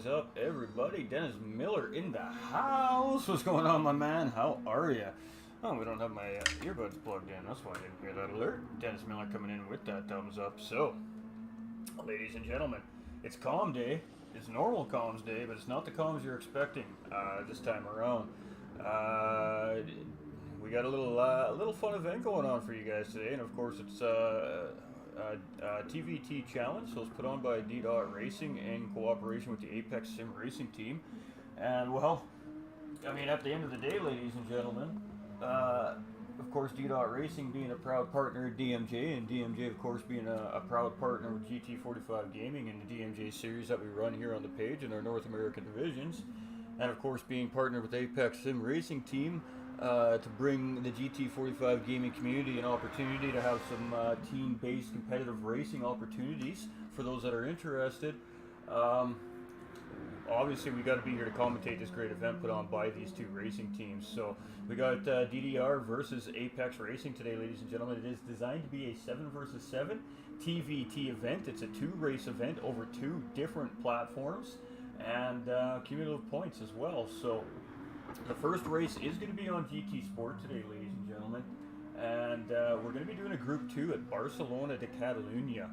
is up, everybody? Dennis Miller in the house. What's going on, my man? How are you? Oh, we don't have my earbuds plugged in. That's why I didn't hear that alert. Dennis Miller coming in with that thumbs up. So, ladies and gentlemen, it's calm day. It's normal comms day, but it's not the comms you're expecting this time around. We got a little fun event going on for you guys today, and of course it's TvT challenge. So it's put on by Deedot Racing in cooperation with the APEX sim racing team. And well, I mean, at the end of the day, ladies and gentlemen, of course Deedot Racing being a proud partner of DMJ, and DMJ of course being a proud partner with GT45 Gaming and the DMJ series that we run here on the page in our North American divisions, and of course being partnered with APEX sim racing team to bring the GT45 gaming community an opportunity to have some team-based competitive racing opportunities for those that are interested. Obviously, we got to be here to commentate this great event put on by these two racing teams. So we got DDR versus APEX Racing today, ladies and gentlemen. It is designed to be a 7 versus 7 TvT event. It's a 2-race event over 2 different platforms and cumulative points as well. So the first race is going to be on GT Sport today, ladies and gentlemen, and we're going to be doing a Group 2 at Barcelona de Catalunya.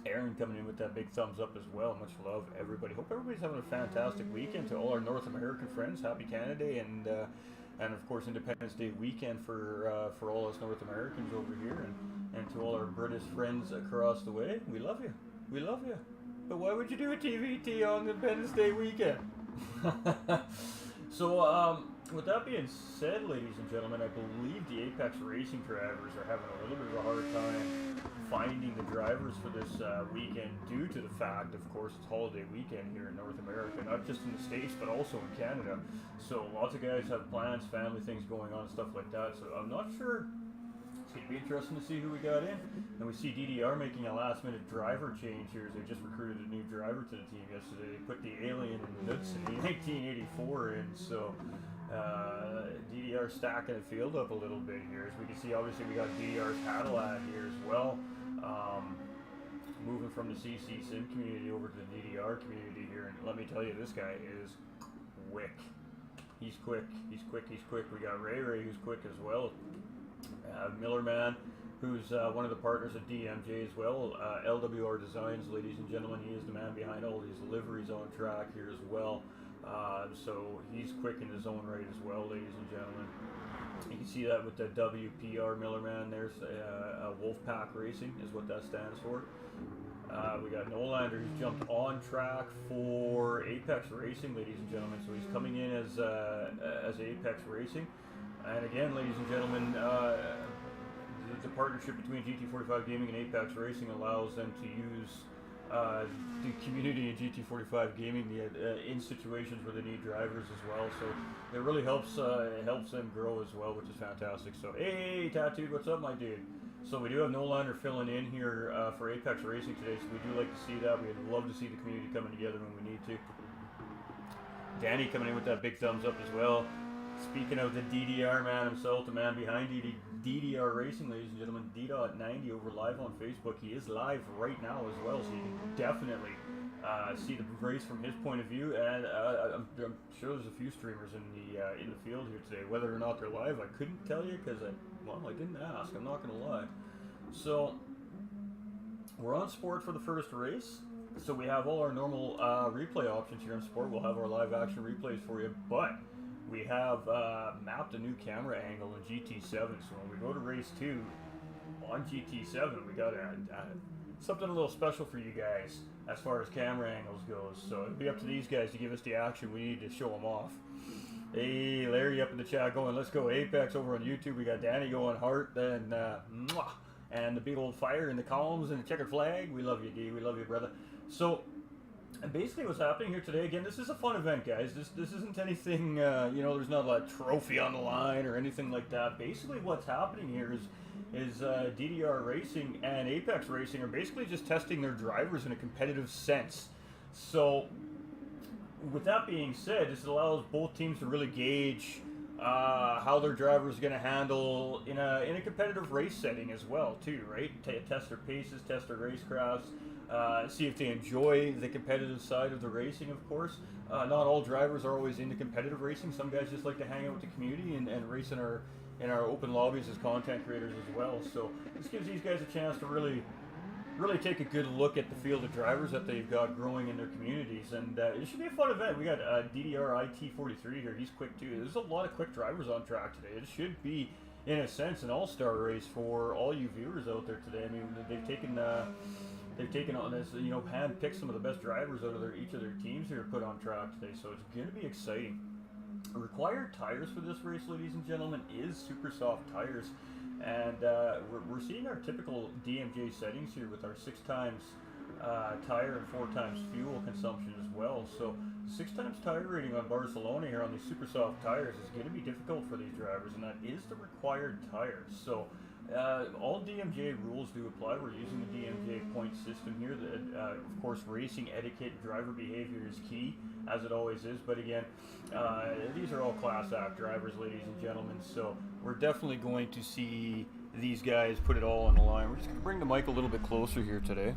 Aaron coming in with that big thumbs up as well. Much love, everybody. Hope everybody's having a fantastic weekend. To all our North American friends, happy Canada Day, and of course Independence Day weekend for all us North Americans over here, and to all our British friends across the way. We love you. We love you. But why would you do a TvT on Independence Day weekend? So, with that being said, ladies and gentlemen, I believe the APEX Racing drivers are having a little bit of a hard time finding the drivers for this weekend due to the fact, of course, it's holiday weekend here in North America, not just in the States, but also in Canada. So lots of guys have plans, family things going on, stuff like that. So I'm not sure. It's going to be interesting to see who we got in. And we see DDR making a last-minute driver change here as they just recruited a new driver to the team yesterday. They put the Alien and Knudsen in 1984 in, so DDR stacking the field up a little bit here. As we can see, obviously, we got DDR's Cadillac here as well. Moving from the CC Sim community over to the DDR community here. And let me tell you, this guy is quick. He's quick. He's quick. He's quick. We got Ray, who's quick as well. Millerman, who's one of the partners at DMJ as well. LWR Designs, ladies and gentlemen, he is the man behind all these liveries on track here as well. So he's quick in his own right as well, ladies and gentlemen. You can see that with the WPR Millerman. There's Wolfpack Racing is what that stands for. We got Nolander who's jumped on track for APEX Racing, ladies and gentlemen. So he's coming in as APEX Racing. And again, ladies and gentlemen, the partnership between GT45 Gaming and APEX Racing allows them to use the community in GT45 Gaming in situations where they need drivers as well. So it really helps them grow as well, which is fantastic. So hey, Tattooed, what's up, my dude? So we do have Nolander filling in here for APEX Racing today, so we do like to see that. We'd love to see the community coming together when we need to. Danny coming in with that big thumbs up as well. Speaking of the DDR man himself, the man behind DDR Racing, ladies and gentlemen, Deedot 90 over live on Facebook. He is live right now as well, so you can definitely see the race from his point of view. And I'm sure there's a few streamers in the field here today. Whether or not they're live, I couldn't tell you because I didn't ask. I'm not going to lie. So we're on Sport for the first race. So we have all our normal replay options here on Sport. We'll have our live action replays for you, but we have mapped a new camera angle in GT7, so when we go to race 2 on GT7, we got something a little special for you guys as far as camera angles goes. So it'll be up to these guys to give us the action we need to show them off. Hey, Larry up in the chat going, let's go APEX over on YouTube. We got Danny going Heart, and the big old fire in the columns and the checkered flag. We love you, D. We love you, brother. So and basically what's happening here today, again, this is a fun event, guys. This isn't anything, there's not a trophy on the line or anything like that. Basically what's happening here is DDR Racing and APEX Racing are basically just testing their drivers in a competitive sense. So with that being said, this allows both teams to really gauge how their driver is going to handle in a competitive race setting as well, too, right? Test their paces, test their racecrafts. see if they enjoy the competitive side of the racing, of course. Not all drivers are always into competitive racing. Some guys just like to hang out with the community and race in our open lobbies as content creators as well. So this gives these guys a chance to really take a good look at the field of drivers that they've got growing in their communities, and it should be a fun event. We got DDR TvT here. He's quick too. There's a lot of quick drivers on track today. It should be, in a sense, an all-star race for all you viewers out there today. I mean, they've taken on this, you know, hand-picked some of the best drivers out of each of their teams here to put on track today. So it's going to be exciting. Required tires for this race, ladies and gentlemen, is super soft tires. And we're seeing our typical DMJ settings here with our 6 times tire and 4 times fuel consumption as well. So 6 times tire rating on Barcelona here on these super soft tires is going to be difficult for these drivers, and that is the required tires. So all DMJ rules do apply. We're using the DMJ point system here. Of course, racing etiquette and driver behavior is key, as it always is. But again, these are all class act drivers, ladies and gentlemen. So we're definitely going to see these guys put it all on the line. We're just going to bring the mic a little bit closer here today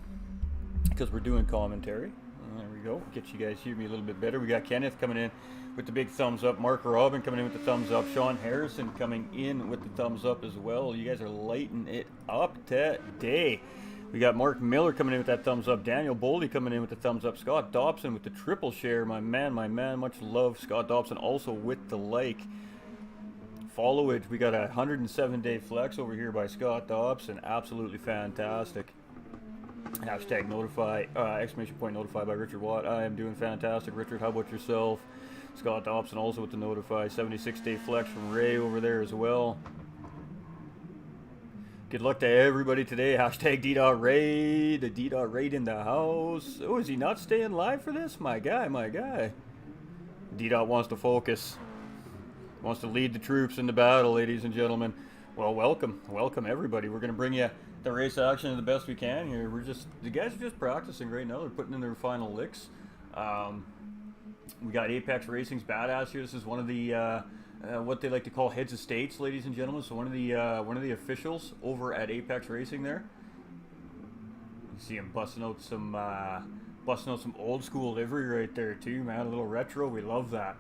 because we're doing commentary. There we go. Get you guys hear me a little bit better. We got Kenneth coming in with the big thumbs up. Mark Robin coming in with the thumbs up. Sean Harrison coming in with the thumbs up as well. You guys are lighting it up today. We got Mark Miller coming in with that thumbs up. Daniel Boldy coming in with the thumbs up. Scott Dobson with the triple share. My man. Much love. Scott Dobson also with the like. Followage. We got a 107-day flex over here by Scott Dobson. Absolutely fantastic. Hashtag notify, exclamation point notify by Richard Watt. I am doing fantastic. Richard, how about yourself? Scott Dobson also with the notify. 76-day flex from Ray over there as well. Good luck to everybody today. Hashtag Deedot Ray. The Deedot Ray in the house. Oh, is he not staying live for this? My guy. Deedot wants to focus. Wants to lead the troops in the battle, ladies and gentlemen. Well, welcome everybody. We're going to bring you the race action the best we can here. The guys are just practicing right now. They're putting in their final licks. We got Apex Racing's badass here. This is one of the what they like to call heads of states, ladies and gentlemen. So one of the officials over at Apex Racing there. You see him busting out some old school livery right there too, man. A little retro. We love that.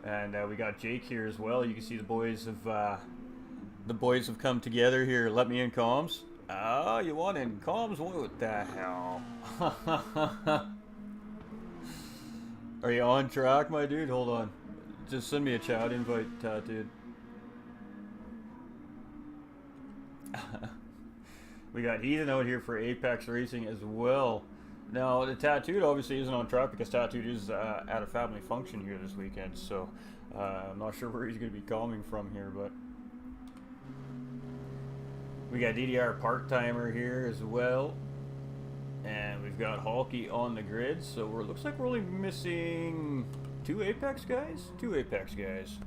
And we got Jake here as well. You can see the boys have come together here. Let me in, comms. Oh, you want in comms? What the hell? Are you on track, my dude? Hold on. Just send me a chat invite, dude. We got Ethan out here for Apex Racing as well. Now, the Tattooed obviously isn't on track because Tattooed is at a family function here this weekend. So, I'm not sure where he's going to be coming from here, but we got DDR part-timer here as well. And we've got Halky on the grid. So, looks like we're only missing 2 Apex guys? 2 Apex guys.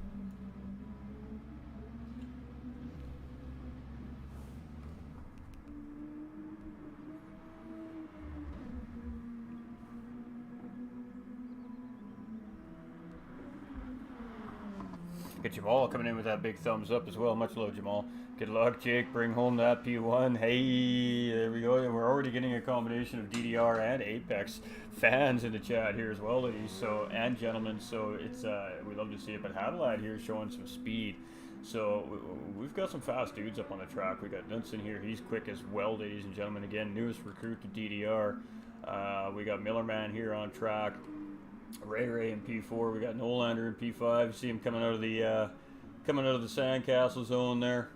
Get Jamal coming in with that big thumbs up as well. Much love, Jamal. Good luck, Jake. Bring home that P1. Hey, there we go. And we're already getting a combination of DDR and Apex fans in the chat here as well, ladies. So, and gentlemen. So it's we love to see it. But Hadlad here showing some speed. So we've got some fast dudes up on the track. We got Dunson here. He's quick as well, ladies and gentlemen. Again, newest recruit to DDR. We got Millerman here on track. Ray in P4. We got Nolander in P5. You see him coming out of the sandcastle zone there.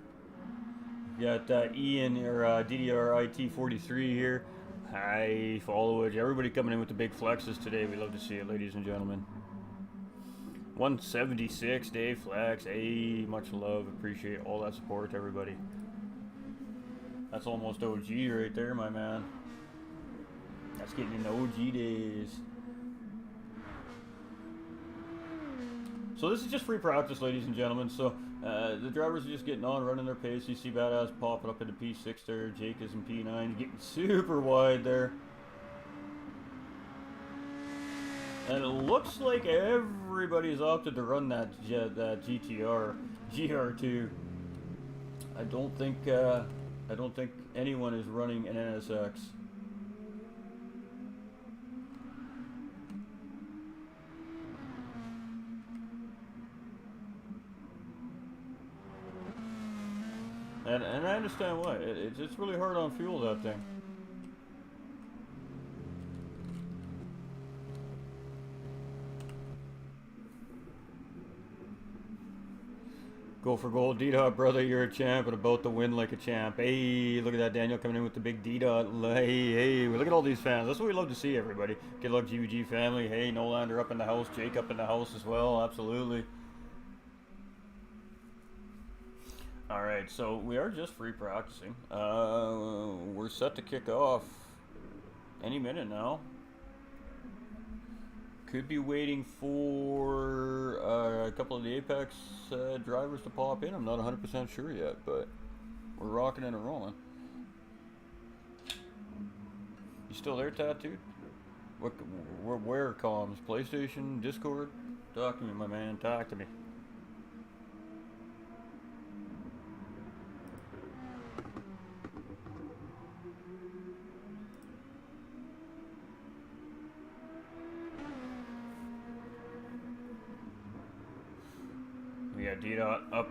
We got Ian or DDR IT43 here. Hi, followage. Everybody coming in with the big flexes today. We love to see it, ladies and gentlemen. 176 day flex. Hey, much love. Appreciate all that support, everybody. That's almost OG right there, my man. That's getting into OG days. So this is just free practice, ladies and gentlemen. So the drivers are just getting on, running their pace. You see Badass popping up into P6 there. Jake is in P9, getting super wide there. And it looks like everybody's opted to run that GR2. I don't think anyone is running an NSX. And I understand why. It's really hard on fuel, that thing. Go for gold, Deedot, brother. You're a champ and about to win like a champ. Hey, look at that, Daniel coming in with the big Deedot. Hey, look at all these fans. That's what we love to see, everybody. Good luck, GVG family. Hey, Nolander up in the house. Jake up in the house as well. Absolutely. All right, so we are just free practicing. We're set to kick off any minute now. Could be waiting for a couple of the Apex drivers to pop in. I'm not 100% sure yet, but we're rocking and rolling. You still there, Tattooed? Where comms? PlayStation? Discord? Talk to me, my man. Talk to me. We got Deedot up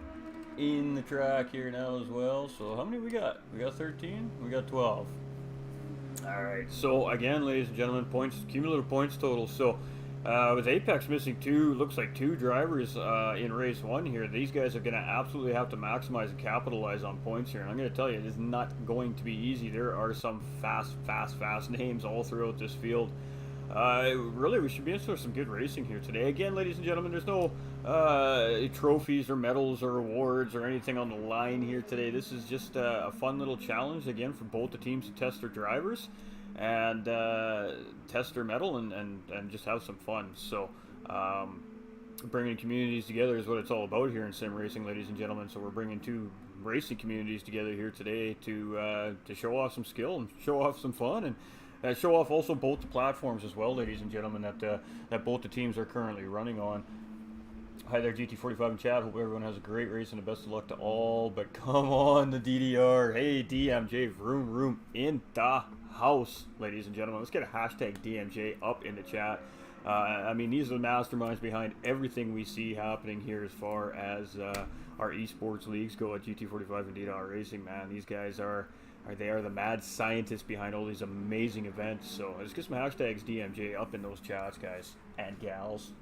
in the track here now as well. So how many we got? We got 13? We got 12. Alright, so again, ladies and gentlemen, points, cumulative points total. So with Apex missing looks like two drivers in race 1 here, these guys are going to absolutely have to maximize and capitalize on points here. And I'm going to tell you, it is not going to be easy. There are some fast names all throughout this field. Really, we should be in for some good racing here today. Again, ladies and gentlemen, there's no trophies or medals or awards or anything on the line here today. This is just a fun little challenge, again, for both the teams to test their drivers and test their mettle and just have some fun. So, bringing communities together is what it's all about here in sim racing, ladies and gentlemen. So we're bringing two racing communities together here today to show off some skill and show off some fun and show off also both the platforms as well, ladies and gentlemen, that both the teams are currently running on. Hi there, GT45 in chat. Hope everyone has a great race and the best of luck to all. But come on, the DDR. Hey, DMJ, vroom in the house, ladies and gentlemen. Let's get a hashtag DMJ up in the chat. I mean, these are the masterminds behind everything we see happening here as far as our esports leagues go at GT45 and Deedot Racing, man. These guys are the mad scientists behind all these amazing events. So let's get some hashtags DMJ up in those chats, guys and gals.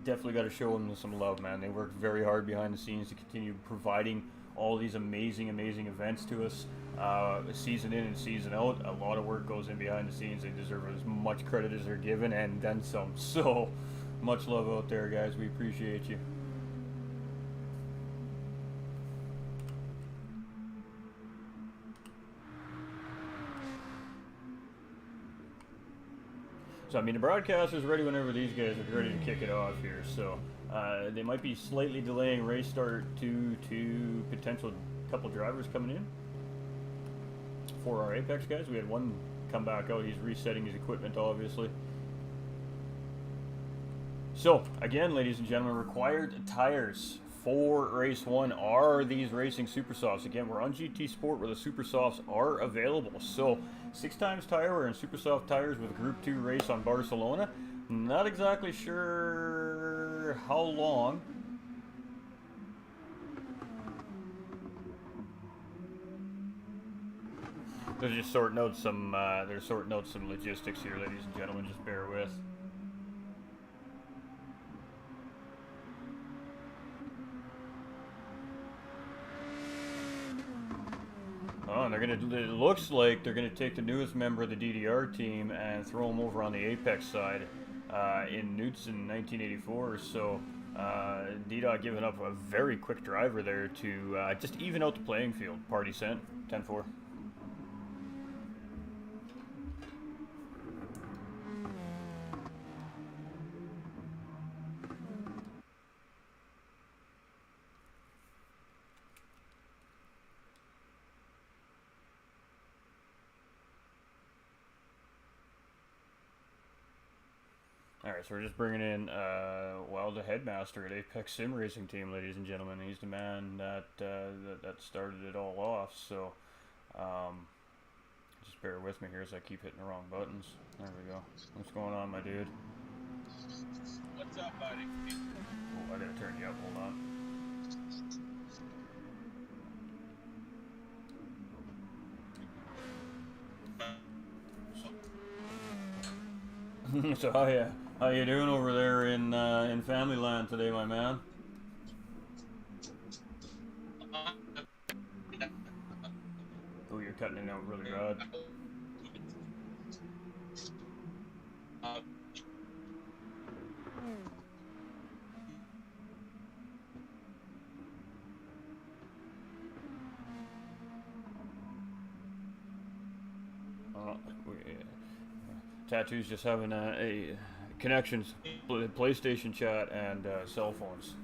Definitely got to show them some love, man. They worked very hard behind the scenes to continue providing all these amazing events to us, season in and season out. A lot of work goes in behind the scenes. They deserve as much credit as they're given and then some. So much love out there, guys. We appreciate you. So, I mean, the broadcaster's ready whenever these guys are ready to kick it off here. So, they might be slightly delaying race start to potential couple drivers coming in for our Apex guys. We had one come back out. He's resetting his equipment, obviously. So, again, ladies and gentlemen, required tires for race 1 are these racing super softs. Again, we're on GT Sport where the super softs are available. So 6x tire wear and super soft tires with Group 2 race on Barcelona. Not exactly sure how long. They're just sorting out some logistics here, ladies and gentlemen. Just bear with. Oh, and it looks like they're gonna take the newest member of the DDR team and throw him over on the Apex side in Knutson 1984. So Deedot giving up a very quick driver there to just even out the playing field. Party sent 10-4. Alright, so we're just bringing in, the headmaster at Apex Sim Racing Team, ladies and gentlemen. He's the man that started it all off, so just bear with me here as I keep hitting the wrong buttons. There we go. What's going on, my dude? What's up, buddy? Oh, I gotta turn you up, hold on. So how you doing over there in family land today, my man? Oh, you're cutting it out really bad. Tattoo's just having a connections, PlayStation chat, and cell phones.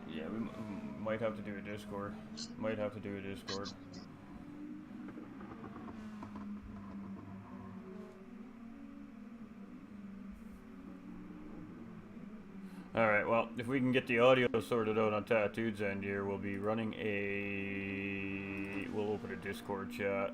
Yeah, we might have to do a Discord. Might have to do a Discord. Alright, well, if we can get the audio sorted out on Tattoo's end here, we'll be running a... We'll open a Discord chat.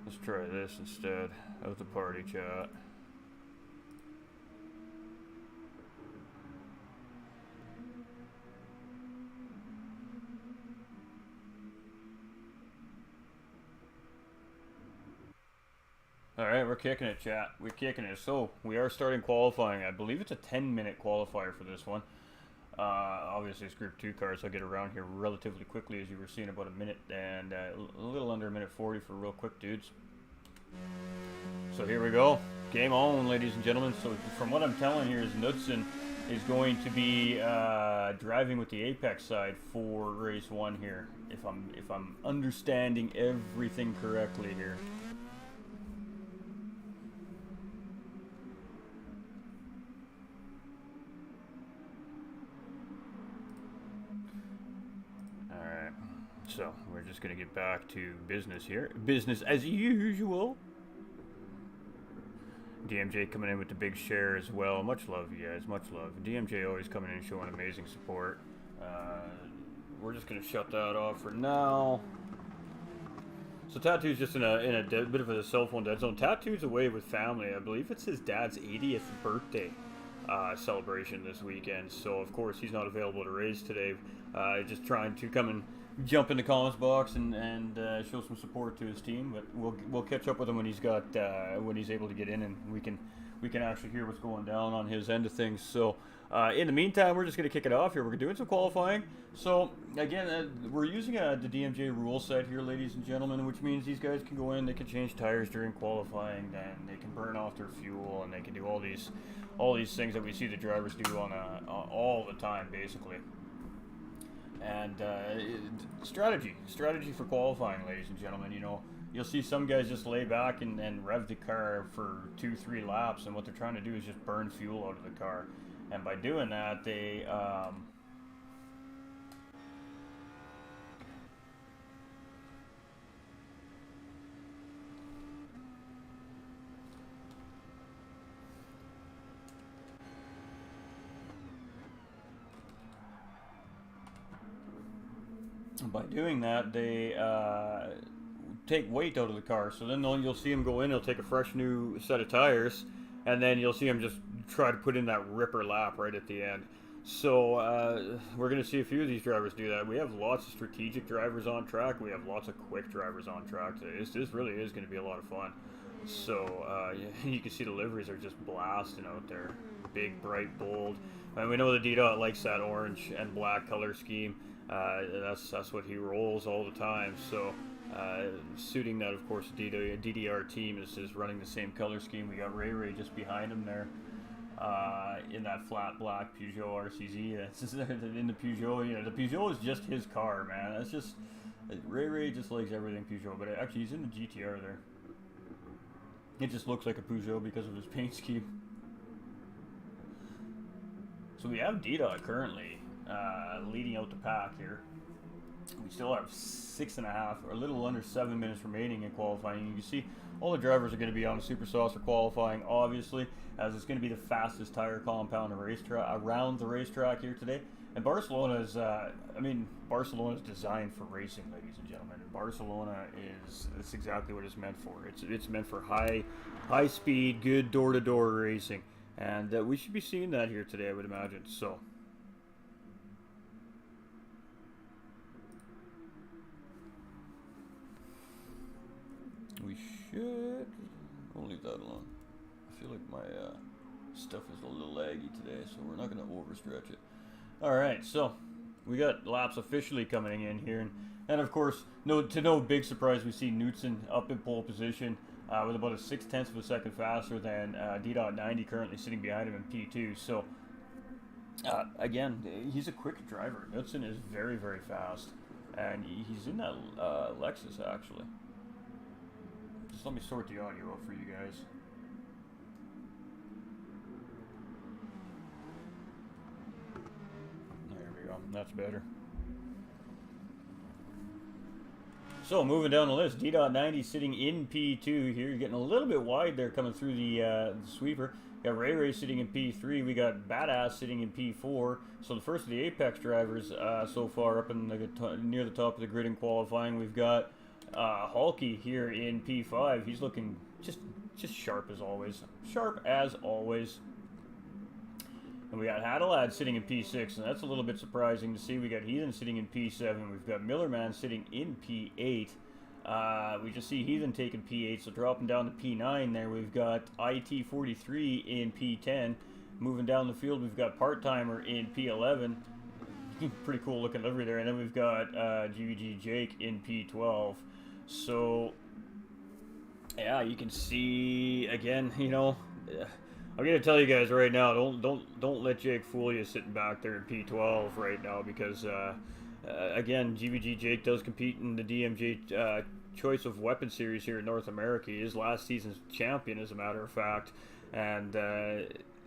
Let's try this instead of the party chat. Alright, we're kicking it, chat. We're kicking it. So, we are starting qualifying. I believe it's a 10-minute qualifier for this one. Obviously, it's Group 2 cars. I'll get around here relatively quickly, as you were seeing, about a minute and a little under a minute 40 for real quick dudes. So here we go. Game on, ladies and gentlemen. So from what I'm telling here is Knudsen is going to be driving with the Apex side for race 1 here. If I'm understanding everything correctly here. So, we're just going to get back to business here. Business as usual. DMJ coming in with the big share as well. Much love, you guys. Much love. DMJ always coming in and showing amazing support. We're just going to shut that off for now. So, Tattoo's just in a bit of a cell phone dead zone. Tattoo's away with family. I believe it's his dad's 80th birthday celebration this weekend. So, of course, he's not available to race today. Just trying to come and jump in the comments box and show some support to his team, but we'll catch up with him when he's got when he's able to get in, and we can actually hear what's going down on his end of things. So in the meantime, we're just going to kick it off here. We're doing some qualifying. So again, we're using the DMJ rule set here, ladies and gentlemen, which means these guys can go in, they can change tires during qualifying, and they can burn off their fuel, and they can do all these things that we see the drivers do on all the time, basically. And strategy for qualifying, ladies and gentlemen. You know, you'll see some guys just lay back and rev the car for 2-3 laps, and what they're trying to do is just burn fuel out of the car. And by doing that, they take weight out of the car. So then you'll see him go in, he'll take a fresh new set of tires, and then you'll see him just try to put in that ripper lap right at the end. So we're going to see a few of these drivers do that. We have lots of strategic drivers on track. We have lots of quick drivers on track. This really is going to be a lot of fun. So you can see the liveries are just blasting out there. Big, bright, bold. And we know the Deedot likes that orange and black color scheme. That's what he rolls all the time. So suiting that, of course, the DDR team is running the same color scheme. We got Ray just behind him there in that flat black Peugeot RCZ. That's just in the Peugeot. You know, the Peugeot is just his car, man. That's just Ray just likes everything Peugeot. But actually, he's in the GTR there. It just looks like a Peugeot because of his paint scheme. So we have Deedot currently leading out the pack here. We still have 6.5 or a little under 7 minutes remaining in qualifying. You can see all the drivers are going to be on the super sauce for qualifying, obviously, as it's going to be the fastest tire compound around the racetrack here today. And Barcelona is, I mean, Barcelona is designed for racing, ladies and gentlemen. And Barcelona it's exactly what it's meant for. It's meant for high speed, good door-to-door racing. And we should be seeing that here today, I would imagine. So. We should. We'll leave that alone. I feel like my stuff is a little laggy today, so we're not going to overstretch it. Alright, so we got laps officially coming in here. And of course, to no big surprise, we see Knudsen up in pole position with about a 0.6 of a second faster than Deedot 90 currently sitting behind him in P2. So, again, he's a quick driver. Knudsen is very, very fast. And he's in that Lexus, actually. Just let me sort the audio out for you guys. There we go. That's better. So moving down the list, Deedot 90 sitting in P2 here. You're getting a little bit wide there coming through the sweeper. Got Ray sitting in P3. We got Badass sitting in P4. So the first of the Apex drivers so far up in near the top of the grid in qualifying. We've got Hulky here in P5. He's looking just sharp as always. Sharp as always. And we got Hadalad sitting in P6, and that's a little bit surprising to see. We got Heathen sitting in P7. We've got Millerman sitting in P8. We just see Heathen taking P8, so dropping down to P9 there. We've got IT43 in P10. Moving down the field, we've got Part-Timer in P11. Pretty cool looking livery there. And then we've got GVG Jake in P12. So, yeah, you can see, again, you know... I'm gonna tell you guys right now, don't let Jake fool you sitting back there in P12 right now, because again, GVG Jake does compete in the DMJ Choice of Weapon Series here in North America. He is last season's champion, as a matter of fact, and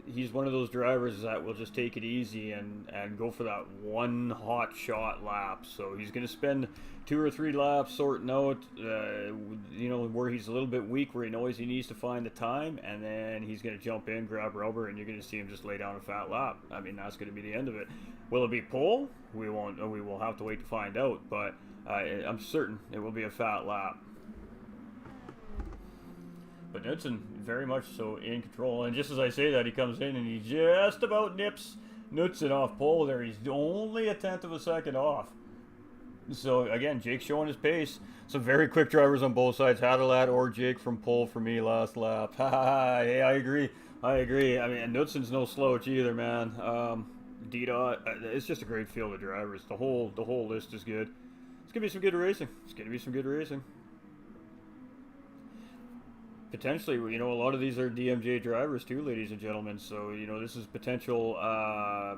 he's one of those drivers that will just take it easy and go for that one hot shot lap. So he's going to spend 2 or 3 laps sorting out, you know, where he's a little bit weak, where he knows he needs to find the time, and then he's going to jump in, grab rubber, and you're going to see him just lay down a fat lap. I mean, that's going to be the end of it. Will it be pole? We won't. We will have to wait to find out, but I'm certain it will be a fat lap. But Knudsen very much so in control, and just as I say that, he comes in and he just about nips Knudsen off pole there. He's only a 1/10 of a second off. So again, Jake's showing his pace. Some very quick drivers on both sides. Hadalad or Jake from pole for me last lap. Hey, I agree. I mean, Knudsen's no slouch either, man. Deedot, it's just a great field of drivers. The whole list is good. It's gonna be some good racing. Potentially, you know, a lot of these are DMJ drivers too, ladies and gentlemen. So, you know, this is potential a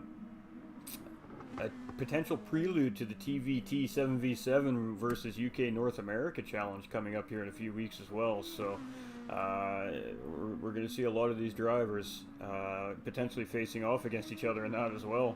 potential prelude to the TvT 7v7 versus UK North America challenge coming up here in a few weeks as well. So we're going to see a lot of these drivers potentially facing off against each other in that as well.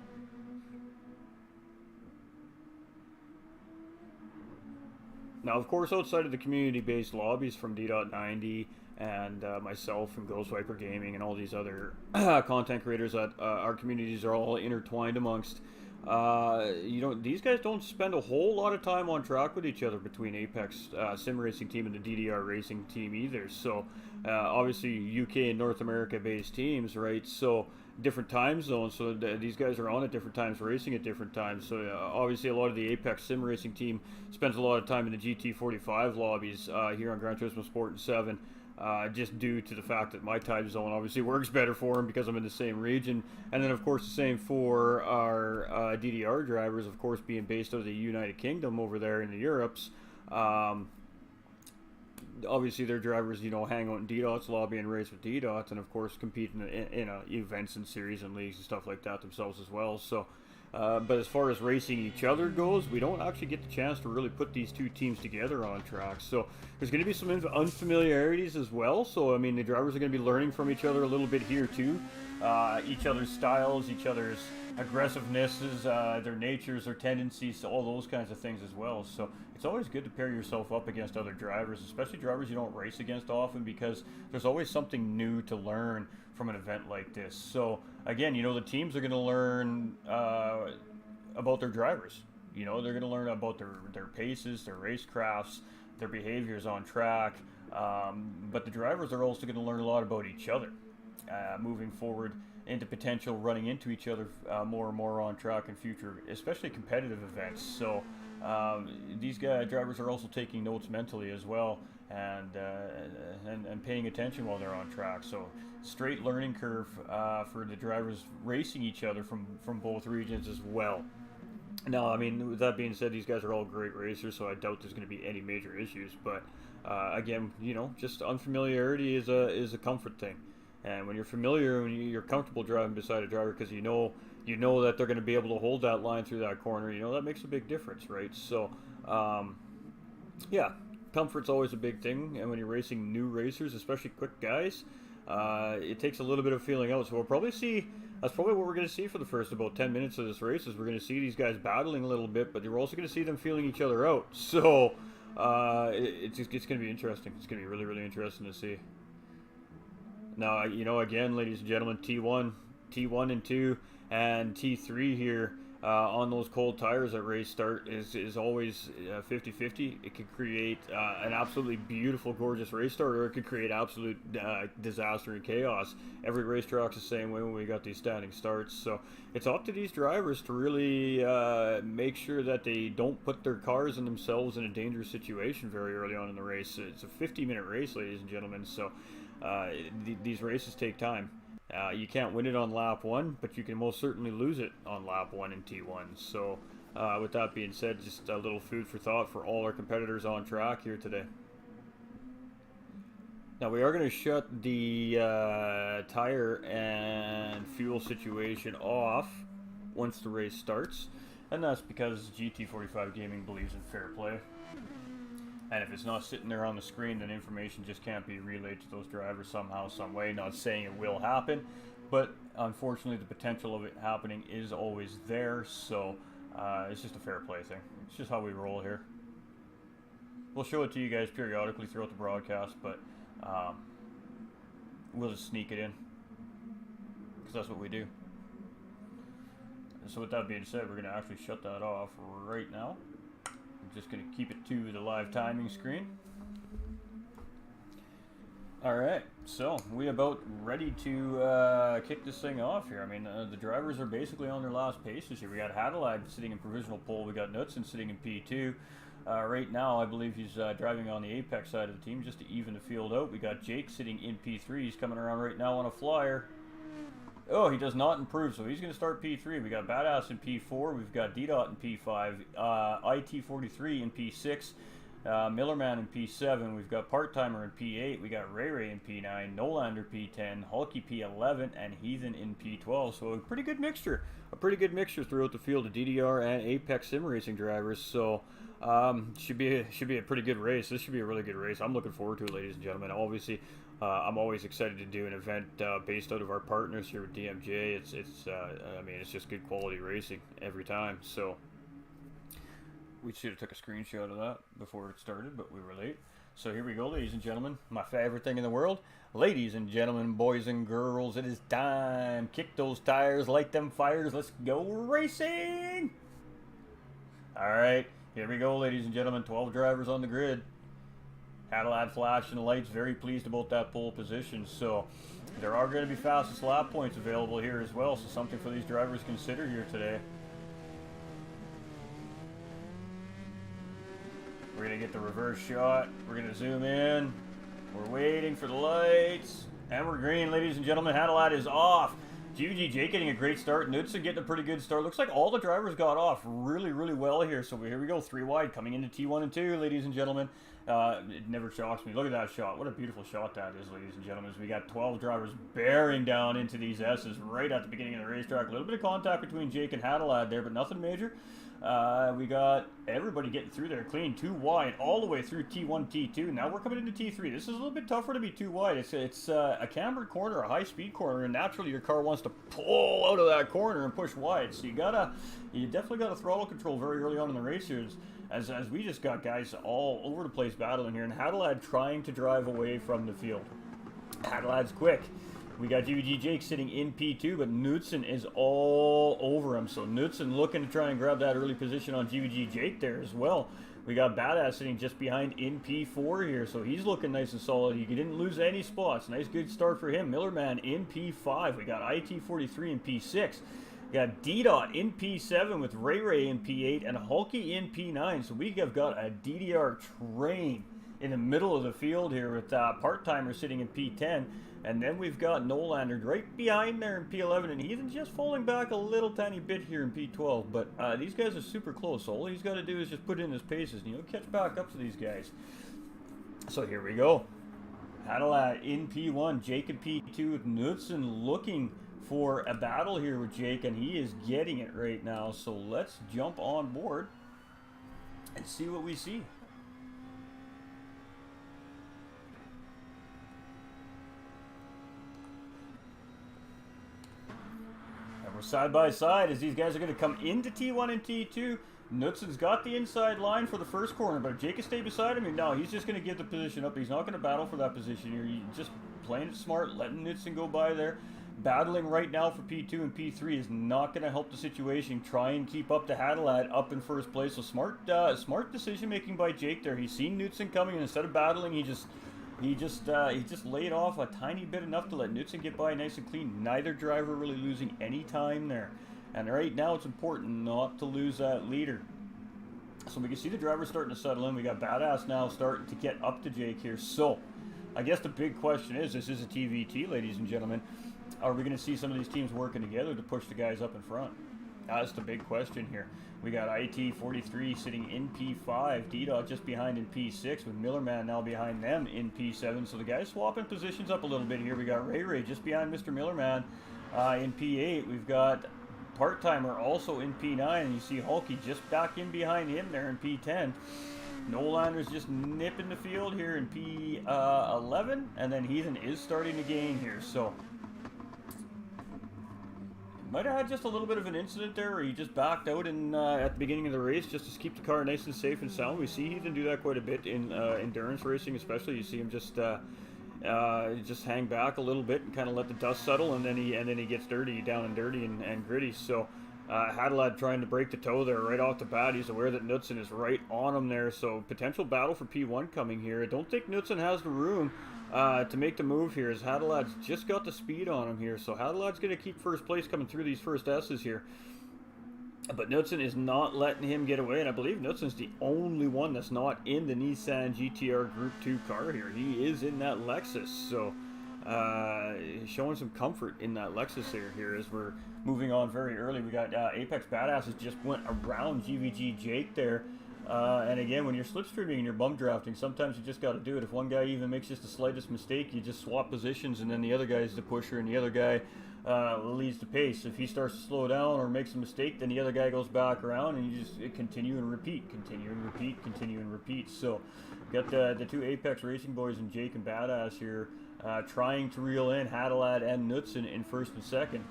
Now, of course, outside of the community-based lobbies from Deedot 90 and myself and Ghostviper Gaming and all these other content creators that our communities are all intertwined amongst, you know, these guys don't spend a whole lot of time on track with each other between Apex Sim Racing Team and the DDR Racing Team either. So, obviously, UK and North America-based teams, right? So, different time zones, so these guys are on at different times, racing at different times. So obviously a lot of the Apex Sim Racing Team spends a lot of time in the GT45 lobbies here on Gran Turismo Sport 7, just due to the fact that my time zone obviously works better for them because I'm in the same region. And then of course the same for our DDR drivers, of course being based out of the United Kingdom over there in the Europes. Obviously, their drivers, you know, hang out in Deedot's lobby and race with Deedot, and of course compete in events and series and leagues and stuff like that themselves as well. So, but as far as racing each other goes, we don't actually get the chance to really put these two teams together on track. So there's going to be some unfamiliarities as well. So I mean, the drivers are going to be learning from each other a little bit here too, each other's styles, each other's aggressivenesses, their natures, their tendencies, all those kinds of things as well. So it's always good to pair yourself up against other drivers, especially drivers you don't race against often, because there's always something new to learn from an event like this. So again, you know, the teams are going to learn about their drivers. You know, they're going to learn about their paces, their racecrafts, their behaviors on track. But the drivers are also going to learn a lot about each other, moving forward into potential running into each other more and more on track in future, especially competitive events. So these drivers are also taking notes mentally as well, and paying attention while they're on track. So straight learning curve for the drivers racing each other from both regions as well. Now, I mean, with that being said, these guys are all great racers, so I doubt there's going to be any major issues. But again, you know, just unfamiliarity is a comfort thing. And when you're familiar, when you're comfortable driving beside a driver, because you know that they're going to be able to hold that line through that corner, you know, that makes a big difference, right? So, yeah, comfort's always a big thing. And when you're racing new racers, especially quick guys, it takes a little bit of feeling out. So we'll probably see. That's probably what we're going to see for the first about 10 minutes of this race. Is we're going to see these guys battling a little bit, but you're also going to see them feeling each other out. So it's going to be interesting. It's going to be really, really interesting to see. Now, you know, again, ladies and gentlemen, T1 and 2 and T3 here on those cold tires at race start is always 50-50. It could create an absolutely beautiful, gorgeous race start, or it could create absolute disaster and chaos. Every racetrack's the same way when we got these standing starts. So it's up to these drivers to really make sure that they don't put their cars and themselves in a dangerous situation very early on in the race. It's a 50-minute race, ladies and gentlemen, so these races take time. You can't win it on lap 1, but you can most certainly lose it on lap 1 in T1. So with that being said, just a little food for thought for all our competitors on track here today. Now we are going to shut the tire and fuel situation off once the race starts, and that's because GT45 Gaming believes in fair play. And if it's not sitting there on the screen, then information just can't be relayed to those drivers somehow, some way. Not saying it will happen, but unfortunately the potential of it happening is always there. So it's just a fair play thing. It's just how we roll here. We'll show it to you guys periodically throughout the broadcast, but we'll just sneak it in, because that's what we do. And so with that being said, we're going to actually shut that off right now. Just going to keep it to the live timing screen. Alright, so we about ready to kick this thing off here. I mean, the drivers are basically on their last paces here. We got Hadalad sitting in provisional pole. We got Knudsen sitting in P2. Right now, I believe he's driving on the Apex side of the team just to even the field out. We got Jake sitting in P3. He's coming around right now on a flyer. Oh, he does not improve, so he's going to start P3. We got Badass in P4. We've got Deedot in P5. IT43 in P6. Millerman in P7. We've got Part-Timer in P8. We got Ray in P9. Nolander P10. Hulky P11. And Heathen in P12. So a pretty good mixture. A pretty good mixture throughout the field of DDR and Apex sim racing drivers. So should be a pretty good race. This should be a really good race. I'm looking forward to it, ladies and gentlemen. Obviously, I'm always excited to do an event based out of our partners here with DMJ. I mean, it's just good quality racing every time. So we should have took a screenshot of that before it started, but we were late. So here we go, ladies and gentlemen. My favorite thing in the world. Ladies and gentlemen, boys and girls, it is time. Kick those tires, light them fires. Let's go racing. All right, here we go, ladies and gentlemen. 12 drivers on the grid. Hadalad flashing the lights, very pleased about that pole position. So there are going to be fastest lap points available here as well, so something for these drivers to consider here today. We're going to get the reverse shot. We're going to zoom in. We're waiting for the lights. And we're green, ladies and gentlemen. Hadalad is off. GVGJ getting a great start. Knudsen getting a pretty good start. Looks like all the drivers got off really, really well here. So here we go, 3 wide coming into T1 and 2, ladies and gentlemen. It never shocks me. Look at that shot. What a beautiful shot that is, ladies and gentlemen. As we got 12 drivers bearing down into these S's right at the beginning of the racetrack. A little bit of contact between Jake and Hadalad there, but nothing major. We got everybody getting through there clean, 2 wide all the way through T1, T2. Now we're coming into T3. This is a little bit tougher to be 2 wide. It's a cambered corner, a high-speed corner, and naturally your car wants to pull out of that corner and push wide. So you definitely got to throttle control very early on in the race here. As we just got guys all over the place battling here, and Hadalad trying to drive away from the field. Hadalad's quick. We got GVG Jake sitting in P2, but Knudsen is all over him. So Knudsen looking to try and grab that early position on GVG Jake there as well. We got Badass sitting just behind in P4 here, so he's looking nice and solid. He didn't lose any spots. Nice good start for him. Millerman in P5. We got IT43 in P6. We got Deedot in P7 with Ray in P8 and Hulky in P9. So we have got a DDR train in the middle of the field here with Part-Timer sitting in P10. And then we've got Nolander right behind there in P11, and Heathen just falling back a little tiny bit here in P12. But these guys are super close, so all he's got to do is just put in his paces, and he'll catch back up to these guys. So here we go. Hadalad in P1, Jake in P2 with Knudsen looking for a battle here with Jake, and he is getting it right now. So let's jump on board and see what we see. Side by side as these guys are going to come into T1 and T2. Knudsen's got the inside line for the first corner, but if Jake can stay beside him, no, he's just going to give the position up. He's not going to battle for that position here. He's just playing it smart, letting Knudsen go by there. Battling right now for P2 and P3 is not going to help the situation. Try and keep up to Hadalad up in first place. So smart decision making by Jake there. He's seen Knudsen coming, and instead of battling, he just laid off a tiny bit, enough to let Knudsen get by nice and clean. Neither driver really losing any time there. And right now it's important not to lose that leader. So we can see the drivers starting to settle in. We got Badass now starting to get up to Jake here. So I guess the big question is, this is a TVT, ladies and gentlemen. Are we going to see some of these teams working together to push the guys up in front? That's the big question here. We got IT43 sitting in P5, Deedot just behind in P6, with Millerman now behind them in P7. So the guys swapping positions up a little bit here. We got Ray just behind Mr. Millerman in P8. We've got Part-Timer also in P9, and you see Hulky just back in behind him there in P10. Nolander's just nipping the field here in P11, and then Heathen is starting to gain here. So might have had just a little bit of an incident there where he just backed out in at the beginning of the race just to keep the car nice and safe and sound. We see Heathen do that quite a bit in endurance racing, especially. You see him just hang back a little bit and kind of let the dust settle, and then he gets dirty, down and dirty and gritty. So Hadalad trying to break the toe there right off the bat. He's aware that Knudsen is right on him there, so potential battle for P1 coming here. I don't think Knudsen has the room to make the move here, as Hadalad's just got the speed on him here. So Hadalad's going to keep first place coming through these first S's here. But Knudsen is not letting him get away, and I believe Knudsen's the only one that's not in the Nissan GTR Group 2 car here. He is in that Lexus, so showing some comfort in that Lexus here as we're moving on very early. We got Apex Badasses just went around GVG Jake there. And again, when you're slipstreaming and you're bum drafting, sometimes you just got to do it. If one guy even makes just the slightest mistake, you just swap positions, and then the other guy is the pusher, and the other guy leads the pace. If he starts to slow down or makes a mistake, then the other guy goes back around, and you just continue and repeat, continue and repeat, continue and repeat. So, got the two Apex Racing boys and Jake and Badass here trying to reel in Hadalad and Knudsen in first and second.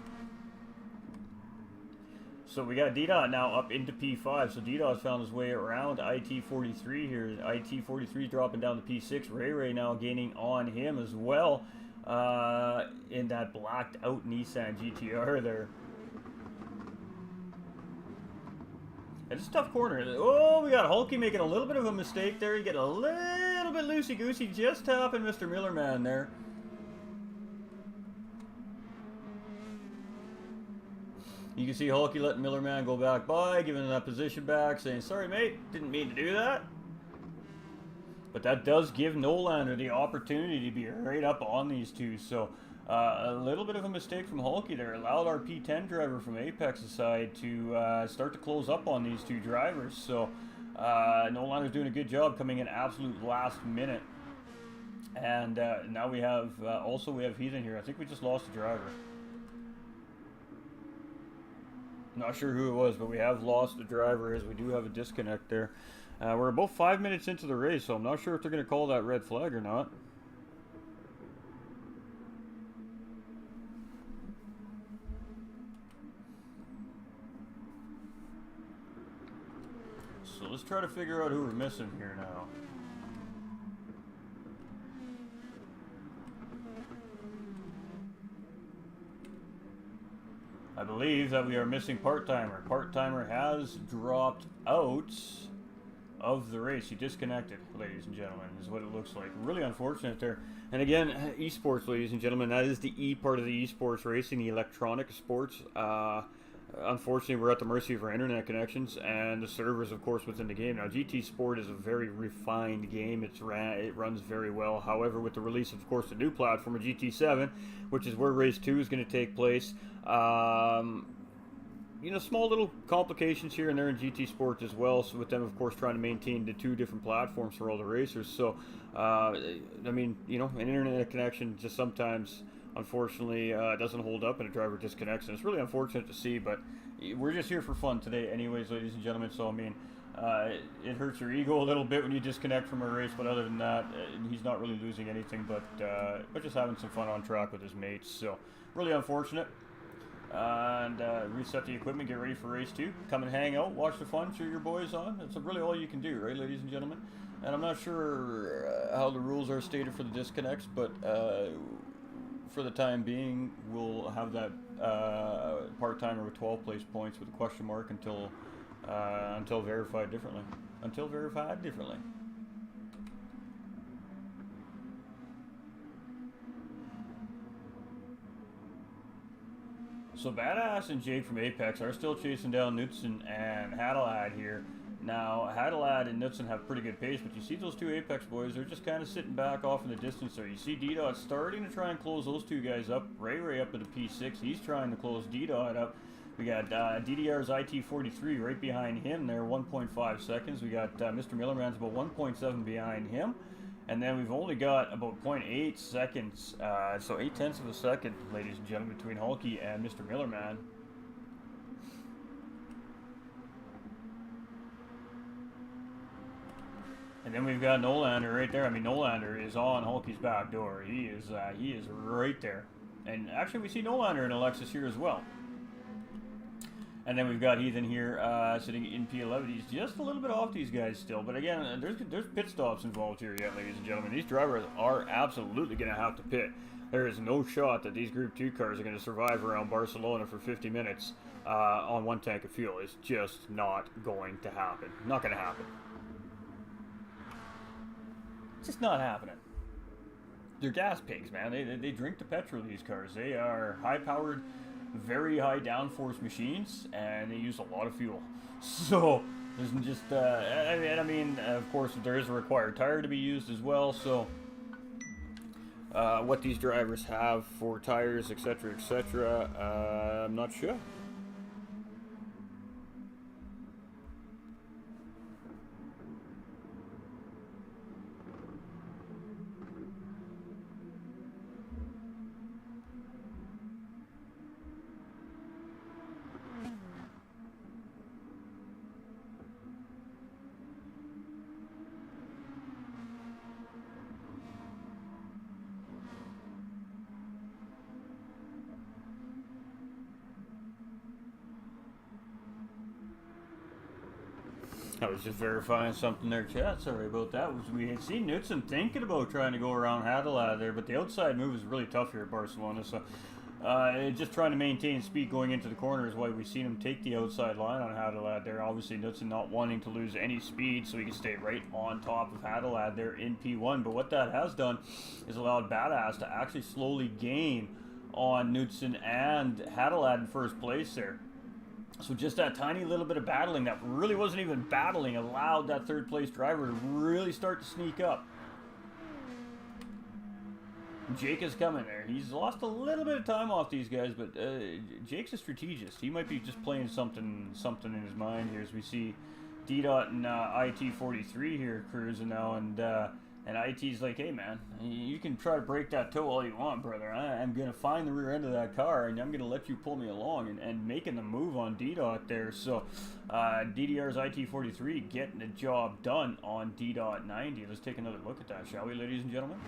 So we got Deedot now up into P5. So Deedot's found his way around IT43 here. IT43 dropping down to P6. Ray now gaining on him as well in that blacked out Nissan GTR there. It's a tough corner. Oh, we got Hulky making a little bit of a mistake there. He get a little bit loosey-goosey, just tapping Mr. Millerman there. You can see Hulky letting Millerman go back by, giving him that position back, saying, sorry mate, didn't mean to do that. But that does give Nolander the opportunity to be right up on these two. So a little bit of a mistake from Hulky there. Allowed our P10 driver from Apex's side to start to close up on these two drivers. So Nolander's doing a good job coming in absolute last minute. And now we have, also we have Heathen here. I think we just lost a driver. Not sure who it was, but we have lost the driver as we do have a disconnect there. We're about 5 minutes into the race, so I'm not sure if they're going to call that red flag or not. So let's try to figure out who we're missing here now. believe that we are missing Part-Timer. Part-Timer has dropped out of the race. He disconnected, ladies and gentlemen, is what it looks like. Really unfortunate there. And again, esports, ladies and gentlemen, that is the E part of the esports racing, the electronic sports. Unfortunately, we're at the mercy of our internet connections and the servers, of course, within the game. Now, GT Sport is a very refined game. It runs very well. However, with the release, of course, the new platform, GT7, which is where Race 2 is going to take place, you know, small little complications here and there in GT Sport as well. So with them, of course, trying to maintain the 2 different platforms for all the racers. So, I mean, you know, an internet connection just sometimes, unfortunately, doesn't hold up and a driver disconnects. And it's really unfortunate to see, but we're just here for fun today anyways, ladies and gentlemen. So, I mean, it hurts your ego a little bit when you disconnect from a race, but other than that, he's not really losing anything, but just having some fun on track with his mates. So, really unfortunate. And reset the equipment, get ready for race 2. Come and hang out, watch the fun, cheer your boys on. That's really all you can do, right, ladies and gentlemen? And I'm not sure how the rules are stated for the disconnects, but for the time being, we'll have that part-timer with 12 place points with a question mark until verified differently. Until verified differently. So Badass and Jake from Apex are still chasing down Knutson and Hadalad here. Now, Hadalad and Knutson have pretty good pace, but you see those 2 Apex boys, they're just kind of sitting back off in the distance there. You see Deedot starting to try and close those 2 guys up. Ray up at the P6, he's trying to close Deedot up. We got DDR's IT43 right behind him there, 1.5 seconds. We got Mr. Millerman's about 1.7 behind him. And then we've only got about 0.8 seconds, so 0.8 of a second, ladies and gentlemen, between Hulky and Mr. Millerman. And then we've got Nolander right there. I mean, Nolander is on Hulky's back door. He is right there. And actually, we see Nolander and Alexis here as well. And then we've got Ethan here sitting in P11. He's just a little bit off these guys still. But again, there's pit stops involved here yet, ladies and gentlemen. These drivers are absolutely going to have to pit. There is no shot that these Group 2 cars are going to survive around Barcelona for 50 minutes on 1 tank of fuel. It's just not going to happen. Not going to happen. It's just not happening. They're gas pigs, man. They drink the petrol, these cars. They are high-powered, very high downforce machines, and they use a lot of fuel. So there's just I mean, of course, there is a required tire to be used as well. So what these drivers have for tires, etc., etc., I'm not sure. I was just verifying something there, chat. Sorry about that. We had seen Knutson thinking about trying to go around Hadalad there, but the outside move is really tough here at Barcelona. So just trying to maintain speed going into the corner is why we've seen him take the outside line on Hadalad there. Obviously, Knutson not wanting to lose any speed, so he can stay right on top of Hadalad there in P1. But what that has done is allowed Badass to actually slowly gain on Knutson and Hadalad in first place there. So just that tiny little bit of battling that really wasn't even battling allowed that third place driver to really start to sneak up. Jake is coming there. He's lost a little bit of time off these guys, but Jake's a strategist. He might be just playing something in his mind here as we see Deedot and IT43 here cruising now, and IT's like, hey man, you can try to break that toe all you want, brother. I'm going to find the rear end of that car, and I'm going to let you pull me along, and making the move on Deedot there. So DDR's IT43 getting the job done on Deedot 90. Let's take another look at that, shall we, ladies and gentlemen?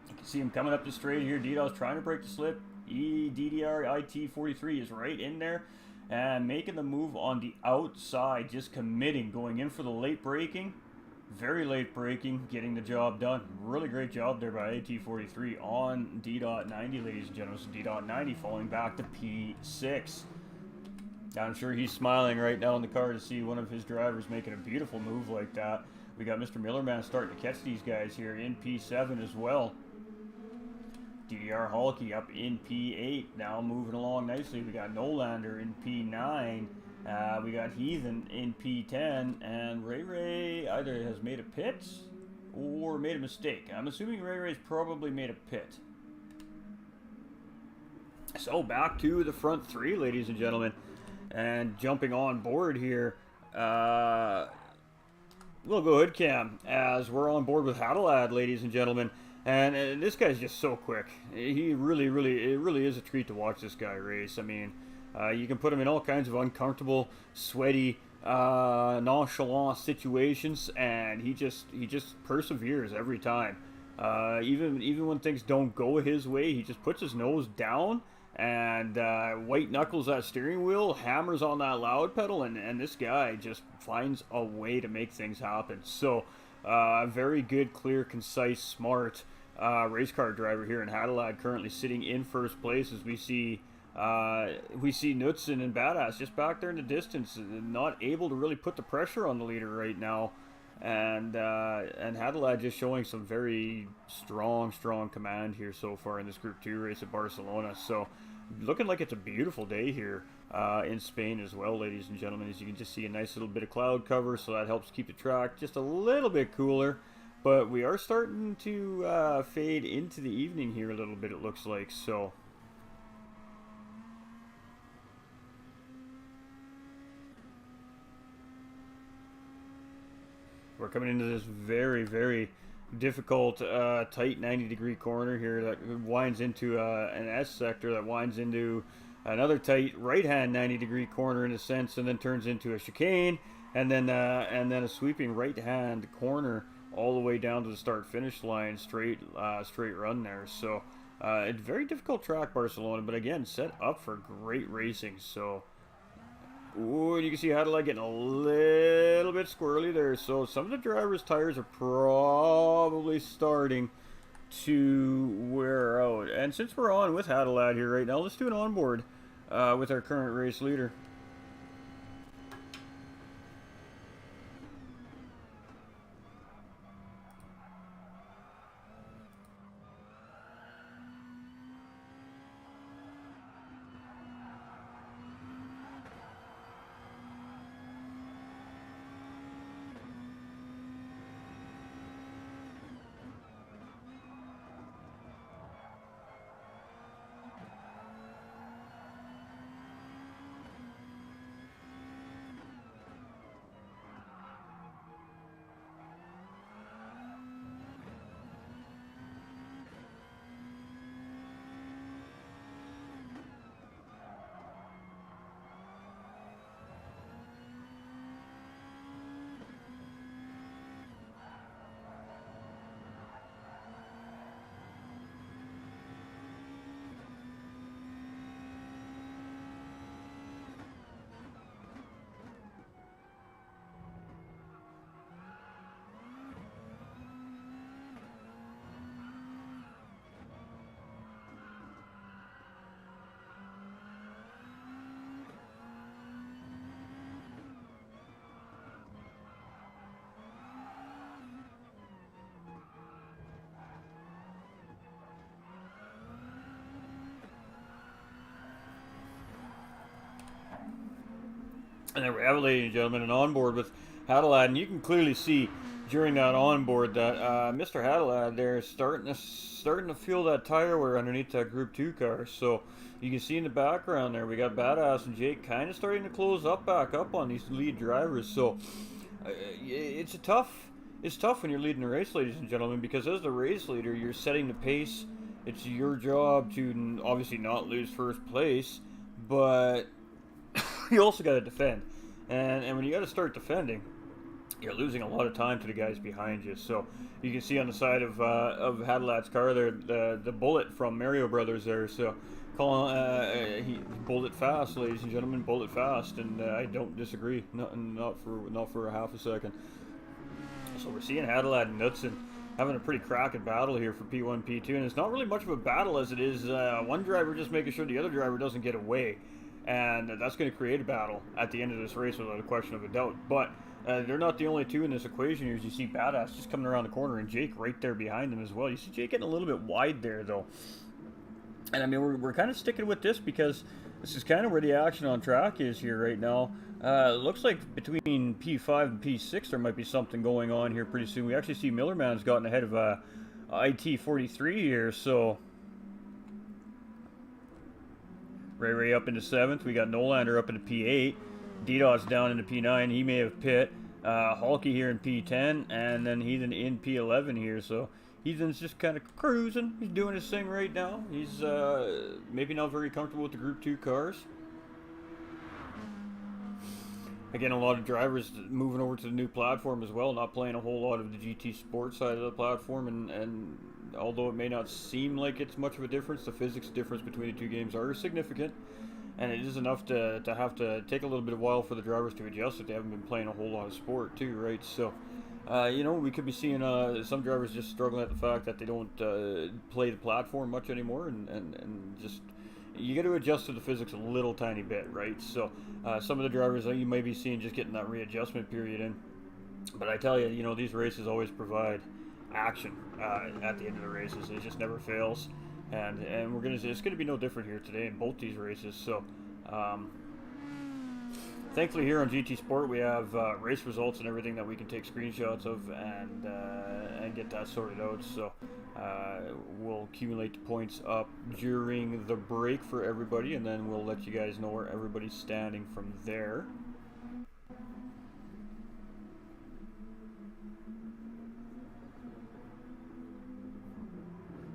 You can see him coming up the straight here. Deedot's trying to break the slip. DDR IT43 is right in there and making the move on the outside, just committing, going in for the late braking. Very late braking, getting the job done. Really great job there by AT43 on Deedot 90, ladies and gentlemen. So Deedot 90 falling back to P6. I'm sure he's smiling right now in the car to see one of his drivers making a beautiful move like that. We got Mr. Millerman starting to catch these guys here in P7 as well. DDR Hulky up in P8, now moving along nicely. We got Nolander in P9. We got Heathen in P10, and Ray Ray either has made a pit or made a mistake. I'm assuming Ray Ray's probably made a pit. So back to the front three, ladies and gentlemen, and jumping on board here. We'll go ahead, Cam, as we're on board with Hadalad, ladies and gentlemen. And this guy's just so quick. He it really is a treat to watch this guy race. I mean, you can put him in all kinds of uncomfortable, sweaty, nonchalant situations, and he just perseveres every time. Even when things don't go his way, he just puts his nose down and white knuckles that steering wheel, hammers on that loud pedal, and this guy just finds a way to make things happen. So, very good, clear, concise, smart race car driver here in Hadalad, currently sitting in first place as we see Knudsen and Badass just back there in the distance, not able to really put the pressure on the leader right now, and Hadalad just showing some very strong command here so far in this Group 2 race at Barcelona. So looking like it's a beautiful day here in Spain as well, ladies and gentlemen. As you can just see a nice little bit of cloud cover, so that helps keep the track just a little bit cooler. But we are starting to fade into the evening here a little bit, it looks like. So we're coming into this very difficult, tight 90-degree corner here that winds into an S sector that winds into another tight right-hand 90-degree corner in a sense, and then turns into a chicane, and then a sweeping right-hand corner all the way down to the start-finish line, straight run there. So it's a very difficult track, Barcelona, but again, set up for great racing. So. Ooh, and you can see Hadalad getting a little bit squirrely there. So some of the drivers' tires are probably starting to wear out. And since we're on with Hadalad here right now, let's do an onboard with our current race leader. And then we have, ladies and gentlemen, an onboard with Hadalad, and you can clearly see during that onboard that Mr. Hadalad there is starting to feel that tire wear underneath that Group 2 car. So you can see in the background there, we got Badass and Jake kind of starting to close back up on these lead drivers. So it's tough when you're leading a race, ladies and gentlemen, because as the race leader, you're setting the pace. It's your job to obviously not lose first place, but you also got to defend, and when you got to start defending, you're losing a lot of time to the guys behind you. So you can see on the side of Hadalad's car there, the bullet from Mario Brothers there. So he bullet fast, ladies and gentlemen, bullet fast, and I don't disagree, not for a half a second. So we're seeing Hadalad and Knudsen having a pretty cracking battle here for P1, P2, and it's not really much of a battle as it is one driver just making sure the other driver doesn't get away, and that's going to create a battle at the end of this race without a question of a doubt. But they're not the only two in this equation here. As you see Badass just coming around the corner, and Jake right there behind them as well. You see Jake getting a little bit wide there, though. And I mean, we're kind of sticking with this because this is kind of where the action on track is here right now. It looks like between P5 and P6 there might be something going on here pretty soon. We actually see Millerman's gotten ahead of IT43 here, so Ray up into 7th. We got Nolander up into P8. Deedot's down into P9. He may have pit. Hulky here in P10, and then Heathen in P11 here, so Heathen's just kind of cruising. He's doing his thing right now. He's maybe not very comfortable with the Group 2 cars. Again, a lot of drivers moving over to the new platform as well, not playing a whole lot of the GT Sports side of the platform, and although it may not seem like it's much of a difference, the physics difference between the two games are significant, and it is enough to have to take a little bit of a while for the drivers to adjust if they haven't been playing a whole lot of sport too, right? So, you know, we could be seeing some drivers just struggling at the fact that they don't play the platform much anymore, and just you got to adjust to the physics a little tiny bit, right? So some of the drivers you may be seeing just getting that readjustment period in. But I tell you, you know, these races always provide action at the end of the races. It just never fails, and it's gonna be no different here today in both these races. So thankfully here on GT Sport we have race results and everything that we can take screenshots of and get that sorted out. So we'll accumulate the points up during the break for everybody, and then we'll let you guys know where everybody's standing from there.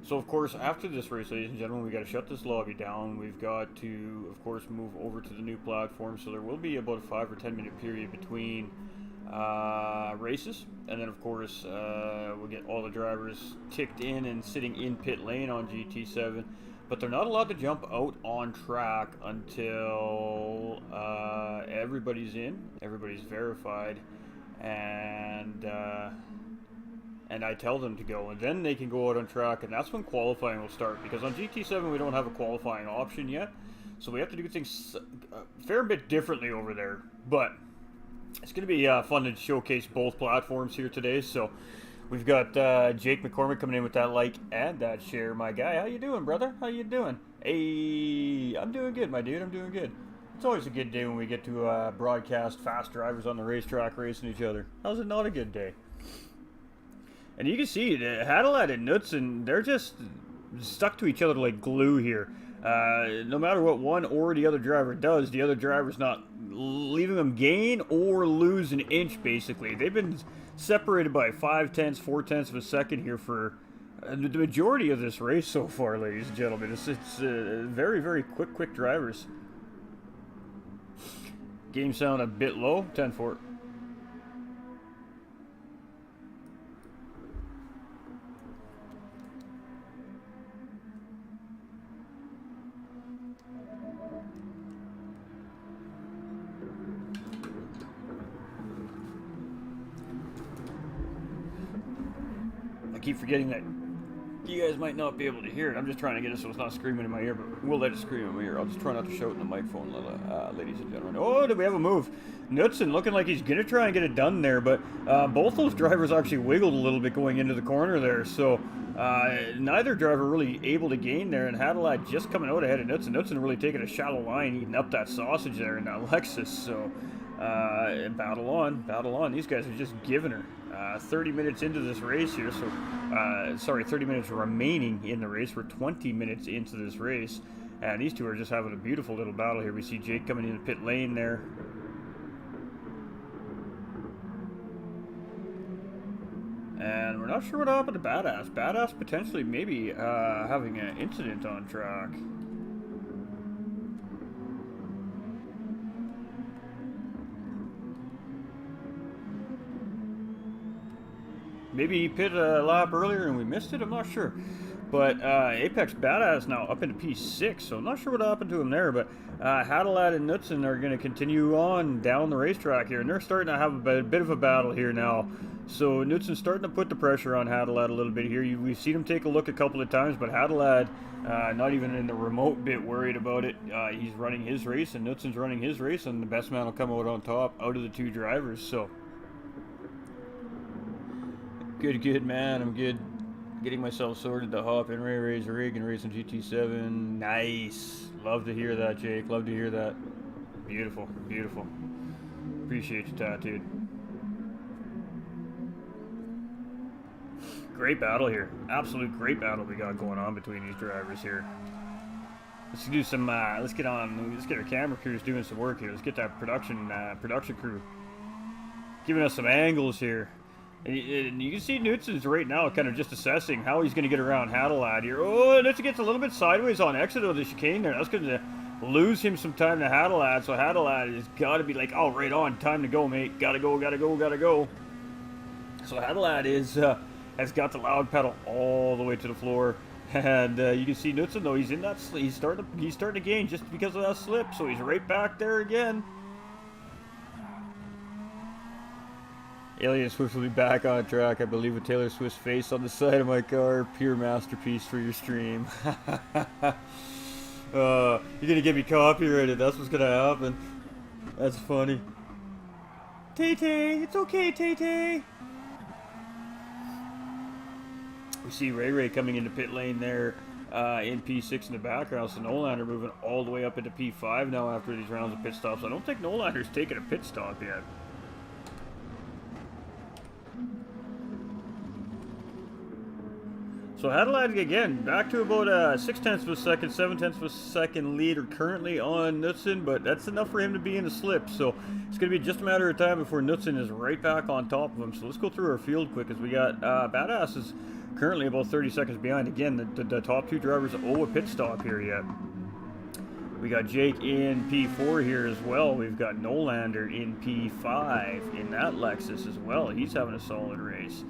So of course, after this race, ladies and gentlemen, we got to shut this lobby down. We've got to, of course, move over to the new platform. So there will be about a 5 or 10 minute period between races, and then of course we'll get all the drivers ticked in and sitting in pit lane on GT7. But they're not allowed to jump out on track until everybody's in, everybody's verified, and I tell them to go, and then they can go out on track, and that's when qualifying will start, because on GT7 we don't have a qualifying option yet, so we have to do things a fair bit differently over there. But it's going to be fun to showcase both platforms here today. So we've got Jake McCormick coming in with that like and that share. My guy, how you doing, brother? How you doing? Hey, I'm doing good, my dude. I'm doing good. It's always a good day when we get to broadcast fast drivers on the racetrack racing each other. How's it not a good day? And you can see Hadalad and Knudsen, they're just stuck to each other like glue here. No matter what one or the other driver does, the other driver's not leaving them gain or lose an inch, basically. They've been separated by 5/10, 4/10 of a second here for the majority of this race so far, ladies and gentlemen. It's very, very quick drivers. Game sound a bit low, 10-4. Keep forgetting that you guys might not be able to hear it. I'm just trying to get it so it's not screaming in my ear, but we'll let it scream in my ear. I'll just try not to shout in the microphone, ladies and gentlemen. Oh, did we have a move? Knudsen looking like he's going to try and get it done there, but both those drivers actually wiggled a little bit going into the corner there, so neither driver really able to gain there, and Hadalad just coming out ahead of Knudsen. Knudsen really taking a shallow line, eating up that sausage there in that Lexus, so battle on. These guys are just giving her. 30 minutes into this race here, so 30 minutes remaining in the race. We're 20 minutes into this race, and these two are just having a beautiful little battle here. We see Jake coming into pit lane there. And we're not sure what happened to Badass. Badass potentially maybe having an incident on track. Maybe he pit a lap earlier and we missed it, I'm not sure. But Apex Badass now up into P6, so I'm not sure what happened to him there. But Hadalad and Knutson are going to continue on down the racetrack here, and they're starting to have a bit of a battle here now. So Knutson's starting to put the pressure on Hadalad a little bit here. We've seen him take a look a couple of times, but Hadalad, not even in the remote bit worried about it. He's running his race, and Knutson's running his race, and the best man will come out on top out of the two drivers. So good, man. I'm good. Getting myself sorted to hop in Ray's rig and racing GT7. Nice. Love to hear that, Jake. Love to hear that. Beautiful, beautiful. Appreciate you, Tattooed. Great battle here. Absolute great battle we got going on between these drivers here. Let's do some. Let's get our camera crews doing some work here. Let's get that production crew giving us some angles here. And you can see Knutson's right now kind of just assessing how he's going to get around Hadalad here. Oh, Knutson gets a little bit sideways on exit of the chicane there. That's going to lose him some time to Hadalad. So Hadalad has got to be like, oh, right on. Time to go, mate. Gotta go. So Hadalad has got the loud pedal all the way to the floor. And you can see Knutson, though, he's in that he's starting to gain just because of that slip. So he's right back there again. Alien Swift will be back on track, I believe, with Taylor Swift's face on the side of my car. Pure masterpiece for your stream. You're gonna get me copyrighted. That's what's gonna happen. That's funny. Tay-Tay, it's okay, Tay-Tay. We see Ray coming into pit lane there in P6 in the background. So Nolander moving all the way up into P5 now after these rounds of pit stops. I don't think Nolander's taken a pit stop yet. So Hadalad again back to about 0.6 of a second, 0.7 of a second lead currently on Knutson, but that's enough for him to be in the slip. So it's going to be just a matter of time before Knutson is right back on top of him. So let's go through our field quick as we got Badass is currently about 30 seconds behind. Again, the top two drivers owe a pit stop here yet. We got Jake in P4 here as well. We've got Nolander in P5 in that Lexus as well. He's having a solid race.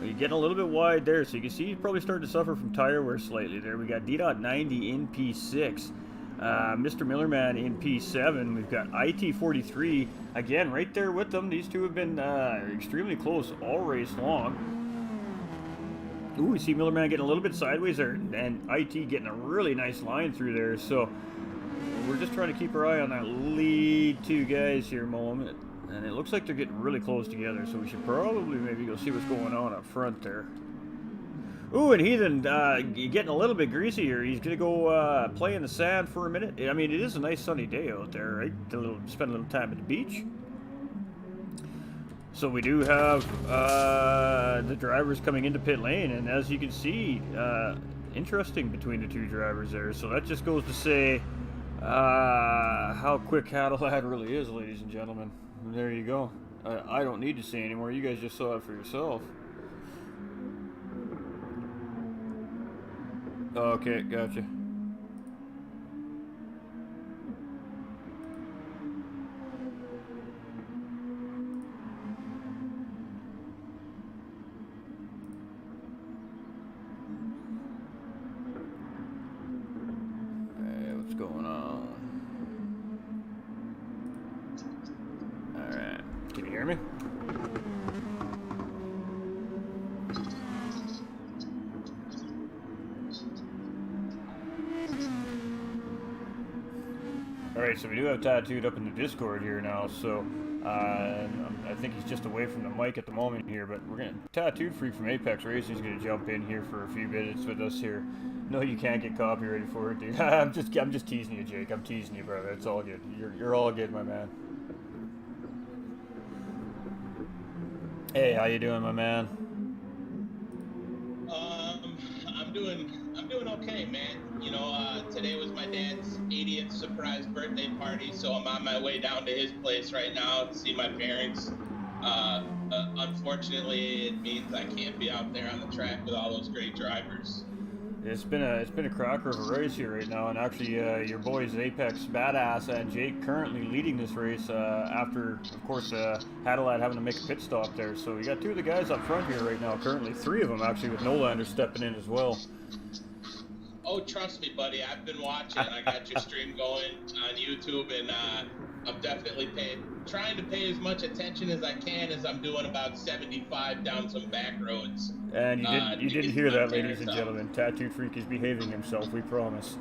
You're getting a little bit wide there, so you can see he's probably starting to suffer from tire wear slightly there. We got Deedot 90 in P6, Mr. Millerman in P7. We've got IT43 again right there with them. These two have been extremely close all race long. Ooh, we see Millerman getting a little bit sideways there, and IT getting a really nice line through there. So we're just trying to keep our eye on that lead two guys here moment. And it looks like they're getting really close together, so we should probably maybe go see what's going on up front there. Ooh, and Heathen getting a little bit greasy here. He's going to go play in the sand for a minute. I mean, it is a nice sunny day out there, right? Spend a little time at the beach. So we do have the drivers coming into pit lane, and as you can see, interesting between the two drivers there. So that just goes to say how quick Hadalad really is, ladies and gentlemen. There you go. I don't need to say anymore. You guys just saw it for yourself. Okay, gotcha. Hey, what's going on? Alright. Can you hear me? Alright, so we do have Tattooed up in the Discord here now, so I think he's just away from the mic at the moment here, but we're going to Tattooed Freak from Apex Racing is going to jump in here for a few minutes with us here. No, you can't get copyrighted for it, dude. I'm just teasing you, Jake. I'm teasing you, brother. It's all good. You're all good, my man. Hey, how you doing, my man? I'm doing okay, man. You know, today was my dad's 80th surprise birthday party, so I'm on my way down to his place right now to see my parents. Unfortunately, it means I can't be out there on the track with all those great drivers. It's been a cracker of a race here right now, and actually your boys Apex Badass and Jake currently leading this race after, of course, Hadalad having to make a pit stop there. So we got two of the guys up front here right now currently, three of them actually with Nolander stepping in as well. Oh, trust me, buddy. I've been watching. I got your stream going on YouTube, and I'm definitely trying to pay as much attention as I can as I'm doing about 75 down some back roads. And you To didn't get hear some that, ladies and parents up. gentlemen. Tattooed Freak is behaving himself, we promise.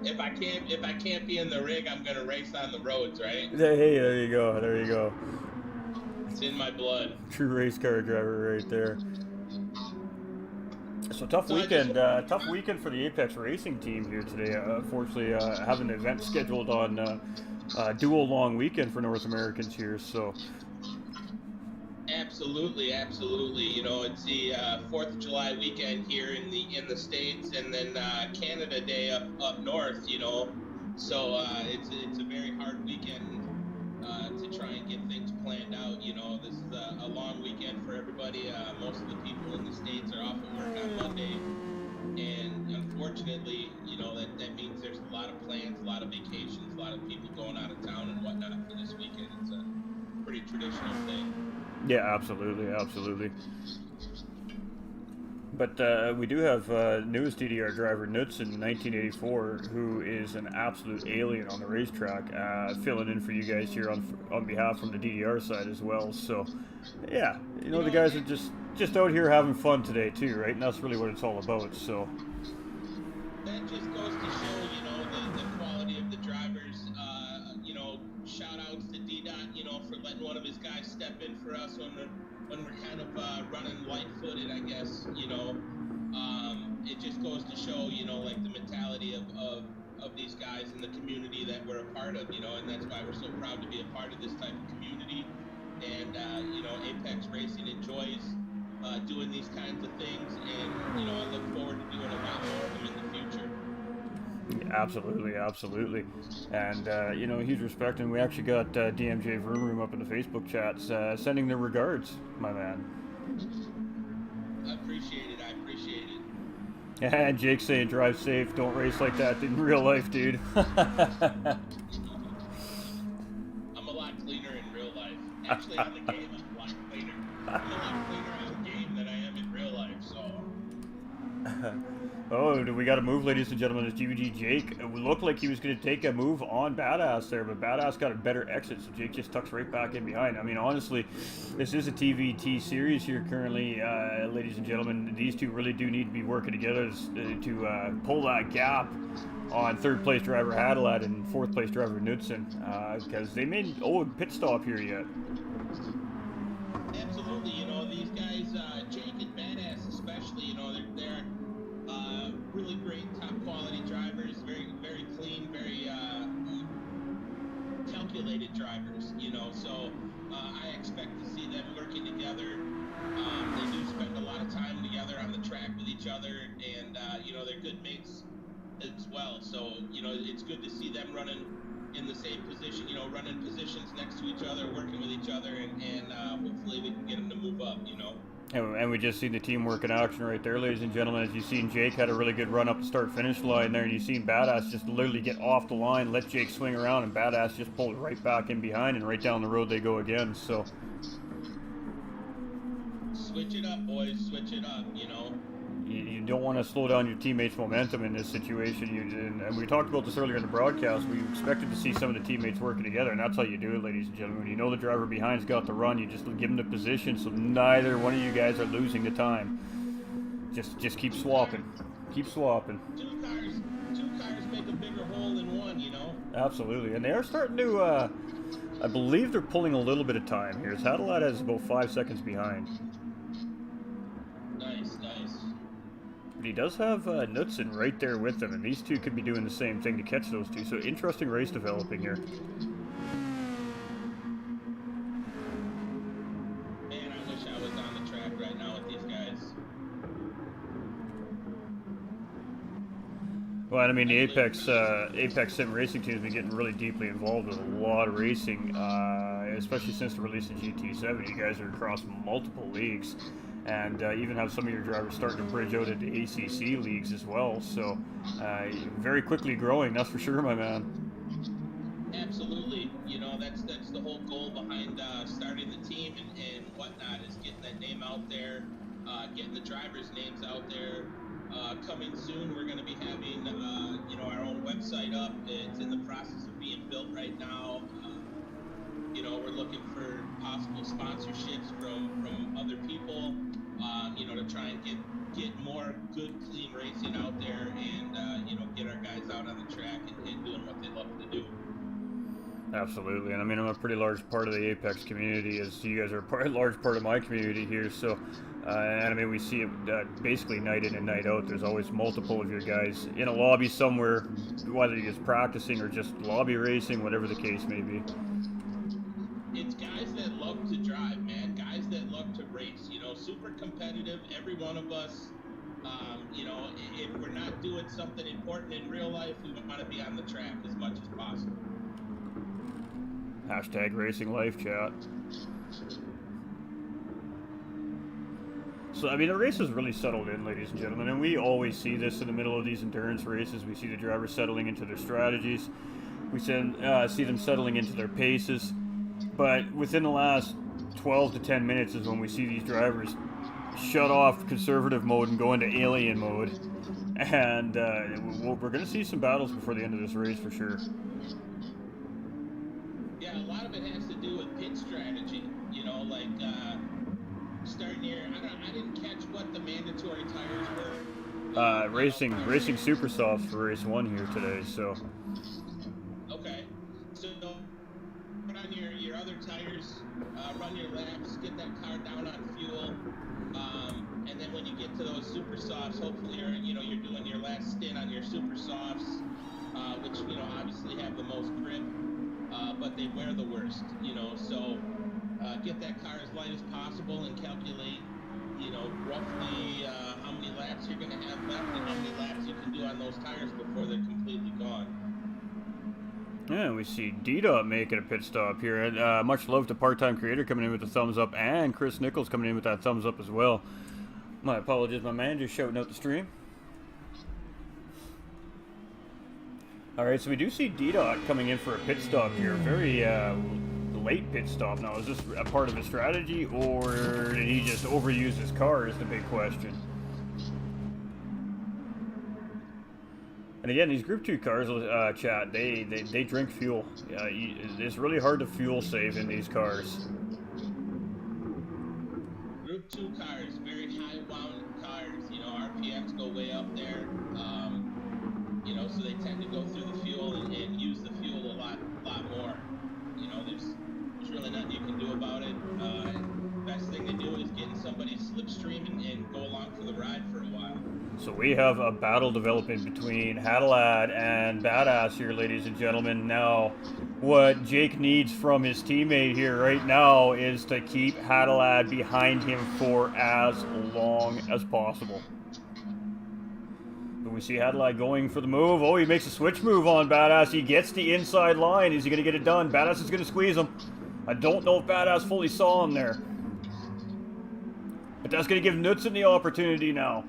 If I can't be in the rig, I'm gonna race on the roads, right? Hey, there you go. There you go. It's in my blood. True race car driver right there. So tough weekend for the Apex Racing team here today. Unfortunately, having an event scheduled on dual long weekend for North Americans here. So absolutely. You know, it's the 4th of July weekend here in the States, and then Canada Day up north. You know, so it's a very hard weekend to try and get things planned out. You know, this is a long weekend for everybody. Most of the people in the States are off at work on Monday, and unfortunately, you know, that means there's a lot of plans, a lot of vacations, a lot of people going out of town and whatnot for this weekend. It's a pretty traditional thing. yeah, absolutely. But we do have newest DDR driver Knudsen, 1984, who is an absolute alien on the racetrack, filling in for you guys here on behalf from the DDR side as well. So, yeah, you know the guys are just out here having fun today too, right? And that's really what it's all about. So that just goes to show, you know, the quality of the drivers. You know, shout outs to Deedot, you know, for letting one of his guys step in for us when we're kind of running light-footed, I guess. You know, it just goes to show, you know, like the mentality of these guys in the community that we're a part of, you know, and that's why we're so proud to be a part of this type of community. And you know, Apex Racing enjoys doing these kinds of things, and you know, I look forward to doing a lot more of them in the future. Absolutely. And, you know, huge respect. And we actually got DMJ Vroom Room up in the Facebook chats sending their regards, my man. I appreciate it. And Jake saying, drive safe, don't race like that in real life, dude. I'm a lot cleaner in real life. Actually, on the game, I'm a lot cleaner. I'm a lot cleaner on the game than I am in real life, so... Oh, we got a move, ladies and gentlemen. It's GVG Jake. It looked like he was going to take a move on Badass there, but Badass got a better exit, so Jake just tucks right back in behind. I mean, honestly, this is a TvT series here currently, ladies and gentlemen. These two really do need to be working together to pull that gap on third-place driver Hadalad and fourth-place driver Knudsen, because they made a pit stop here yet. Absolutely, you know, these guys, Jake and Badass especially, you know, they're really great, top-quality drivers, very clean, very calculated drivers, you know, so I expect to see them working together. They do spend a lot of time together on the track with each other, and, you know, they're good mates as well, so, you know, it's good to see them running in the same position, you know, running positions next to each other, working with each other, and hopefully we can get them to move up, you know. And we just seen the teamwork in action right there, ladies and gentlemen. As you've seen, Jake had a really good run up the start-finish line there, and you've seen Badass just literally get off the line, let Jake swing around, and Badass just pulled right back in behind, and right down the road they go again, so... Switch it up, boys. Switch it up, you know. You don't want to slow down your teammates' momentum in this situation. And we talked about this earlier in the broadcast. We expected to see some of the teammates working together, and that's how you do it, ladies and gentlemen. When you know the driver behind's got the run, you just give them the position so neither one of you guys are losing the time. Just keep swapping. Keep swapping. Two cars make a bigger hole than one, you know? Absolutely. And they are starting to, I believe they're pulling a little bit of time here. Hadalad is about 5 seconds behind. Nice. But he does have Knudsen right there with him, and these two could be doing the same thing to catch those two. So interesting race developing here. Man, I wish I was on the track right now with these guys. Well, I mean, the Apex Sim Racing team has been getting really deeply involved with a lot of racing, especially since the release of GT7. You guys are across multiple leagues. And even have some of your drivers starting to bridge out into ACC leagues as well. So, very quickly growing, that's for sure, my man. Absolutely. You know, that's the whole goal behind starting the team and whatnot, is getting that name out there, getting the drivers' names out there. Coming soon, we're going to be having, you know, our own website up. It's in the process of being built right now. You know, we're looking for possible sponsorships from other people, you know, to try and get more good, clean racing out there, and you know, get our guys out on the track and doing what they love to do. Absolutely, and I mean, I'm a pretty large part of the Apex community, as you guys are a large part of my community here, so, and I mean, we see it basically night in and night out. There's always multiple of your guys in a lobby somewhere, whether you're just practicing or just lobby racing, whatever the case may be. It's guys that love to drive, man, guys that love to race, you know, super competitive, every one of us. You know, if we're not doing something important in real life, we want to be on the track as much as possible. Hashtag racing life, chat. So, I mean, the race has really settled in, ladies and gentlemen, and we always see this in the middle of these endurance races. We see the drivers settling into their strategies. We see them settling into their paces. But within the last 12 to 10 minutes is when we see these drivers shut off conservative mode and go into alien mode. And we're going to see some battles before the end of this race for sure. Yeah, a lot of it has to do with pit strategy. You know, like starting here. I didn't catch what the mandatory tires were. Racing super softs for race 1 here today. So. Okay, so put on your other tires, run your laps, get that car down on fuel, and then when you get to those super softs, hopefully you're doing your last stint on your super softs, which you know obviously have the most grip. But they wear the worst, you know, so get that car as light as possible and calculate, you know, roughly how many laps you're going to have left and how many laps you can do on those tires before they're completely gone. Yeah, we see Deedot making a pit stop here. And much love to Part-Time Creator coming in with the thumbs up, and Chris Nichols coming in with that thumbs up as well. My apologies, my man, just shouting out the stream. Alright, so we do see Deedot coming in for a pit stop here. Very late pit stop. Now, is this a part of his strategy, or did he just overuse his car is the big question. And again, these Group 2 cars, chat, they drink fuel. It's really hard to fuel save in these cars. Group 2 cars, very high wound cars. You know, RPMs go way up there. You know, so they tend to go through the fuel and use the fuel a lot more. You know, there's really nothing you can do about it. Best thing to do is get in somebody's slipstream and go along for the ride for a while. So we have a battle developing between Hadalad and Badass here, ladies and gentlemen. Now, what Jake needs from his teammate here right now is to keep Hadalad behind him for as long as possible. But we see Hadalad going for the move. Oh, he makes a switch move on Badass. He gets the inside line. Is he going to get it done? Badass is going to squeeze him. I don't know if Badass fully saw him there. But that's going to give Knudsen the opportunity now.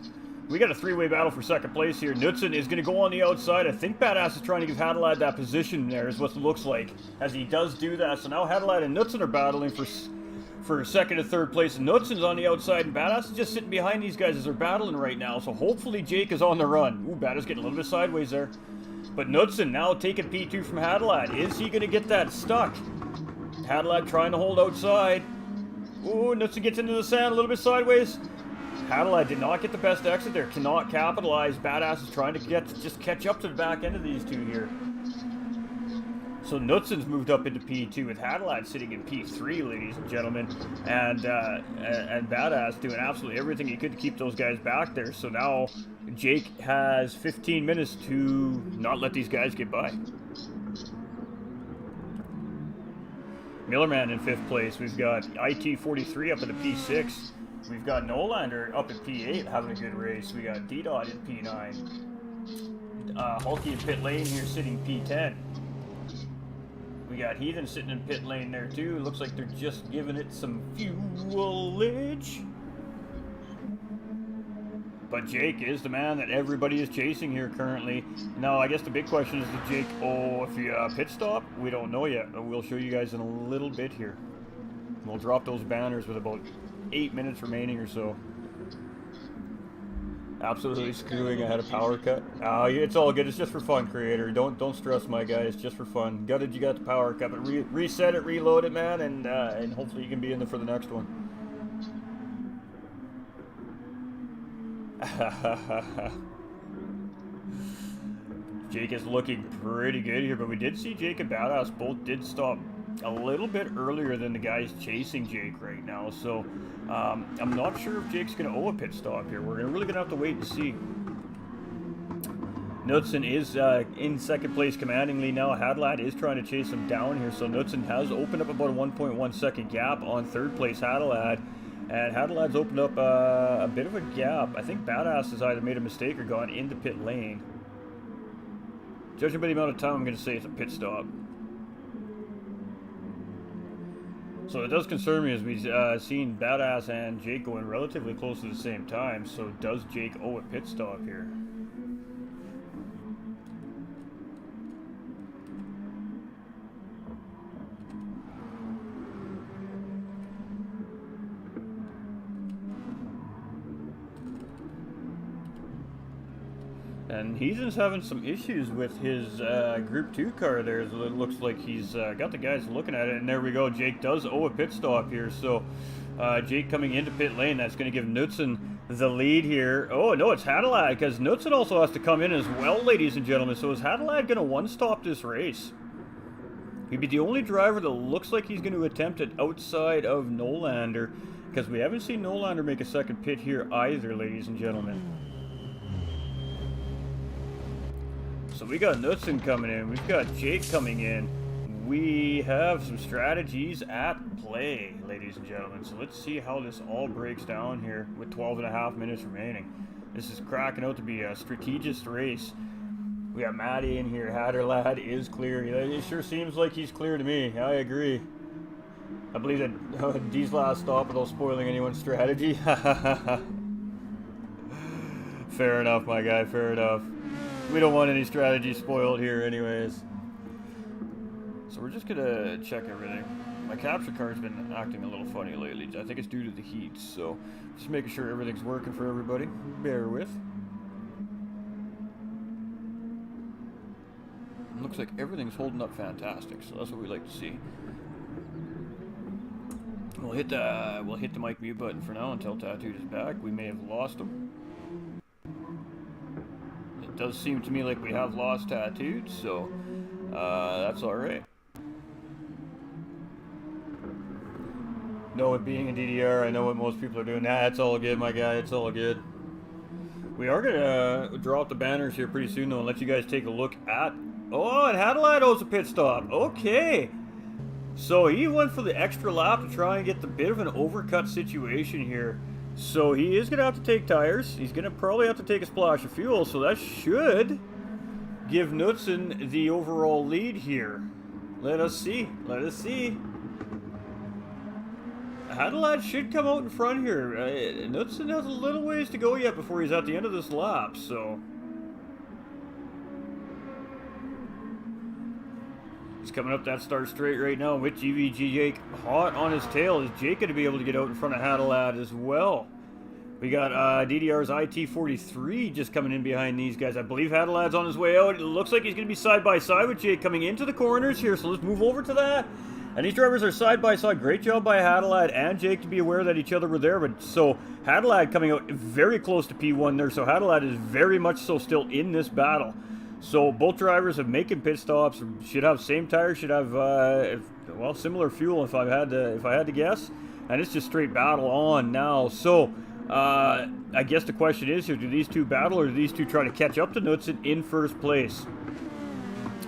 We got a three-way battle for second place here. Knudsen is going to go on the outside. I think Badass is trying to give Hadalad that position there, is what it looks like, as he does do that. So now Hadalad and Knudsen are battling for second and third place. And Knudsen's on the outside, and Badass is just sitting behind these guys as they're battling right now. So hopefully Jake is on the run. Ooh, Badass getting a little bit sideways there. But Knudsen now taking P2 from Hadalad. Is he going to get that stuck? Hadalad trying to hold outside. Ooh, Knudsen gets into the sand a little bit sideways. Hadalad did not get the best exit there. Cannot capitalize. Badass is trying to just catch up to the back end of these two here. So Knudsen's moved up into P2 with Hadalad sitting in P3, ladies and gentlemen. And Badass doing absolutely everything he could to keep those guys back there. So now Jake has 15 minutes to not let these guys get by. Millerman in 5th place. We've got IT43 up in the P6. We've got Nolander up in P8 having a good race. We got Deedot in P9. Hulky in pit lane here sitting P10. We got Heathen sitting in pit lane there too. Looks like they're just giving it some fuelage. But Jake is the man that everybody is chasing here currently. Now, I guess the big question is, did Jake, if you pit stop? We don't know yet. We'll show you guys in a little bit here. We'll drop those banners with about 8 minutes remaining or so. Absolutely Jake's screwing. kind I of had a power cut. It's all good. It's just for fun, creator. Don't stress, my guy. It's just for fun. Gutted you got the power cut, but reset it, reload it, man, and hopefully you can be in there for the next one. Jake is looking pretty good here, but we did see Jake and Badass both did stop a little bit earlier than the guys chasing Jake right now, so I'm not sure if Jake's going to owe a pit stop here. We're really going to have to wait and see. Knudsen is in second place commandingly now. Hadlad is trying to chase him down here, so Knudsen has opened up about a 1.1 second gap on third place Hadlad, and Hadlad's opened up a bit of a gap. I think Badass has either made a mistake or gone into pit lane. Judging by the amount of time, I'm going to say it's a pit stop. So it does concern me as we've seen Badass and Jake going relatively close to the same time. So does Jake owe a pit stop here? And he's just having some issues with his Group 2 car there. It looks like he's got the guys looking at it. And there we go. Jake does owe a pit stop here. So Jake coming into pit lane. That's going to give Knudsen the lead here. Oh, no, it's Hadlad, because Knudsen also has to come in as well, ladies and gentlemen. So is Hadlad going to one-stop this race? He'd be the only driver that looks like he's going to attempt it outside of Nolander, because we haven't seen Nolander make a second pit here either, ladies and gentlemen. So we got Knudsen coming in, we've got Jake coming in, we have some strategies at play, ladies and gentlemen. So let's see how this all breaks down here with 12.5 minutes remaining. This is cracking out to be a strategist race. We got Matty in here. Hadlad is clear. It sure seems like he's clear to me. I agree. I believe that D's last stop without spoiling anyone's strategy. Fair enough, my guy, fair enough. We don't want any strategy spoiled here anyways. So we're just gonna check everything. My capture card's been acting a little funny lately. I think it's due to the heat, so just making sure everything's working for everybody. Bear with. Looks like everything's holding up fantastic, so that's what we like to see. We'll hit the mic mute button for now until Tattooed is back. We may have lost him. It does seem to me like we have lost Tattooed, so that's alright. No, it being a DDR, I know what most people are doing. Nah, it's all good, my guy, it's all good. We are going to draw up the banners here pretty soon, though, and let you guys take a look at... Oh, and Hadlad owes a pit stop. Okay. So he went for the extra lap to try and get the bit of an overcut situation here. So he is going to have to take tires. He's going to probably have to take a splash of fuel, so that should give Knudsen the overall lead here. Let us see. Let us see. Hadlad should come out in front here. Knudsen has a little ways to go yet before he's at the end of this lap, so... He's coming up that start straight right now with GVG Jake hot on his tail. Is Jake going to be able to get out in front of Hadlad as well? We got DDR's IT43 just coming in behind these guys. I believe Hadlad's on his way out. It looks like he's going to be side by side with Jake coming into the corners here, so let's move over to that. And these drivers are side by side. Great job by Hadlad and Jake to be aware that each other were there. But so Hadlad coming out very close to P1 there. So Hadlad is very much so still in this battle. So both drivers have making pit stops. Should have same tires. Should have well, similar fuel if I had to guess. And it's just straight battle on now. So I guess the question is here: do these two battle, or do these two try to catch up to Knudsen in first place?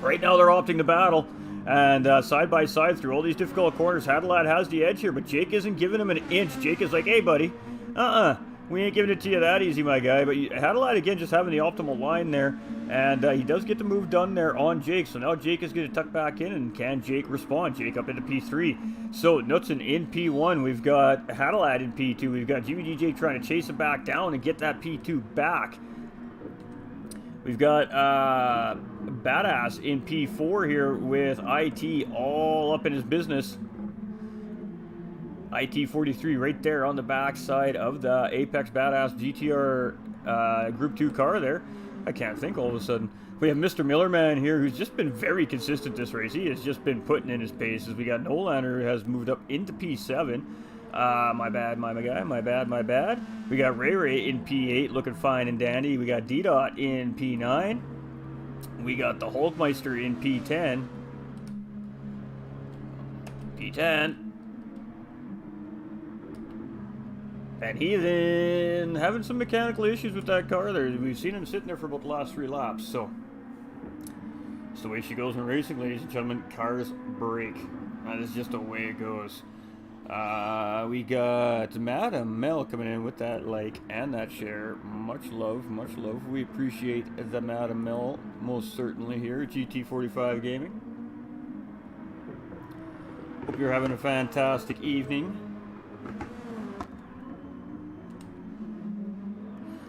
Right now they're opting to battle. And side by side through all these difficult corners, Hadlad has the edge here, but Jake isn't giving him an inch. Jake is like, hey, buddy, we ain't giving it to you that easy, my guy. But Hadlad, again, just having the optimal line there, and he does get the move done there on Jake. So now Jake is going to tuck back in, and can Jake respond? Jake up into P3. So Knudsen in P1. We've got Hadlad in P2. We've got GVG Jake trying to chase him back down and get that P2 back. We've got Badass in P4 here with IT all up in his business. IT43 right there on the back side of the Apex Badass GTR Group 2 car there. I can't think all of a sudden. We have Mr. Millerman here, who's just been very consistent this race. He has just been putting in his paces. We got Nolander, who has moved up into P7. My bad, my guy. My bad. We got Ray in P8, looking fine and dandy. We got Deedot in P9. We got the Hulkmeister in P10. And he's in having some mechanical issues with that car there. We've seen him sitting there for about the last 3 laps. So it's the way she goes in racing, ladies and gentlemen. Cars break. That is just the way it goes. We got Madam Mel coming in with that like and that share. Much love, much love. We appreciate the Madam Mel most certainly here at GT45 Gaming. Hope you're having a fantastic evening.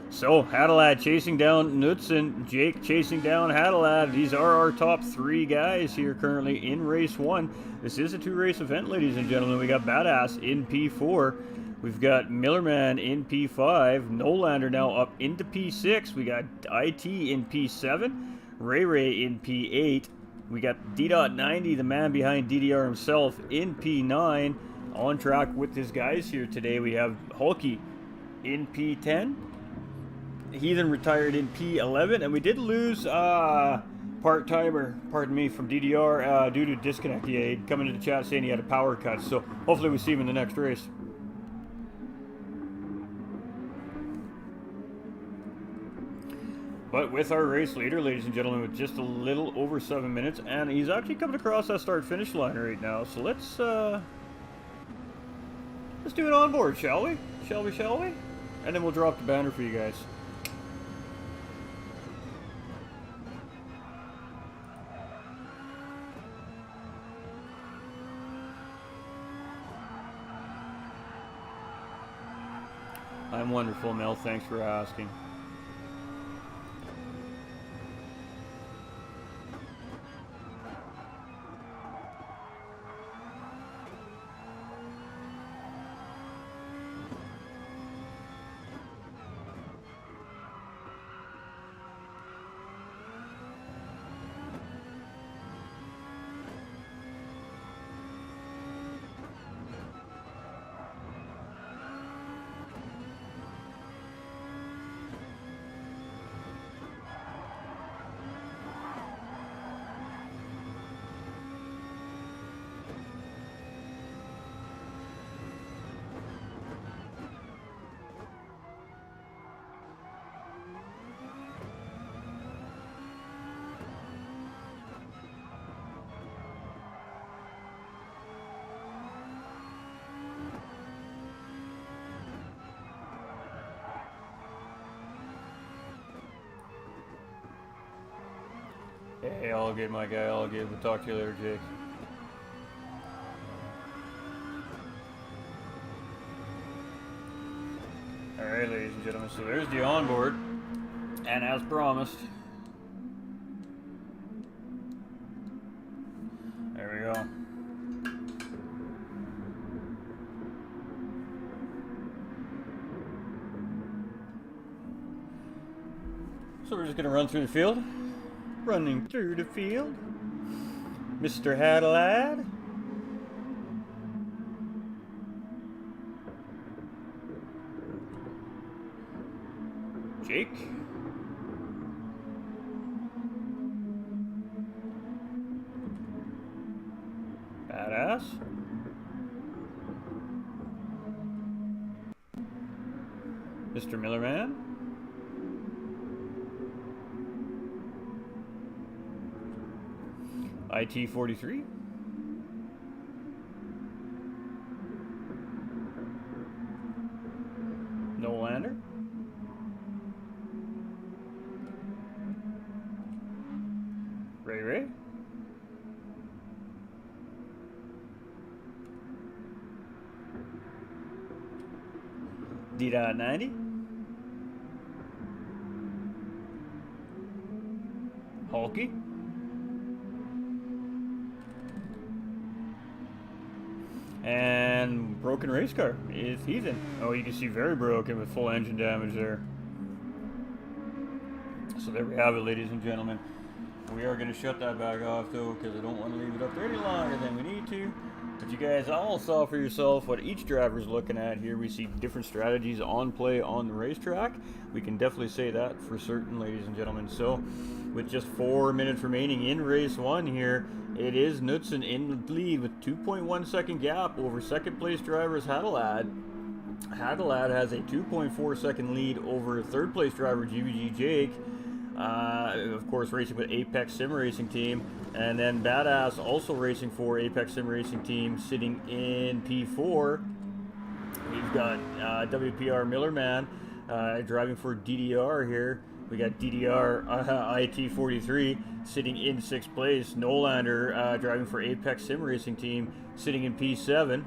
So, Hadalad chasing down Knudsen, Jake chasing down Hadalad. These are our top 3 guys here currently in race 1. This is a 2-race event, ladies and gentlemen. We got Badass in P4. We've got Millerman in P5. Nolander now up into P6. We got IT in P7. Ray in P8. We got Deedot 90, the man behind DDR himself, in P9. On track with his guys here today. We have Hulky in P10. Heathen retired in P11, and we did lose part-timer, pardon me, from DDR due to disconnect. He had come into the chat saying he had a power cut, so hopefully we see him in the next race. But with our race leader, ladies and gentlemen, with just a little over 7 minutes, and he's actually coming across that start-finish line right now, so let's do it on board, shall we? Shall we? And then we'll drop the banner for you guys. I'm wonderful, Mel. Thanks for asking. Hey, all good, my guy, all good. We'll talk to you later, Jake. Alright, ladies and gentlemen, so there's the onboard. And as promised, there we go. So we're just going to run through the field. Running through the field, Mr. Hadalad. Jake. Badass. Mr. Millerman. IT43. Nolander. Ray. Deedot 90. Hulky. And broken race car is Heathen. Oh, you can see very broken with full engine damage there. So there we have it, ladies and gentlemen. We are going to shut that back off though, because I don't want to leave it up there any longer than we need to. But you guys all saw for yourself what each driver is looking at here. We see different strategies on play on the racetrack. We can definitely say that for certain, ladies and gentlemen. So with just 4 minutes remaining in race 1 here, it is Knudsen in the lead with 2.1 second gap over second place driver Hadelad. Hadelad has a 2.4 second lead over third place driver GVG Jake. Of course, racing with Apex Sim Racing Team, and then Badass also racing for Apex Sim Racing Team, sitting in P4. We've got WPR Millerman driving for DDR here. We got DDR IT43 sitting in 6th place. Nolander driving for Apex Sim Racing Team, sitting in P7.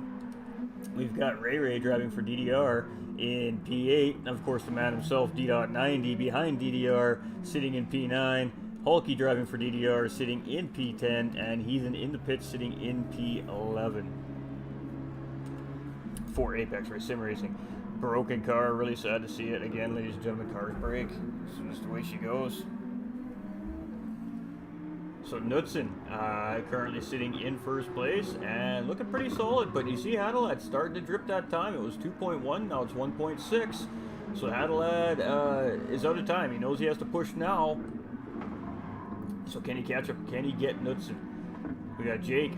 We've got Ray driving for DDR in P8, and of course the man himself, Deedot 90, behind DDR, sitting in P9. Hulky driving for DDR, sitting in P10, and Heathen in the pits, sitting in P11 for Apex Sim Racing. Broken car, really sad to see it again, ladies and gentlemen. Cars break, it's just the way she goes. So Knudsen currently sitting in 1st place and looking pretty solid, but you see Hadelad starting to drip that time. It was 2.1, now it's 1.6. So Hadelad is out of time. He knows he has to push now. So can he catch up? Can he get Knudsen? We got Jake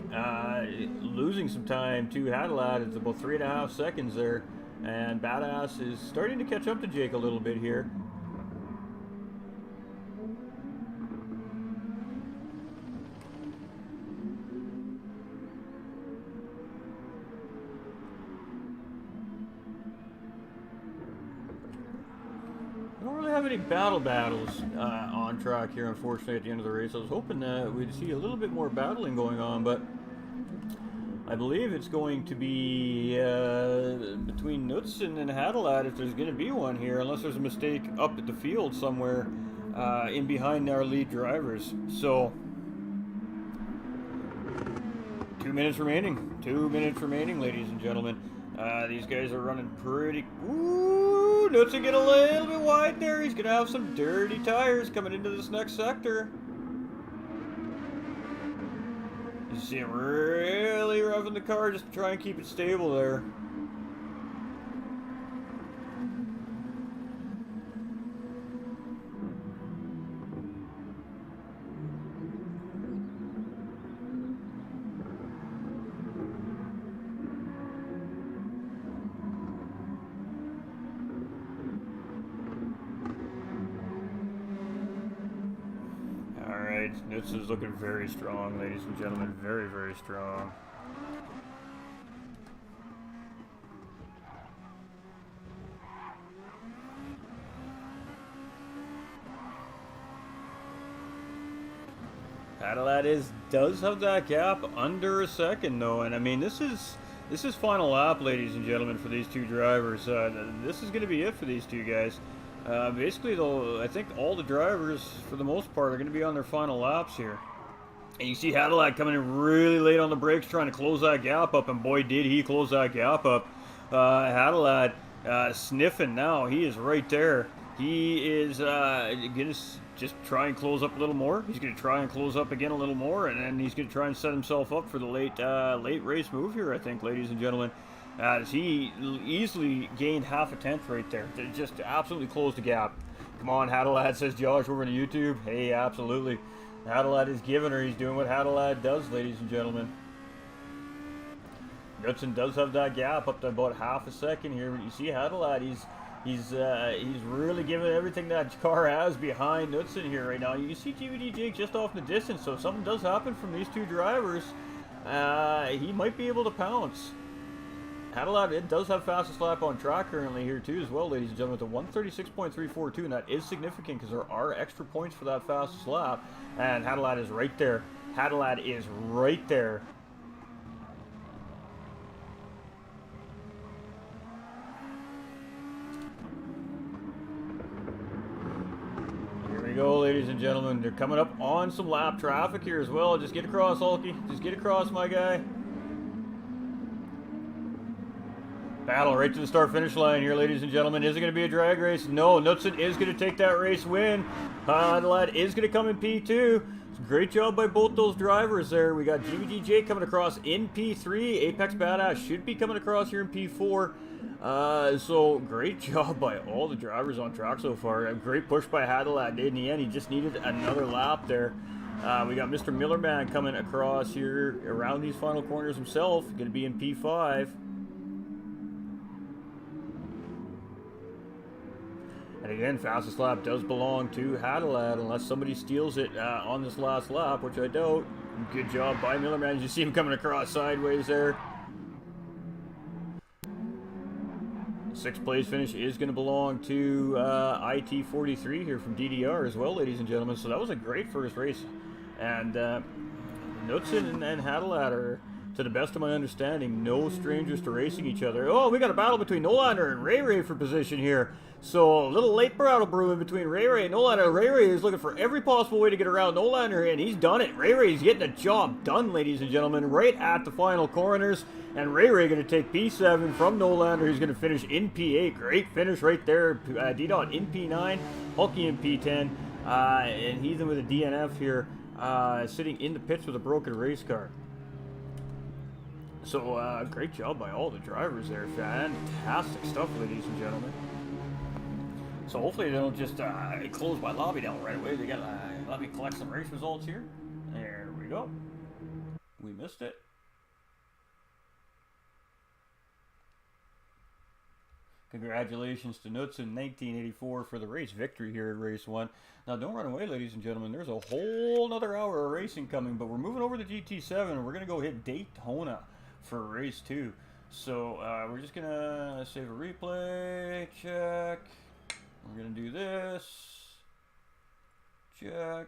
losing some time to Hadelad. It's about 3.5 seconds there. And Badass is starting to catch up to Jake a little bit here. Any battles on track here, unfortunately, at the end of the race. I was hoping we'd see a little bit more battling going on, but I believe it's going to be between Knudsen and Hadelad, if there's going to be one here, unless there's a mistake up at the field somewhere in behind our lead drivers. So 2 minutes remaining. 2 minutes remaining, ladies and gentlemen. These guys are running pretty... Ooh, Knudsen get a little bit wide there. He's going to have some dirty tires coming into this next sector. You see him really roughing the car just to try and keep it stable there. Knudsen is looking very strong, ladies and gentlemen. Very, very strong. Hadelad does have that gap under a second though, and I mean this is final lap, ladies and gentlemen, for these two drivers. This is going to be it for these two guys. Basically, though, I think all the drivers, for the most part, are going to be on their final laps here. And you see Hadelad coming in really late on the brakes, trying to close that gap up, and boy, did he close that gap up. Hadelad sniffing now. He is right there. He is going to just try and close up a little more. He's going to try and close up again a little more, and then he's going to try and set himself up for the late race move here, I think, ladies and gentlemen. As he easily gained half a tenth right there. They just absolutely closed the gap. Come on, Hadelad, says Josh over on YouTube. Hey, absolutely. Hadelad is giving her. He's doing what Hadelad does, ladies and gentlemen. Knudsen does have that gap up to about half a second here. But you see Hadelad, he's really giving everything that car has behind Knudsen here right now. You see GVD Jake just off in the distance, so if something does happen from these two drivers, he might be able to pounce. Hadelad, it does have fastest lap on track currently here too as well, ladies and gentlemen, with a 136.342, and that is significant because there are extra points for that fastest lap, and Hadelad is right there. Hadelad is right there. Here we go, ladies and gentlemen. They're coming up on some lap traffic here as well. Just get across, Hulky. Just get across, my guy. Battle right to the start-finish line here, ladies and gentlemen. Is it going to be a drag race? No, Knutson is going to take that race win. Lad is going to come in P2. Great job by both those drivers there. We got GVGJ coming across in P3. Apex Badass should be coming across here in P4. So great job by all the drivers on track so far. A great push by Hadalad in the end. He just needed another lap there. We got Mr. Millerman coming across here around these final corners himself. Going to be in P5. And again, fastest lap does belong to Hadalad unless somebody steals it on this last lap, which I doubt. Good job by Millerman. You see him coming across sideways there. Sixth place finish is going to belong to IT43 here from DDR as well, ladies and gentlemen. So that was a great first race. And Knutson and Hadalad are, to the best of my understanding, no strangers to racing each other. Oh, we got a battle between Nolander and Ray Ray for position here. So a little late battle brewing between Ray Ray and Nolander. Ray Ray is looking for every possible way to get around Nolander, and he's done it. Ray Ray's getting the job done, ladies and gentlemen, right at the final corners. And Ray Ray going to take P7 from Nolander. He's going to finish in P8. Great finish right there. Deedot in P9, Hulky in P10, and Heathen with a DNF here, sitting in the pits with a broken race car. So, great job by all the drivers there. Fantastic stuff, ladies and gentlemen. So, hopefully they don't just close my lobby down right away. They got let me collect some race results here. There we go. We missed it. Congratulations to Knutson 1984 for the race victory here at Race 1. Now, don't run away, ladies and gentlemen. There's a whole nother hour of racing coming, but we're moving over to GT7, and we're going to go hit Daytona for Race 2. So, we're just going to save a replay, check. We're going to do this, check.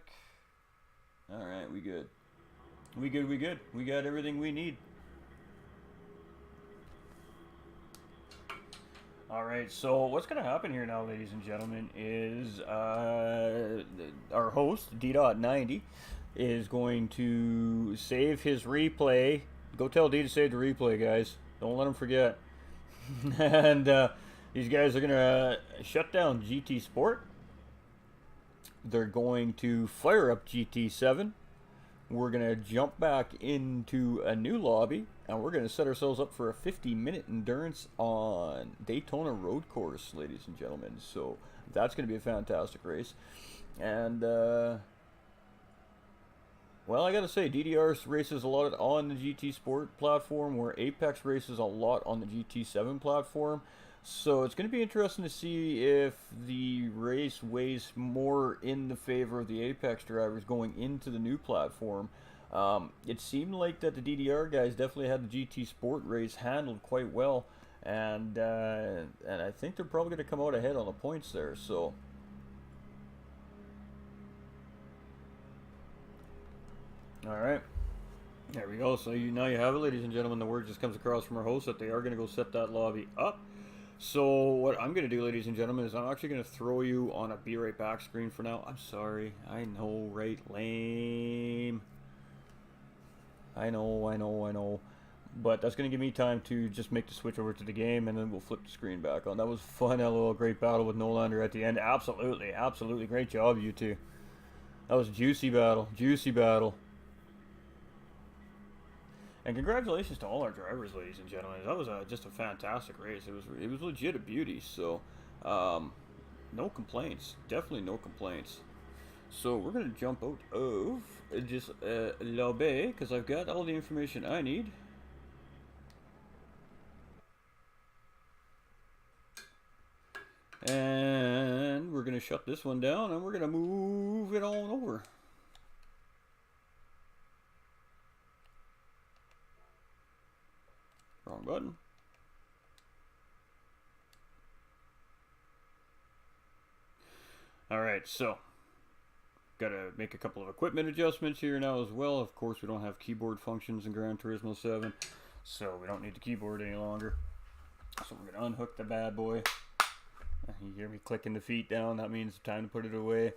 All right, we good. We good, we good. We got everything we need. All right, so what's going to happen here now, ladies and gentlemen, is our host, Deedot 90, is going to save his replay. Go tell D to save the replay, guys. Don't let him forget. And these guys are going to shut down GT Sport. They're going to fire up GT7. We're going to jump back into a new lobby, and we're going to set ourselves up for a 50-minute endurance on Daytona Road Course, ladies and gentlemen. So that's going to be a fantastic race. And, well, I got to say, DDR races a lot on the GT Sport platform, where Apex races a lot on the GT7 platform. So it's going to be interesting to see if the race weighs more in the favor of the Apex drivers going into the new platform. It seemed like that the DDR guys definitely had the GT Sport race handled quite well, and I think they're probably going to come out ahead on the points there. So all right, there we go. So now you have it, ladies and gentlemen. The word just comes across from our host that they are going to go set that lobby up. So what I'm going to do, ladies and gentlemen, is I'm actually going to throw you on a be right back screen for now. I'm sorry. I know, right? Lame. I know. But that's going to give me time to just make the switch over to the game, and then we'll flip the screen back on. That was fun, LOL. Great battle with Nolander at the end. Absolutely, absolutely. Great job, you two. That was a juicy battle. Juicy battle. And congratulations to all our drivers, ladies and gentlemen. That was just a fantastic race. It was legit a beauty. So, no complaints. Definitely no complaints. So we're gonna jump out of just lobby because I've got all the information I need. And we're gonna shut this one down, and we're gonna move it on over. Wrong button. All right, so got to make a couple of equipment adjustments here now as well. Of course, we don't have keyboard functions in Gran Turismo 7, so we don't need the keyboard any longer. So we're going to unhook the bad boy. You hear me clicking the feet down. That means time to put it away.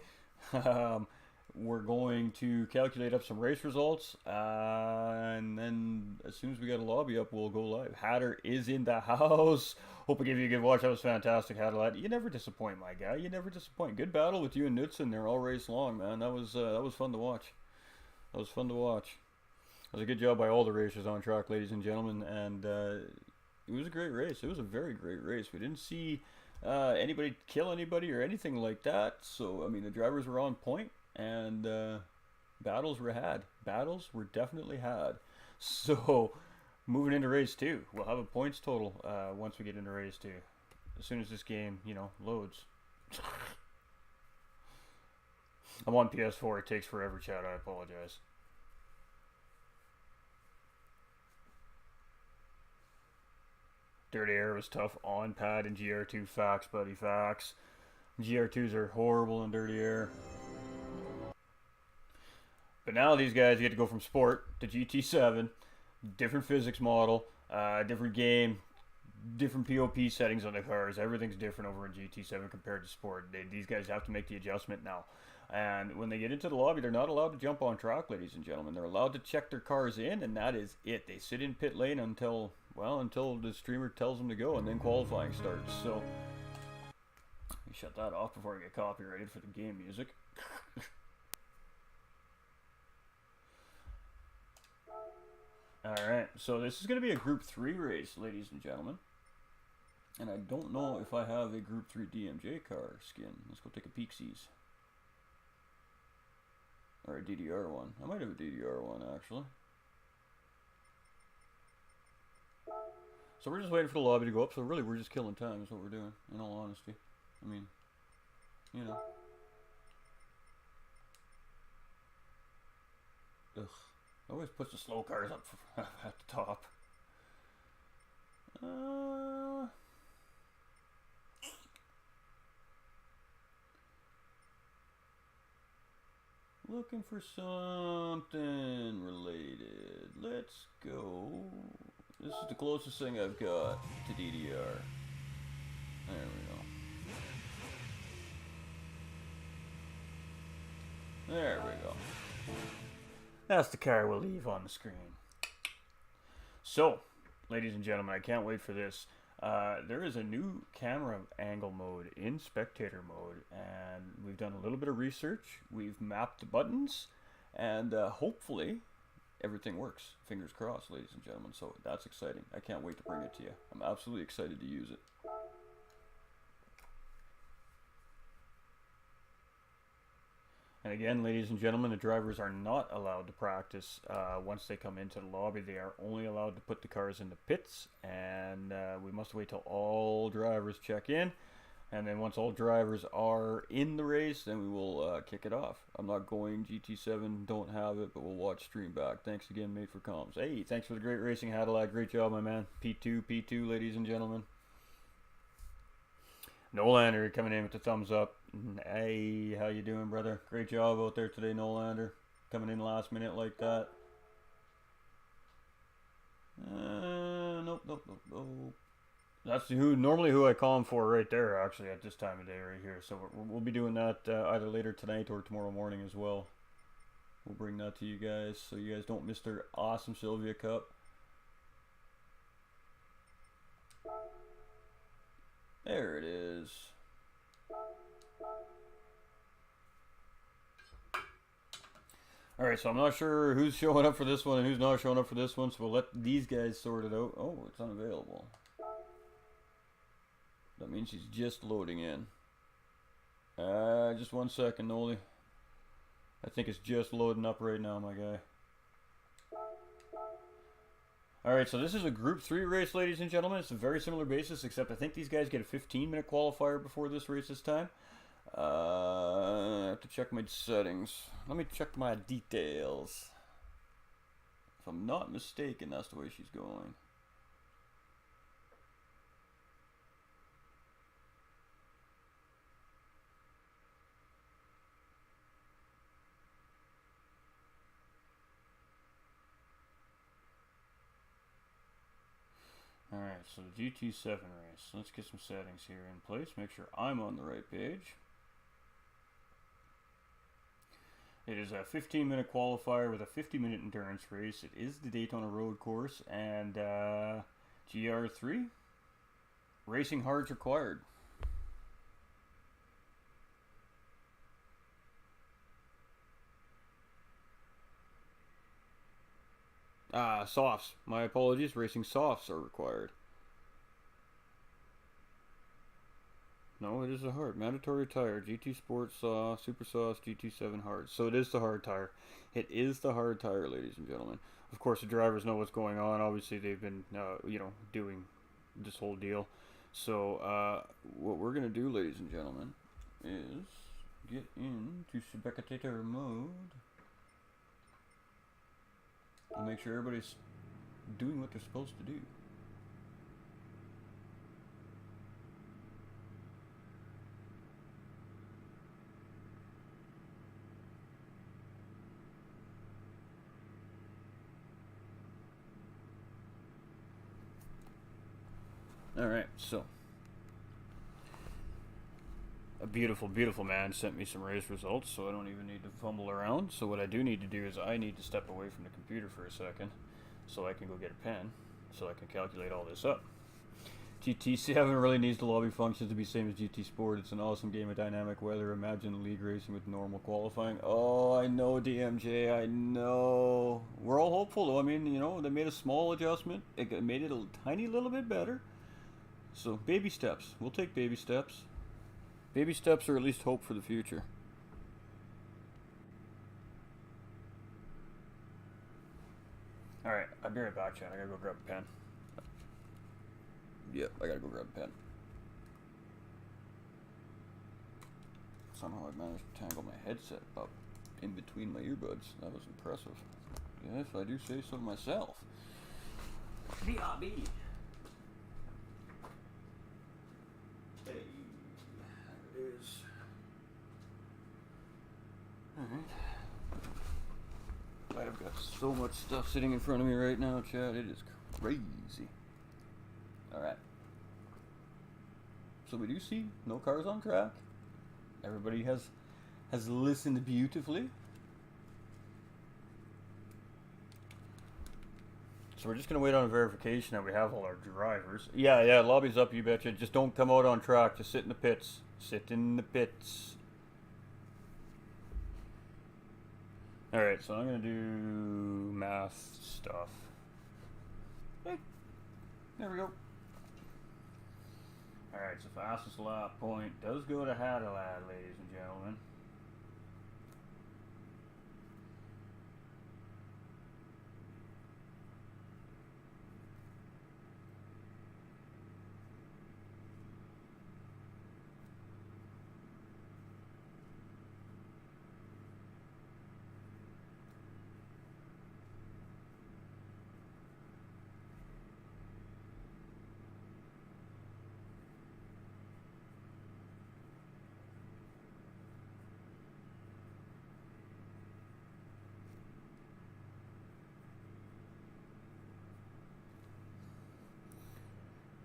we're going to calculate up some race results, and then as soon as we got a lobby up, we'll go live. Hatter is in the house. Hope I gave you a good watch. That was fantastic, Hatter. You never disappoint, my guy. You never disappoint. Good battle with you and Knutson there all race long, man. That was fun to watch. That was fun to watch. That was a good job by all the racers on track, ladies and gentlemen, and it was a great race. It was a very great race. We didn't see anybody kill anybody or anything like that. So I mean, the drivers were on point. And battles were had. Battles were definitely had. So, moving into race 2, we'll have a points total once we get into race 2. As soon as this game, you know, loads. I'm on PS4. It takes forever, chat. I apologize. Dirty Air was tough on pad and GR2. Facts, buddy. Facts. GR2s are horrible in Dirty Air. But now these guys get to go from Sport to GT7, different physics model, different game, different POP settings on the cars. Everything's different over in GT7 compared to Sport. These guys have to make the adjustment now. And when they get into the lobby, they're not allowed to jump on track, ladies and gentlemen. They're allowed to check their cars in, and that is it. They sit in pit lane until the streamer tells them to go, and then qualifying starts. So, let me shut that off before I get copyrighted for the game music. Alright, so this is going to be a Group 3 race, ladies and gentlemen. And I don't know if I have a Group 3 DMJ car skin. Let's go take a peek-sees. Or a DDR one. I might have a DDR one, actually. So we're just waiting for the lobby to go up. So really, we're just killing time is what we're doing, in all honesty. I mean, you know. Ugh. Always puts the slow cars up at the top. Looking for something related. Let's go. This is the closest thing I've got to DDR. There we go. There we go. That's the car we'll leave on the screen. So, ladies and gentlemen, I can't wait for this. There is a new camera angle mode in Spectator mode, and we've done a little bit of research. We've mapped the buttons, and hopefully everything works. Fingers crossed, ladies and gentlemen. So that's exciting. I can't wait to bring it to you. I'm absolutely excited to use it. And again, ladies and gentlemen, the drivers are not allowed to practice once they come into the lobby. They are only allowed to put the cars in the pits, and we must wait till all drivers check in. And then once all drivers are in the race, then we will kick it off. I'm not going GT7, don't have it, but we'll watch stream back. Thanks again, mate, for comms. Hey, thanks for the great racing, Hadalak. Great job, my man. P2, ladies and gentlemen. Nolander coming in with the thumbs up. Hey, how you doing, brother? Great job out there today, Nolander. Coming in last minute like that. Nope. That's normally who I call him for right there, actually, at this time of day right here. So we'll be doing that either later tonight or tomorrow morning as well. We'll bring that to you guys so you guys don't miss their awesome Sylvia Cup. There it is. Alright, so I'm not sure who's showing up for this one and who's not showing up for this one, so we'll let these guys sort it out. Oh, it's unavailable. That means he's just loading in. Just 1 second, Noli. I think it's just loading up right now, my guy. Alright, so this is a Group 3 race, ladies and gentlemen. It's a very similar basis, except I think these guys get a 15-minute qualifier before this race this time. I have to check my settings. Let me check my details. If I'm not mistaken, that's the way she's going. Alright, so the GT7 race. Let's get some settings here in place. Make sure I'm on the right page. It is a 15-minute qualifier with a 50-minute endurance race. It is the Daytona Road Course, and GR3, racing hards required. Softs. My apologies. Racing softs are required. No, it is a hard. Mandatory tire. GT Sports Super Sauce GT7 hard. So it is the hard tire. It is the hard tire, ladies and gentlemen. Of course, the drivers know what's going on. Obviously, they've been, doing this whole deal. So what we're going to do, ladies and gentlemen, is get into Spectator mode and make sure everybody's doing what they're supposed to do. Alright, so a beautiful, beautiful man sent me some race results, so I don't even need to fumble around. So what I do need to do is I need to step away from the computer for a second so I can go get a pen so I can calculate all this up. GT7 really needs the lobby functions to be same as GT Sport. It's an awesome game of dynamic weather. Imagine league racing with normal qualifying. Oh, I know, DMJ, I know. We're all hopeful though. I mean, they made a small adjustment. It made it a tiny little bit better. So, baby steps. We'll take baby steps. Baby steps are at least hope for the future. Alright, I'll be right back, Chad. I gotta go grab a pen. Yep, I gotta go grab a pen. Somehow I managed to tangle my headset up in between my earbuds. That was impressive. Yes, I do say so myself. BRB. Hey, there it is. Alright. I've got so much stuff sitting in front of me right now, Chad. It is crazy. Alright. So we do see no cars on track. Everybody has listened beautifully. So we're just going to wait on a verification that we have all our drivers. Yeah, lobby's up, you betcha. Just don't come out on track. Just sit in the pits. Sit in the pits. Alright, so I'm going to do math stuff. Hey, there we go. Alright, so fastest lap point does go to Hadalad, ladies and gentlemen.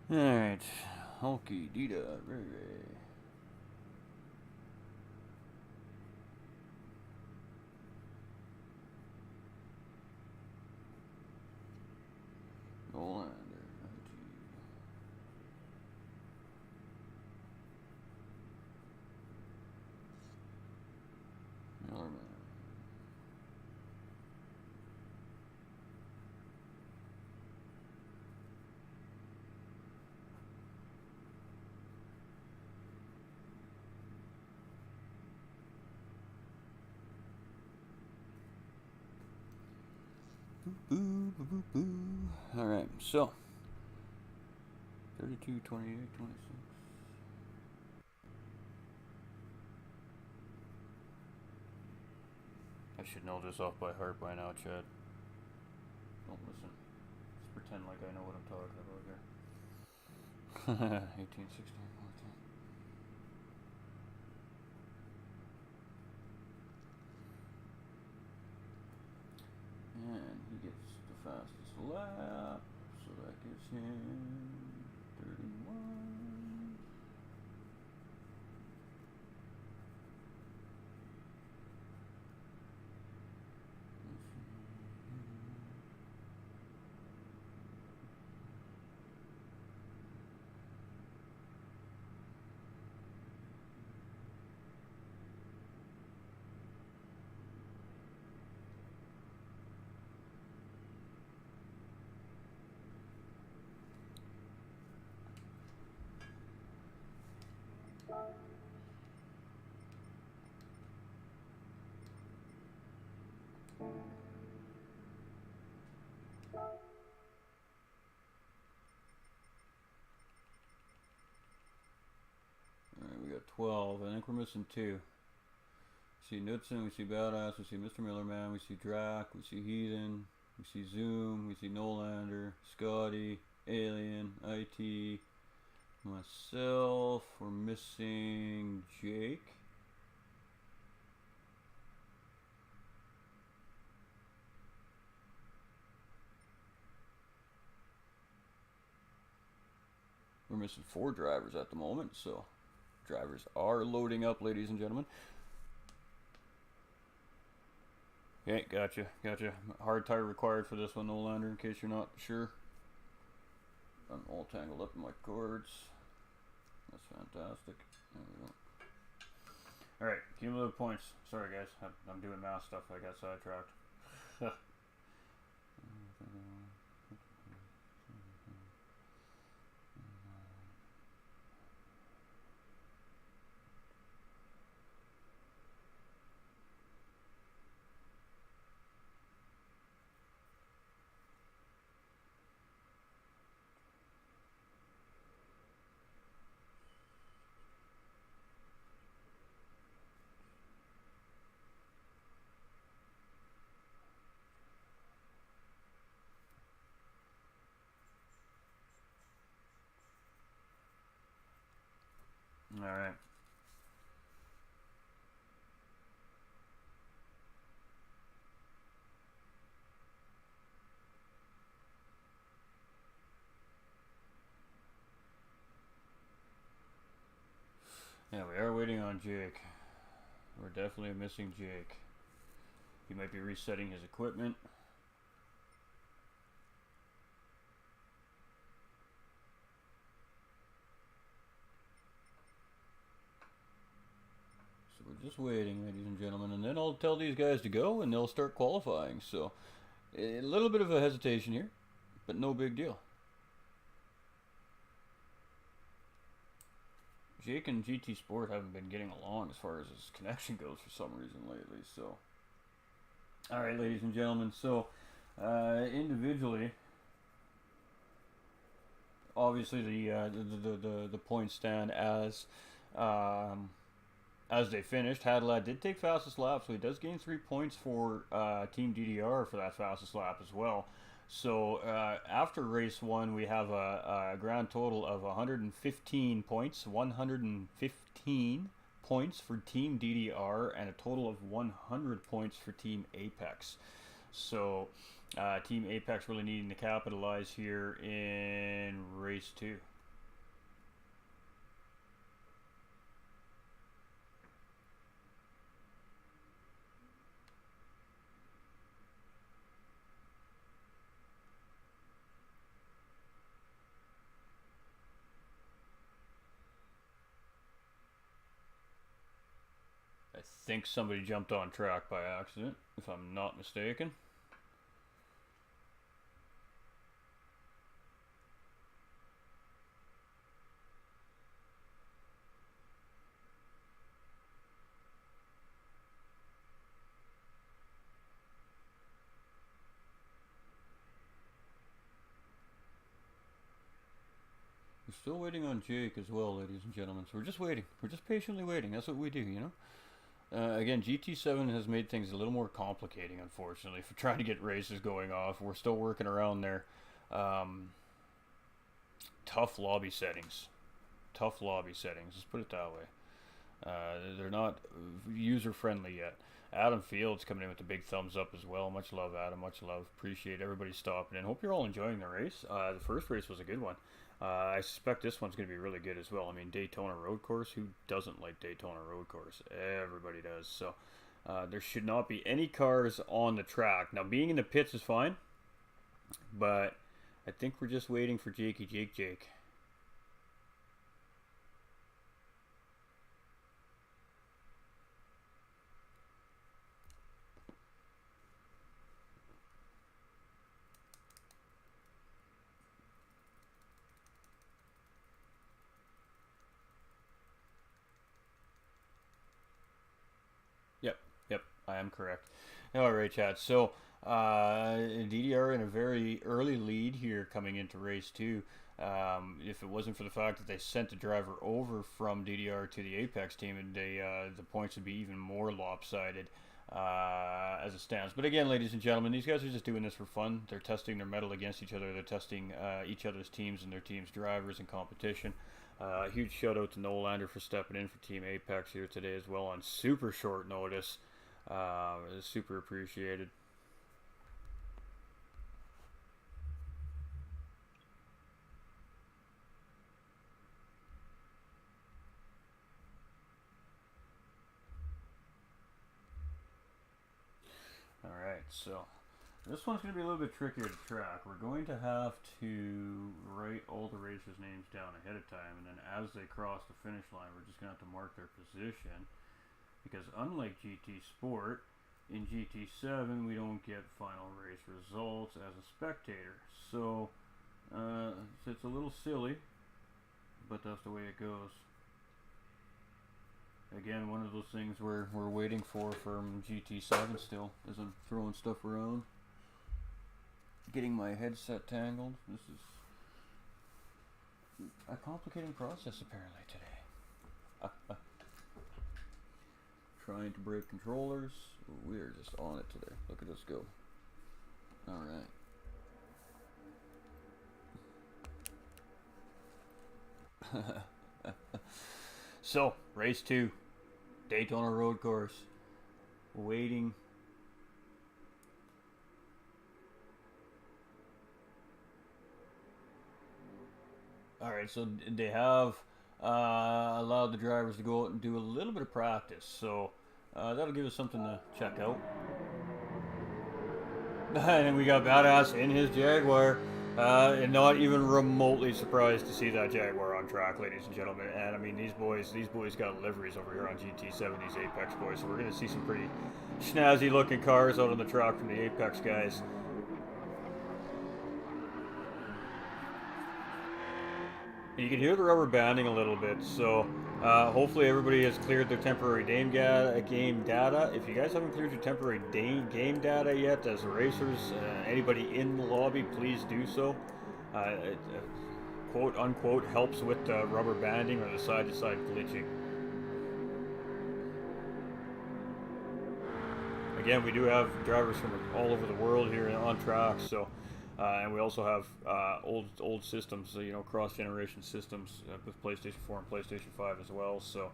Alright, Hulky, Deedot, Ray Ray. Olander, Millerman. Boo, boo, boo, boo. Alright, so 32, 28, 26. I should know this off by heart by now, Chad. Don't listen. Just pretend like I know what I'm talking about here. 18, 16, 14. And he gets the fastest lap, so that gives him 31. Alright, we got 12. I think we're missing 2. We see Knudsen, we see Badass, we see Mr. Millerman, we see Drac, we see Heathen, we see Zoom, we see Nolander, Scotty, Alien, IT, myself. We're missing Jake. We're missing 4 drivers at the moment, so drivers are loading up, ladies and gentlemen. Okay, gotcha. Hard tire required for this one, Nolander, in case you're not sure. I'm all tangled up in my cords. That's fantastic. There we go. Alright, cumulative points. Sorry guys, I'm doing math stuff. I got sidetracked. Alright. Yeah, we are waiting on Jake. We're definitely missing Jake. He might be resetting his equipment. So we're just waiting, ladies and gentlemen, and then I'll tell these guys to go and they'll start qualifying. So a little bit of a hesitation here, but no big deal. Jake and GT Sport haven't been getting along as far as his connection goes for some reason lately. So, all right, ladies and gentlemen. So, individually, obviously the points stand as they finished. Hadlad did take fastest lap, so he does gain 3 points for Team DDR for that fastest lap as well. So after race 1, we have a grand total of 115 points, 115 points for Team DDR, and a total of 100 points for Team APEX. So Team APEX really needing to capitalize here in race 2. I think somebody jumped on track by accident, if I'm not mistaken. We're still waiting on Jake as well, ladies and gentlemen. So we're just waiting. We're just patiently waiting. That's what we do, you know? Again, GT7 has made things a little more complicating, unfortunately, for trying to get races going off. We're still working around their tough lobby settings. Tough lobby settings, let's put it that way. They're not user-friendly yet. Adam Fields coming in with a big thumbs up as well. Much love, Adam. Much love. Appreciate everybody stopping in. Hope you're all enjoying the race. The first race was a good one. I suspect this one's going to be really good as well. I mean, Daytona Road Course, who doesn't like Daytona Road Course? Everybody does. So there should not be any cars on the track. Now, being in the pits is fine, but I think we're just waiting for Jake. I am correct. All right, chat. So DDR in a very early lead here coming into race 2. If it wasn't for the fact that they sent the driver over from DDR to the Apex team, and the points would be even more lopsided as it stands. But again, ladies and gentlemen, these guys are just doing this for fun. They're testing their mettle against each other. They're testing each other's teams and their team's drivers in competition. Huge shout out to Nolander for stepping in for Team Apex here today as well on super short notice. Super appreciated. Alright, so this one's going to be a little bit trickier to track. We're going to have to write all the racers' names down ahead of time, and then as they cross the finish line, we're just going to have to mark their position. Because unlike GT Sport, in GT7 we don't get final race results as a spectator. So it's a little silly, but that's the way it goes. Again, one of those things we're waiting for from GT7 still, as I'm throwing stuff around. Getting my headset tangled. This is a complicating process apparently today. Trying to break controllers. We're just on it today. Look at us go. Alright. So, race 2. Daytona road course. Waiting. Alright, so they have allowed the drivers to go out and do a little bit of practice. So, that'll give us something to check out. And we got Badass in his Jaguar. And not even remotely surprised to see that Jaguar on track, ladies and gentlemen. And I mean, these boys got liveries over here on GT7, these Apex boys. So we're going to see some pretty snazzy looking cars out on the track from the Apex guys. You can hear the rubber banding a little bit, so hopefully everybody has cleared their temporary game data. If you guys haven't cleared your temporary game data yet as racers, anybody in the lobby, please do so. It, quote unquote helps with rubber banding or the side-to-side glitching. Again, we do have drivers from all over the world here on track, so and we also have old systems, you know, cross-generation systems with PlayStation 4 and PlayStation 5 as well. So,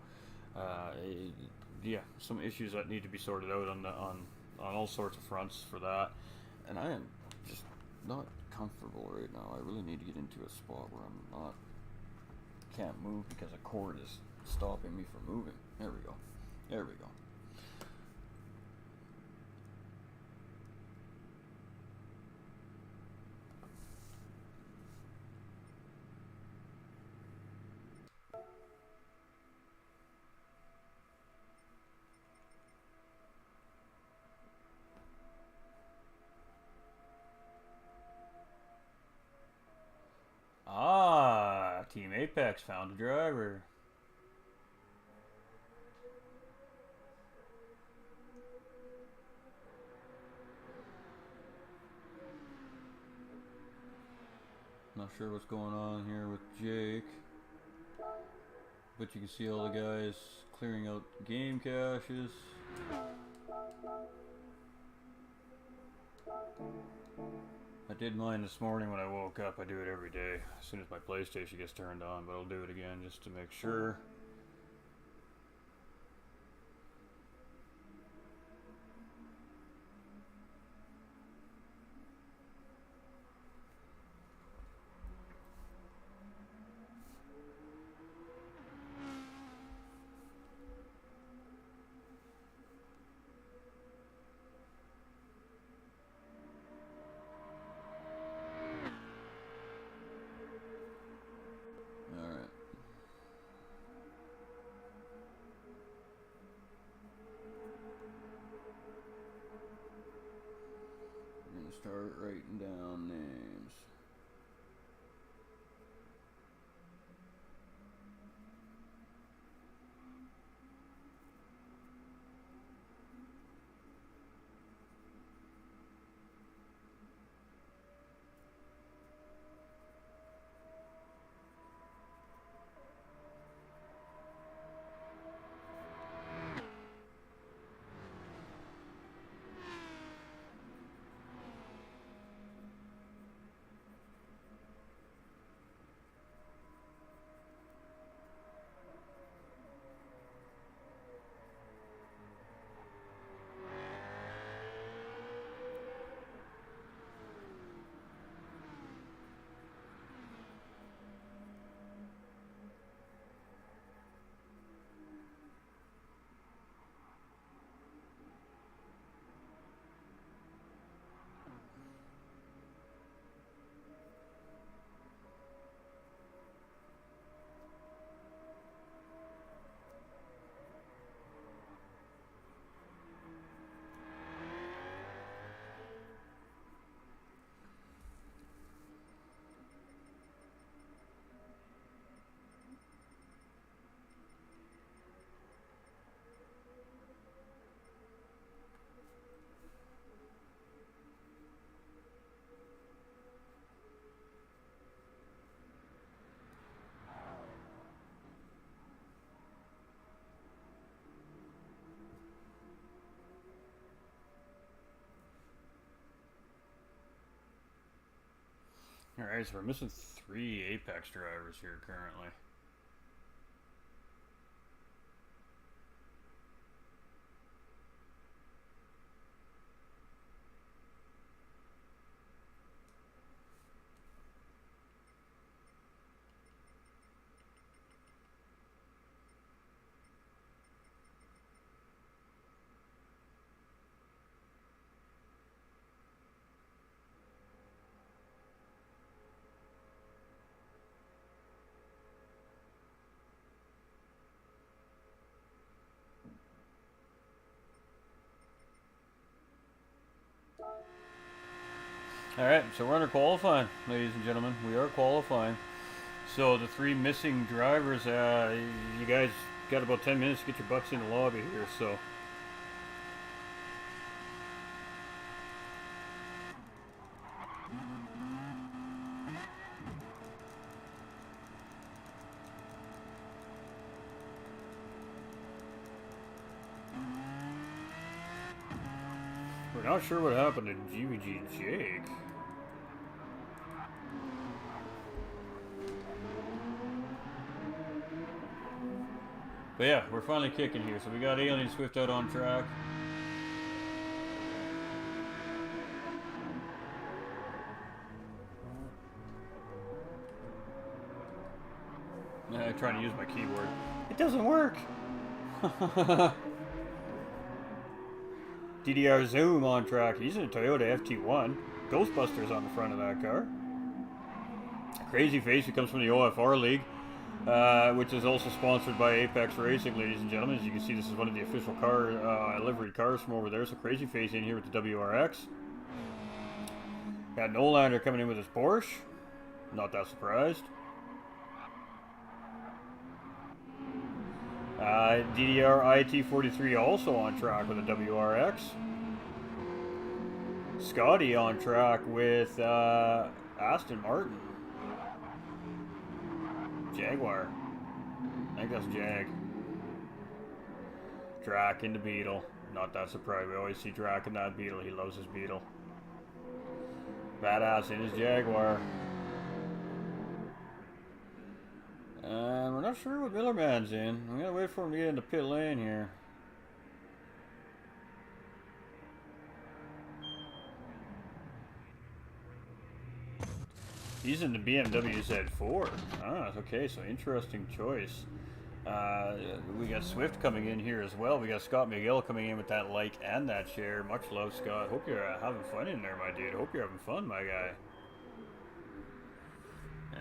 yeah, some issues that need to be sorted out on all sorts of fronts for that. And I am just not comfortable right now. I really need to get into a spot where I'm can't move because a cord is stopping me from moving. There we go. There we go. Ah, Team Apex found a driver. Not sure what's going on here with Jake, but you can see all the guys clearing out game caches. I did mine this morning when I woke up. I do it every day as soon as my PlayStation gets turned on, but I'll do it again just to make sure. Start writing down names. Alright, so we're missing 3 Apex drivers here currently. Alright, so we're under qualifying, ladies and gentlemen. We are qualifying. So the 3 missing drivers, you guys got about 10 minutes to get your butts in the lobby here, so. We're not sure what happened to GVG Jake. But yeah, we're finally kicking here. So we got Alien Swift out on track. I'm trying to use my keyboard. It doesn't work! DDR Zoom on track. He's in a Toyota FT1. Ghostbusters on the front of that car. Crazy Face, who comes from the OFR League. Which is also sponsored by Apex Racing, ladies and gentlemen. As you can see, this is one of the official car livery cars from over there. So Crazy Face in here with the WRX. Got Nolander coming in with his Porsche. Not that surprised. DDR IT43 also on track with a WRX. Scotty on track with Aston Martin. Jaguar. I think that's Jag. Drac in the Beetle. Not that surprised. We always see Drac in that Beetle. He loves his Beetle. Badass in his Jaguar. And we're not sure what Millerman's in. I'm gonna wait for him to get into pit lane here. He's in the BMW Z4. Ah, okay, so interesting choice. We got Swift coming in here as well. We got Scott Miguel coming in with that like and that share. Much love, Scott. Hope you're having fun in there, my dude. Hope you're having fun, my guy.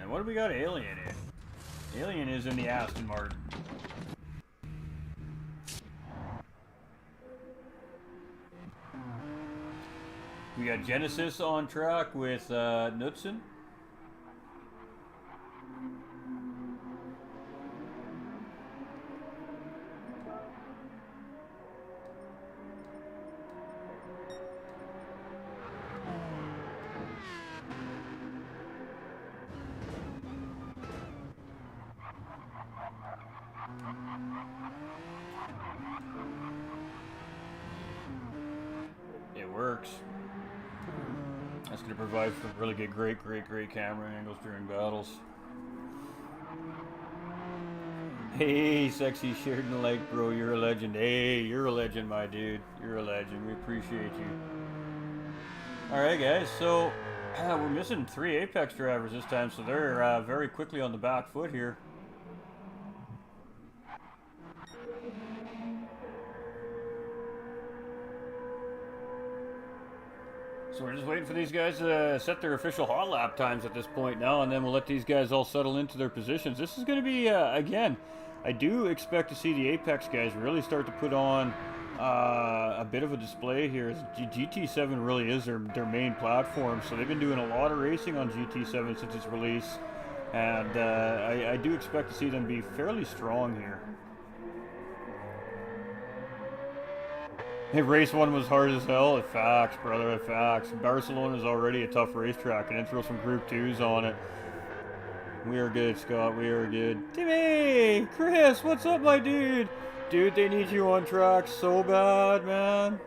And what do we got Alien in? Alien is in the Aston Martin. We got Genesis on track with Knudsen. It works. That's going to provide for really good, great camera angles during battles. Hey, sexy shirt and like, bro, you're a legend. Hey, you're a legend, my dude. You're a legend. We appreciate you. Alright, guys, so we're missing 3 Apex drivers this time, so they're very quickly on the back foot here. So we're just waiting for these guys to set their official hot lap times at this point now, and then we'll let these guys all settle into their positions. This is going to be, again, I do expect to see the Apex guys really start to put on a bit of a display here. GT7 really is their main platform, so they've been doing a lot of racing on GT7 since its release, and I do expect to see them be fairly strong here. Hey, race 1 was hard as hell. Facts, brother, facts. Barcelona is already a tough racetrack, and then throw some Group 2s on it. We are good, Scott. We are good. Timmy! Chris, what's up, my dude? Dude, they need you on track so bad, man.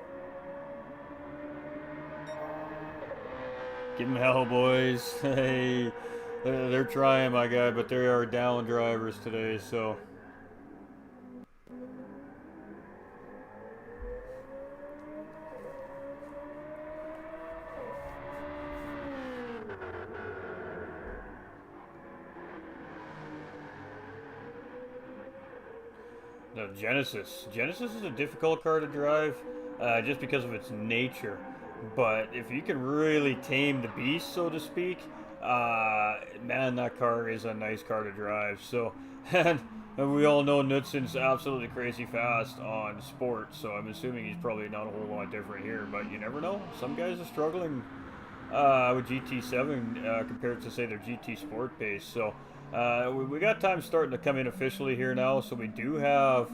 Give them hell, boys. Hey, they're trying, my guy, but they are down drivers today, so. No, Genesis. Genesis is a difficult car to drive, just because of its nature. But if you can really tame the beast, so to speak, man, that car is a nice car to drive. So, and we all know Knutson's absolutely crazy fast on sport, so I'm assuming he's probably not a whole lot different here. But you never know. Some guys are struggling with GT7 compared to, say, their GT Sport pace. So. We got time starting to come in officially here now, so we do have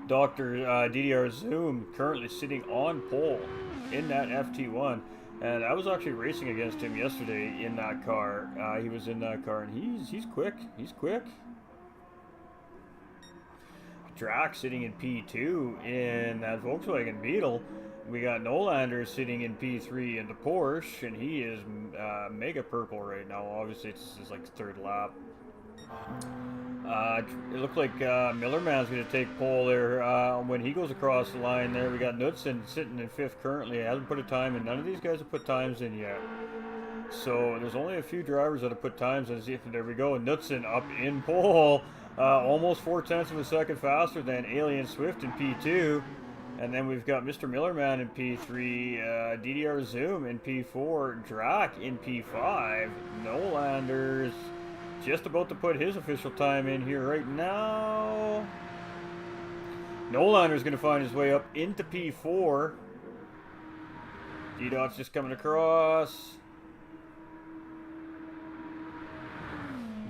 Dr. DDR Zoom currently sitting on pole in that FT1, and I was actually racing against him yesterday in that car. He was in that car, and he's quick. He's quick. Drax sitting in P2 in that Volkswagen Beetle. We got Nolander sitting in P3 in the Porsche, and he is mega purple right now. Obviously, it's his like third lap. It looked like Millerman's going to take pole there when he goes across the line there. We got Knudsen sitting in 5th currently. He hasn't put a time in. None of these guys have put times in yet. So there's only a few drivers that have put times in. There we go. Knudsen up in pole. Almost 0.4 of a second faster than Alien Swift in P2. And then we've got Mr. Millerman in P3, DDR Zoom in P4, Drac in P5, Nolander's just about to put his official time in here right now. Nolander's going to find his way up into P4. Deedot's just coming across.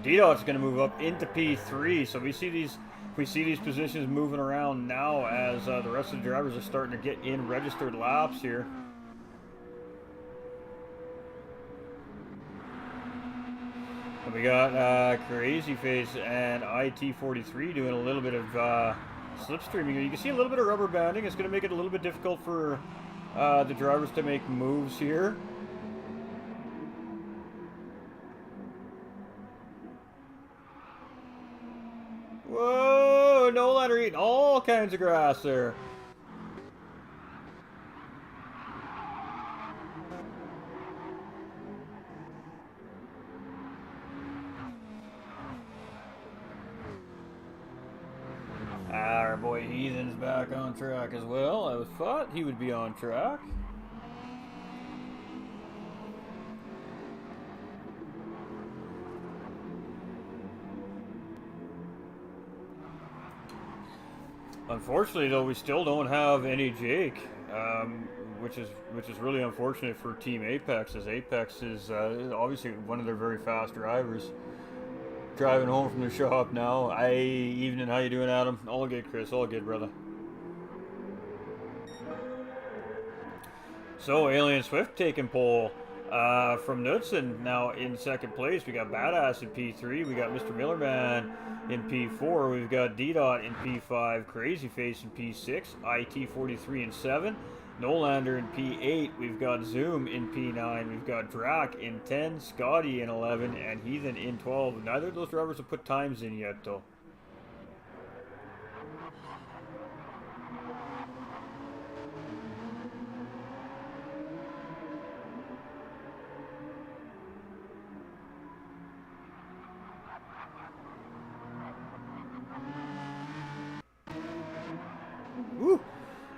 Deedot's going to move up into P3, so we see these positions moving around now as the rest of the drivers are starting to get in registered laps here. And we got Crazy Face and IT43 doing a little bit of slipstreaming. You can see a little bit of rubber banding. It's going to make it a little bit difficult for the drivers to make moves here. Whoa, Nolander eating all kinds of grass there. Our boy Heathen's back on track as well. I thought he would be on track. Unfortunately, though, we still don't have any Jake, which is really unfortunate for Team Apex, as Apex is obviously one of their very fast drivers. Driving home from the shop now. Evening, how you doing, Adam? All good, Chris. All good, brother. So, Alien Swift taking pole from Knudsen now in 2nd place. We got Badass in P3. We got Mr. Millerman in P4. We've got Deedot in P5. Crazy Face in P6. IT43 in 7. Nolander in P8. We've got Zoom in P9. We've got Drac in 10. Scotty in 11. And Heathen in 12. Neither of those drivers have put times in yet, though. Woo!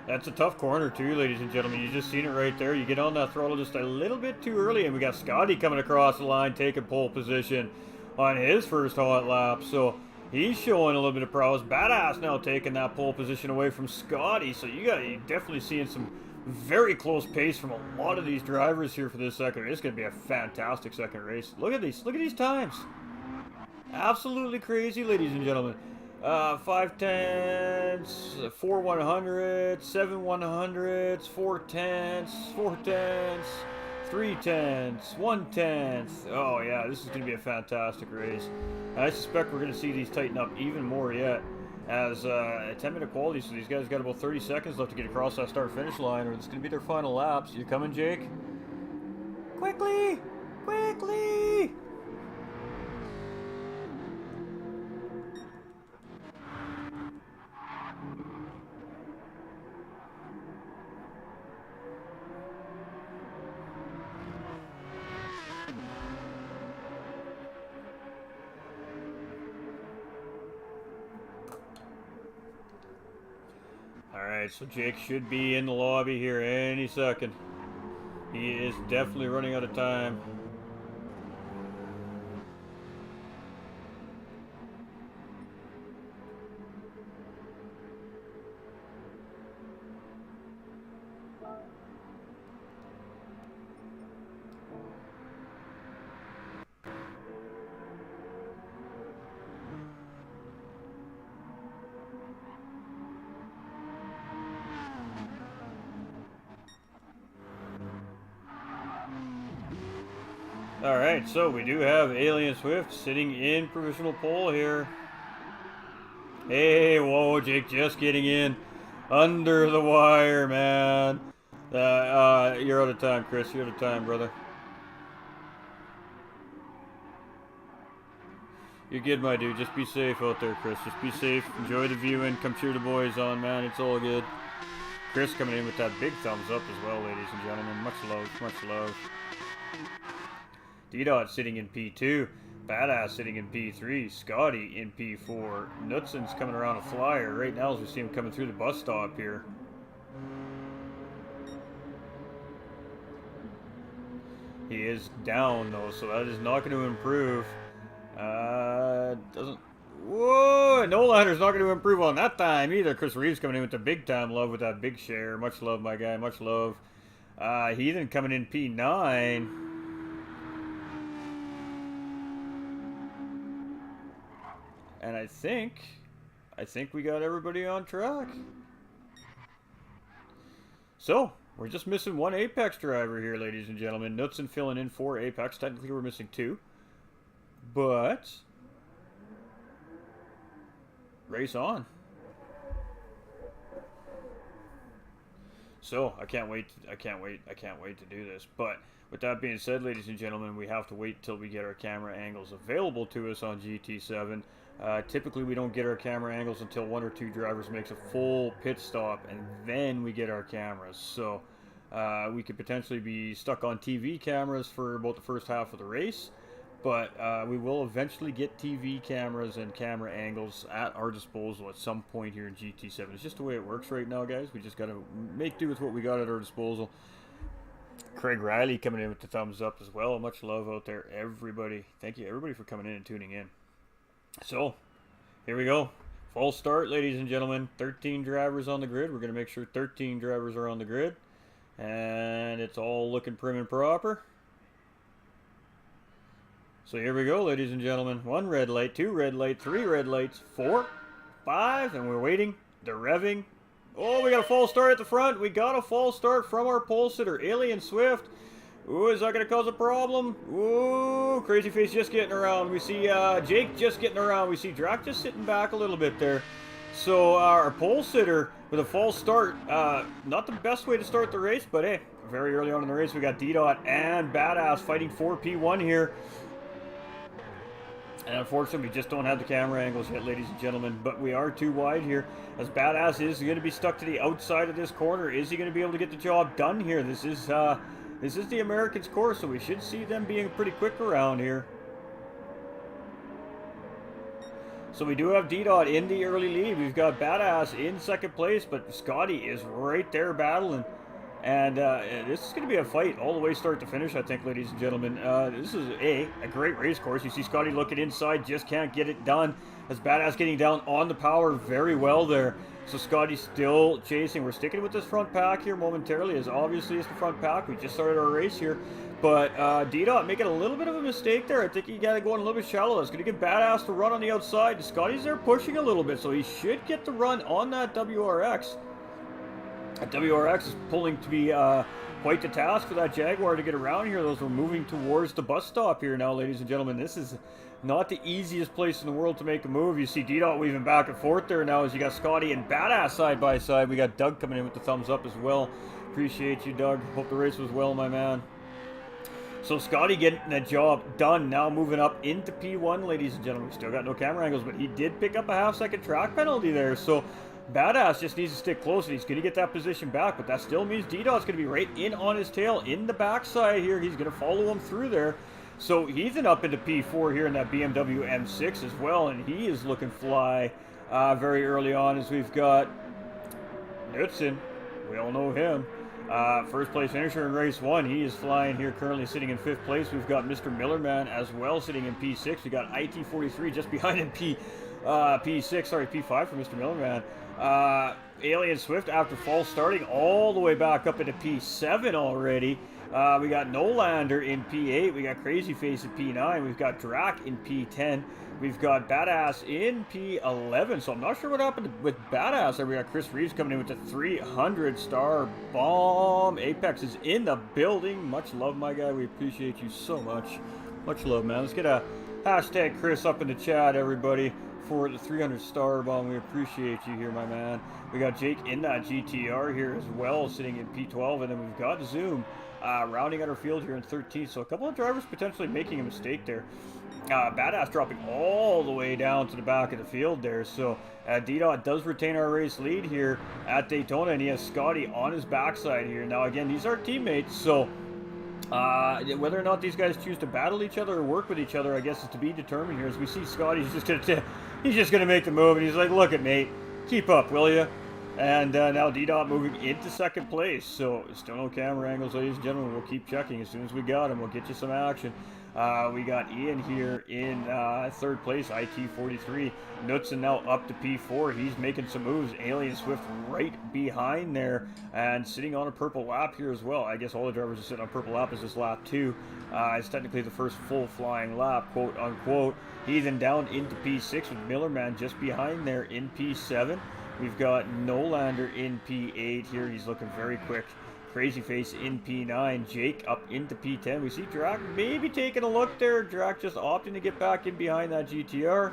That's a tough corner too, ladies and gentlemen. You just seen it right there. You get on that throttle just a little bit too early, and we got Scotty coming across the line, taking pole position on his first hot lap. So he's showing a little bit of prowess. Badass now taking that pole position away from Scotty. So you're definitely seeing some very close pace from a lot of these drivers here for this second race. It's going to be a fantastic second race. Look at these times. Absolutely crazy, ladies and gentlemen. 5/10s, 4 100s, 7 100s, 4 10s, 4 10s, 3 10s, 1 10th. Oh yeah, this is going to be a fantastic race. And I suspect we're going to see these tighten up even more yet, as a 10-minute quality, so these guys got about 30 seconds left to get across that start-finish line, or it's going to be their final laps. You coming, Jake? Quickly! Quickly! Alright, so Jake should be in the lobby here any second. He is definitely running out of time. Alright, so we do have Alien Swift sitting in provisional pole here. Hey, whoa, Jake just getting in. Under the wire, man. You're out of time, Chris. You're out of time, brother. You're good, my dude. Just be safe out there, Chris. Just be safe. Enjoy the viewing. Come cheer the boys on, man. It's all good. Chris coming in with that big thumbs up as well, ladies and gentlemen. Much love. Much love. Deedot sitting in P2. Badass sitting in P3. Scotty in P4. Knudsen's coming around a flyer right now as we see him coming through the bus stop here. He is down though, so that is not going to improve. Doesn't. Whoa! Nolander's not going to improve on that time either. Chris Reeves coming in with the big time love with that big share. Much love, my guy. Much love. Heathen coming in P9. And I think we got everybody on track. So, we're just missing one Apex driver here, ladies and gentlemen. Knudsen filling in for Apex. Technically, we're missing 2. But, race on. So, I can't wait to do this. But, with that being said, ladies and gentlemen, we have to wait till we get our camera angles available to us on GT7. Typically, we don't get our camera angles until 1 or 2 drivers makes a full pit stop, and then we get our cameras. So, we could potentially be stuck on TV cameras for about the first half of the race, but we will eventually get TV cameras and camera angles at our disposal at some point here in GT7. It's just the way it works right now, guys. We just got to make do with what we got at our disposal. Craig Riley coming in with the thumbs up as well. Much love out there, everybody. Thank you, everybody, for coming in and tuning in. So, here we go. Full start, ladies and gentlemen. 13 drivers on the grid. We're going to make sure 13 drivers are on the grid. And it's all looking prim and proper. So here we go, ladies and gentlemen. 1 red light, 2 red light, 3 red lights, 4, 5, and we're waiting. They're revving. Oh, we got a false start at the front. We got a false start from our pole sitter, Alien Swift. Ooh, is that going to cause a problem? Ooh, Crazy Face just getting around. We see Jake just getting around. We see Drac just sitting back a little bit there. So our pole sitter with a false start. Not the best way to start the race, but hey, very early on in the race, we got Deedot and Badass fighting for P1 here. And unfortunately, we just don't have the camera angles yet, ladies and gentlemen. But we are too wide here, as Badass is going to be stuck to the outside of this corner. Is he going to be able to get the job done here? This is the Americans' course, so we should see them being pretty quick around here. So we do have Deedot in the early lead. We've got Badass in second place, but Scotty is right there battling. And this is going to be a fight all the way start to finish, I think, ladies and gentlemen. This is a great race course. You see Scotty looking inside, just can't get it done. As Badass getting down on the power very well there. So Scotty's still chasing. We're sticking with this front pack here momentarily, as obviously it's the front pack. We just started our race here. But Deedot making a little bit of a mistake there. I think he got to go in a little bit shallow. It's going to get Badass to run on the outside. And Scotty's there pushing a little bit, so he should get the run on that WRX. That WRX is pulling to be quite the task for that Jaguar to get around here. Those are moving towards the bus stop here now, ladies and gentlemen. This is not the easiest place in the world to make a move. You see Deedot weaving back and forth there now as you got Scotty and Badass side by side. We got Doug coming in with the thumbs up as well. Appreciate you, Doug. Hope the race was well, my man. So Scotty getting the job done. Now moving up into P1, ladies and gentlemen. We still got no camera angles, but he did pick up a half-second track penalty there. So Badass just needs to stick close, and he's going to get that position back. But that still means Deedot's going to be right in on his tail in the backside here. He's going to follow him through there. So he's up into P4 here in that BMW M6 as well, and he is looking fly very early on as we've got Knudsen. We all know him. First place finisher in race 1. He is flying here, currently sitting in 5th place. We've got Mr. Millerman as well, sitting in P6. We got IT43 just behind him, P5 for Mr. Millerman. Alien Swift after false starting all the way back up into P7 already. We got Nolander in P8. We got Crazy Face in P9. We've got Drac in P10. We've got Badass in P11. So I'm not sure what happened with Badass there. We got Chris Reeves coming in with the 300-star bomb. Apex is in the building. Much love, my guy. We appreciate you so much. Much love, man. Let's get a hashtag Chris up in the chat, everybody, for the 300-star bomb. We appreciate you here, my man. We got Jake in that GTR here as well, sitting in P12. And then we've got Zoom rounding out our field here in 13th. So a couple of drivers potentially making a mistake there. Badass dropping all the way down to the back of the field there. So Deedot does retain our race lead here at Daytona, and he has Scotty on his backside here. Now again, these are teammates, so whether or not these guys choose to battle each other or work with each other, I guess, is to be determined here. As we see Scotty, he's just gonna make the move, and he's like, "Look at mate, keep up, will you?" And now Deedot moving into 2nd place. So still no camera angles, ladies and gentlemen. We'll keep checking. As soon as we got him, we'll get you some action. We got Ian here in 3rd place, IT43. Knudsen now up to P4. He's making some moves. Alien Swift right behind there and sitting on a purple lap here as well. I guess all the drivers are sitting on purple lap as this lap 2. It's technically the first full flying lap, quote unquote. He's then down into P6 with Millerman just behind there in P7. We've got Nolander in P8 here. He's looking very quick. Crazy Face in P9. Jake up into P10. We see Drac maybe taking a look there. Drac just opting to get back in behind that GTR.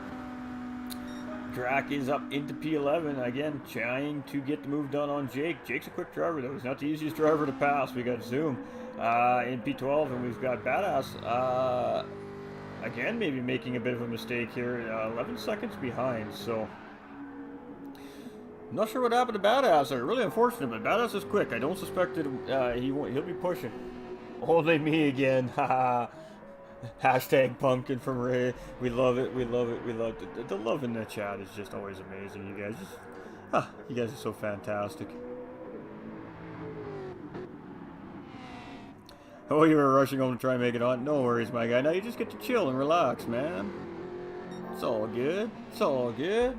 Drac is up into P11. Again, trying to get the move done on Jake. Jake's a quick driver, though. He's not the easiest driver to pass. We got Zoom in P12, and we've got Badass again maybe making a bit of a mistake here. 11 seconds behind, so... I'm not sure what happened to Badass there. Really unfortunate, but Badass is quick. I don't suspect that he'll be pushing. Only me again. Hashtag pumpkin from Ray. We love it. We love it. We love it. The love in the chat is just always amazing. You guys you guys are so fantastic. Oh, you were rushing home to try and make it on? No worries, my guy. Now you just get to chill and relax, man. It's all good. It's all good.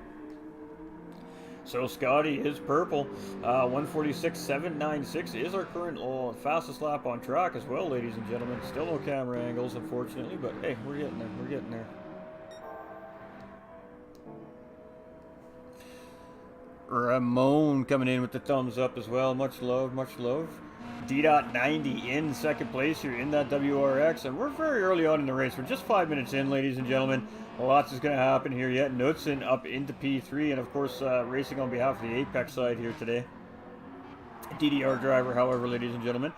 So Scotty is purple. 146.796 is our current fastest lap on track as well, ladies and gentlemen. Still no camera angles, unfortunately, but hey, we're getting there. We're getting there. Ramon coming in with the thumbs up as well. Much love, much love. Deedot 90 in 2nd place here in that WRX, and we're very early on in the race. We're just 5 minutes in, ladies and gentlemen. Lots is going to happen here yet. Knudsen up into P3, and of course racing on behalf of the Apex side here today. DDR driver, however, ladies and gentlemen.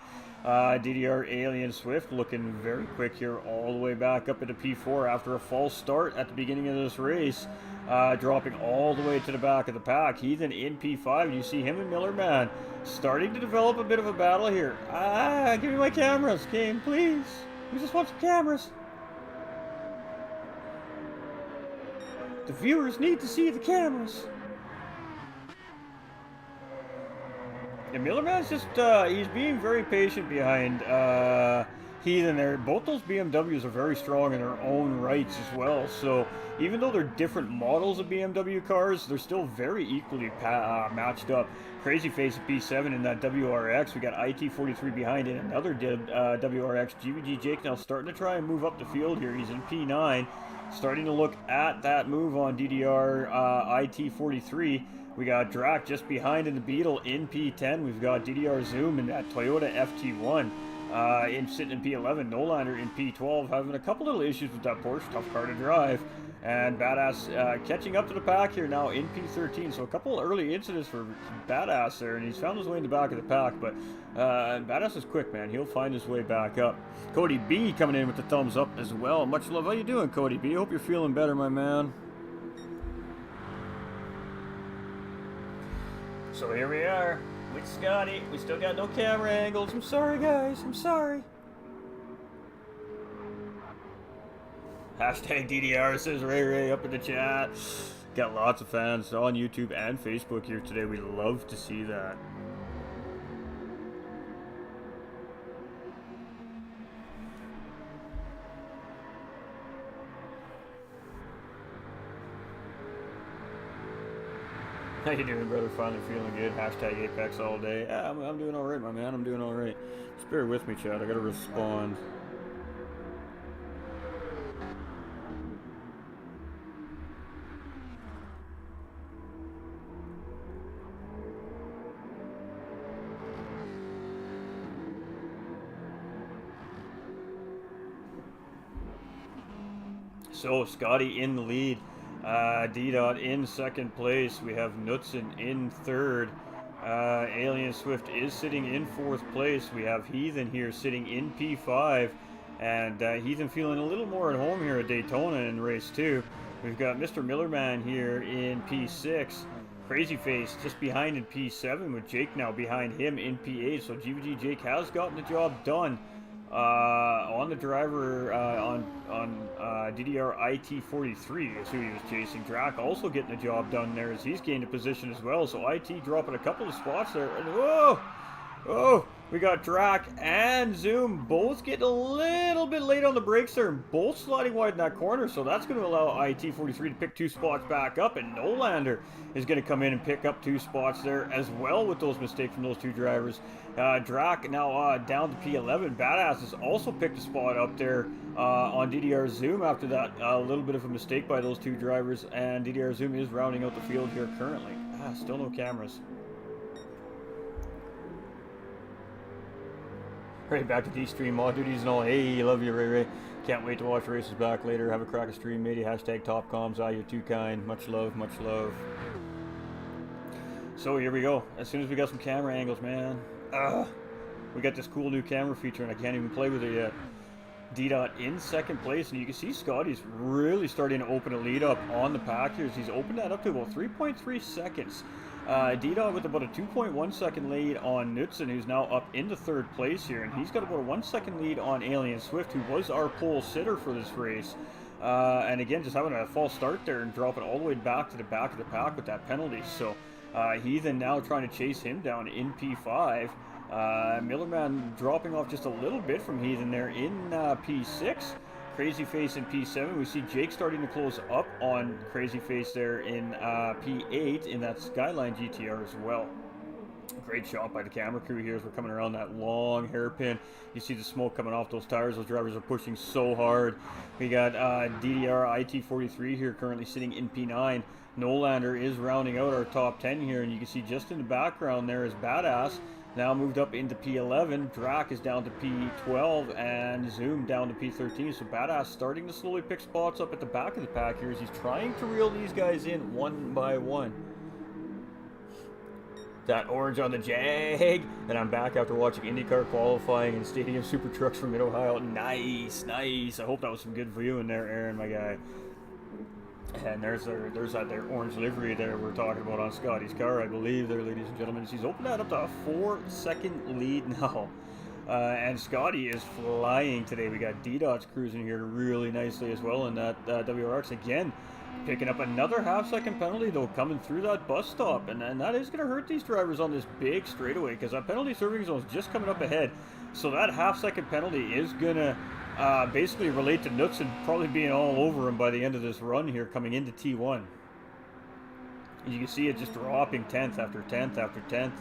DDR Alien Swift looking very quick here all the way back up into P4 after a false start at the beginning of this race. Dropping all the way to the back of the pack. He's in P5. You see him and Millerman starting to develop a bit of a battle here. Give me my cameras, game, please. We just want some cameras. The viewers need to see the cameras. And Millerman's just, he's being very patient behind Heathen there. Both those BMWs are very strong in their own rights as well. So even though they're different models of BMW cars, they're still very equally matched up. Crazy Face at P7 in that WRX. We got IT43 behind in another WRX. GVG Jake now starting to try and move up the field here. He's in P9. Starting to look at that move on DDR IT43. We got Drac just behind in the Beetle in P10. We've got DDR Zoom in that Toyota FT1 sitting in P11. Nolander in P12 having a couple little issues with that Porsche. Tough car to drive. And Badass catching up to the pack here now in P13. So a couple early incidents for Badass there, and he's found his way in the back of the pack. But Badass is quick, man. He'll find his way back up. Cody B coming in with the thumbs up as well. Much love. How you doing, Cody B? Hope you're feeling better, my man. So here we are with Scotty. We still got no camera angles. I'm sorry, guys. I'm sorry. Hashtag DDR, says Ray Ray up in the chat. Got lots of fans on YouTube and Facebook here today. We love to see that. How you doing, brother? Finally feeling good. Hashtag Apex all day. Yeah, I'm doing all right, my man. I'm doing all right. Just bear with me, Chad. I gotta respond. So, Scotty in the lead. Deedot in second place. We have Knudsen in third. Alien Swift is sitting in fourth place. We have Heathen here sitting in P5. And Heathen feeling a little more at home here at Daytona in race 2. We've got Mr. Millerman here in P6. Crazy Face just behind in P7 with Jake now behind him in P8. So GVG Jake has gotten the job done. On the driver on DDR IT43 is who he was chasing. Drac also getting the job done there as he's gained a position as well. So IT dropping a couple of spots there. And whoa! Oh! We got Drac and Zoom both getting a little bit late on the brakes there, and both sliding wide in that corner, so that's going to allow IT43 to pick 2 spots back up, and Nolander is going to come in and pick up 2 spots there as well with those mistakes from those 2 drivers. Drac now down to P11. Badass has also picked a spot up there on DDR Zoom after that little bit of a mistake by those 2 drivers, and DDR Zoom is rounding out the field here currently. Still no cameras. Right, back to D-Stream, mod duties and all. Hey, love you, Ray Ray. Can't wait to watch the races back later. Have a crack of stream, matey. Hashtag TopComs. You're too kind. Much love, much love. So here we go. As soon as we got some camera angles, man. We got this cool new camera feature, and I can't even play with it yet. Deedot in second place, and you can see Scotty's really starting to open a lead up on the pack here. He's opened that up to about 3.3 seconds. Deedot with about a 2.1 second lead on Knudsen, who's now up into third place here, and he's got about a 1 second lead on Alien Swift, who was our pole sitter for this race. And again, just having a false start there and dropping all the way back to the back of the pack with that penalty. So Heathen now trying to chase him down in P5. Millerman dropping off just a little bit from Heathen there in P6. Crazy Face in P7. We see Jake starting to close up on Crazy Face there in P8 in that Skyline GTR as well. Great shot by the camera crew here as we're coming around that long hairpin. You see the smoke coming off those tires. Those drivers are pushing so hard. We got DDR IT43 here currently sitting in P9. Nolander is rounding out our top 10 here, and you can see just in the background there is Badass. Now moved up into P11. Drac is down to P12 and Zoom down to P13. So Badass starting to slowly pick spots up at the back of the pack here as he's trying to reel these guys in one by one. That orange on the Jag. And I'm back after watching IndyCar qualifying and Stadium Super Trucks from Mid-Ohio. Nice, nice. I hope that was some good viewing there, Aaron, my guy. And there's that orange livery there we're talking about on Scotty's car, I believe there, ladies and gentlemen. She's opened that up to a 4-second lead now. And Scotty is flying today. We got Deedot's cruising here really nicely as well in that WRX again. Picking up another half-second penalty, though, coming through that bus stop. And that is going to hurt these drivers on this big straightaway because that penalty serving zone is just coming up ahead. So that half-second penalty is going to basically relate to Knudsen probably being all over him by the end of this run here coming into T1. You can see it just dropping 10th after 10th after 10th.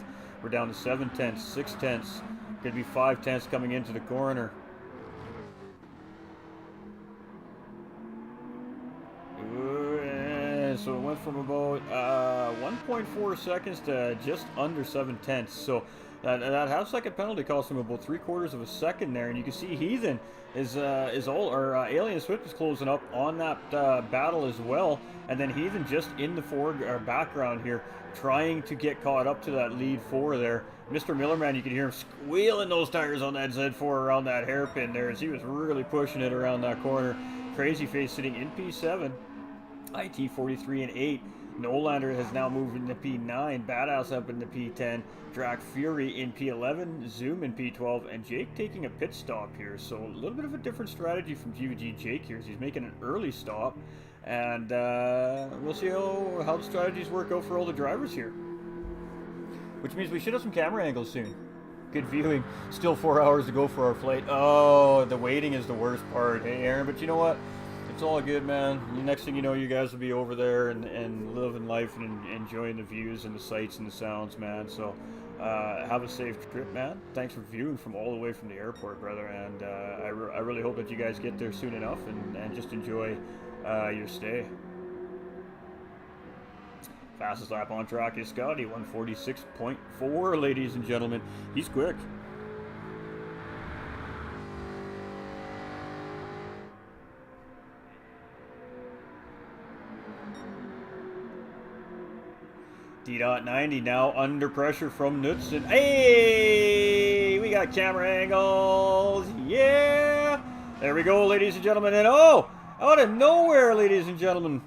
We're down to 7 tenths, 6 tenths. Could be 5 tenths coming into the corner. So it went from about 1.4 seconds to just under 7 tenths. So That half-second penalty cost him about 3/4 of a second there, and you can see Heathen is Alien Swift is closing up on that battle as well, and then Heathen just in the background here, trying to get caught up to that lead 4 there. Mr. Millerman, you can hear him squealing those tires on that Z4 around that hairpin there, as he was really pushing it around that corner. Crazy Face sitting in P7, IT43 and 8. Nolander has now moved into P9, Badass up into P10, Drac Fury in P11, Zoom in P12, and Jake taking a pit stop here. So a little bit of a different strategy from GVG Jake here. He's making an early stop, and we'll see how the strategies work out for all the drivers here. Which means we should have some camera angles soon. Good viewing. Still 4 hours to go for our flight. Oh, the waiting is the worst part. Hey, Aaron, but you know what? It's all good, man. The next thing you know, you guys will be over there and living life and enjoying the views and the sights and the sounds, man. So have a safe trip, man. Thanks for viewing from all the way from the airport, brother. And I really hope that you guys get there soon enough and just enjoy your stay. Fastest lap on track is Scotty, 146.4, ladies and gentlemen. He's quick. Deedot 90 now under pressure from Knudsen. Hey, we got camera angles. Yeah, there we go, ladies and gentlemen. And oh, out of nowhere, ladies and gentlemen,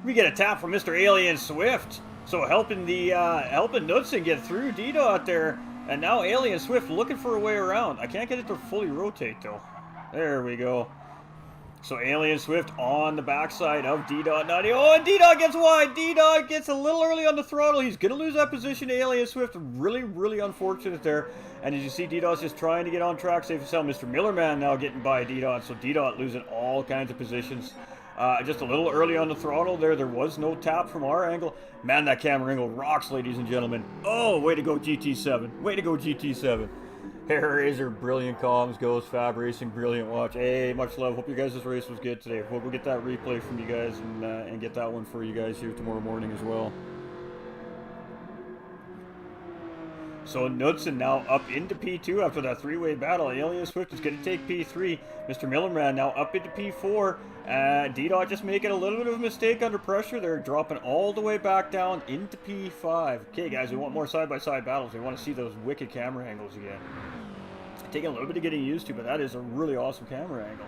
we get a tap from Mr. Alien Swift. So helping Knudsen get through Deedot there, and now Alien Swift looking for a way around. I can't get it to fully rotate though. There we go. So Alien Swift on the backside of Deedot 90. Oh, and Deedot gets wide. Deedot gets a little early on the throttle. He's going to lose that position to Alien Swift. Really, really unfortunate there. And as you see, Deedot's just trying to get on track safe as hell. Mr. Millerman now getting by Deedot. So Deedot losing all kinds of positions. Just a little early on the throttle there. There was no tap from our angle. Man, that camera angle rocks, ladies and gentlemen. Oh, way to go, GT7. Way to go, GT7. Hair Razor, brilliant comms, goes Fab Racing, brilliant watch. Hey, much love. Hope you guys' race was good today. We'll get that replay from you guys and get that one for you guys here tomorrow morning as well. So Knudsen now up into P2 after that three-way battle. Alien Swift is going to take P3. Mr. Millerman now up into P4. Deedot just making a little bit of a mistake under pressure. They're dropping all the way back down into P5. Okay, guys, we want more side-by-side battles. We want to see those wicked camera angles again. Taking a little bit of getting used to, but that is a really awesome camera angle.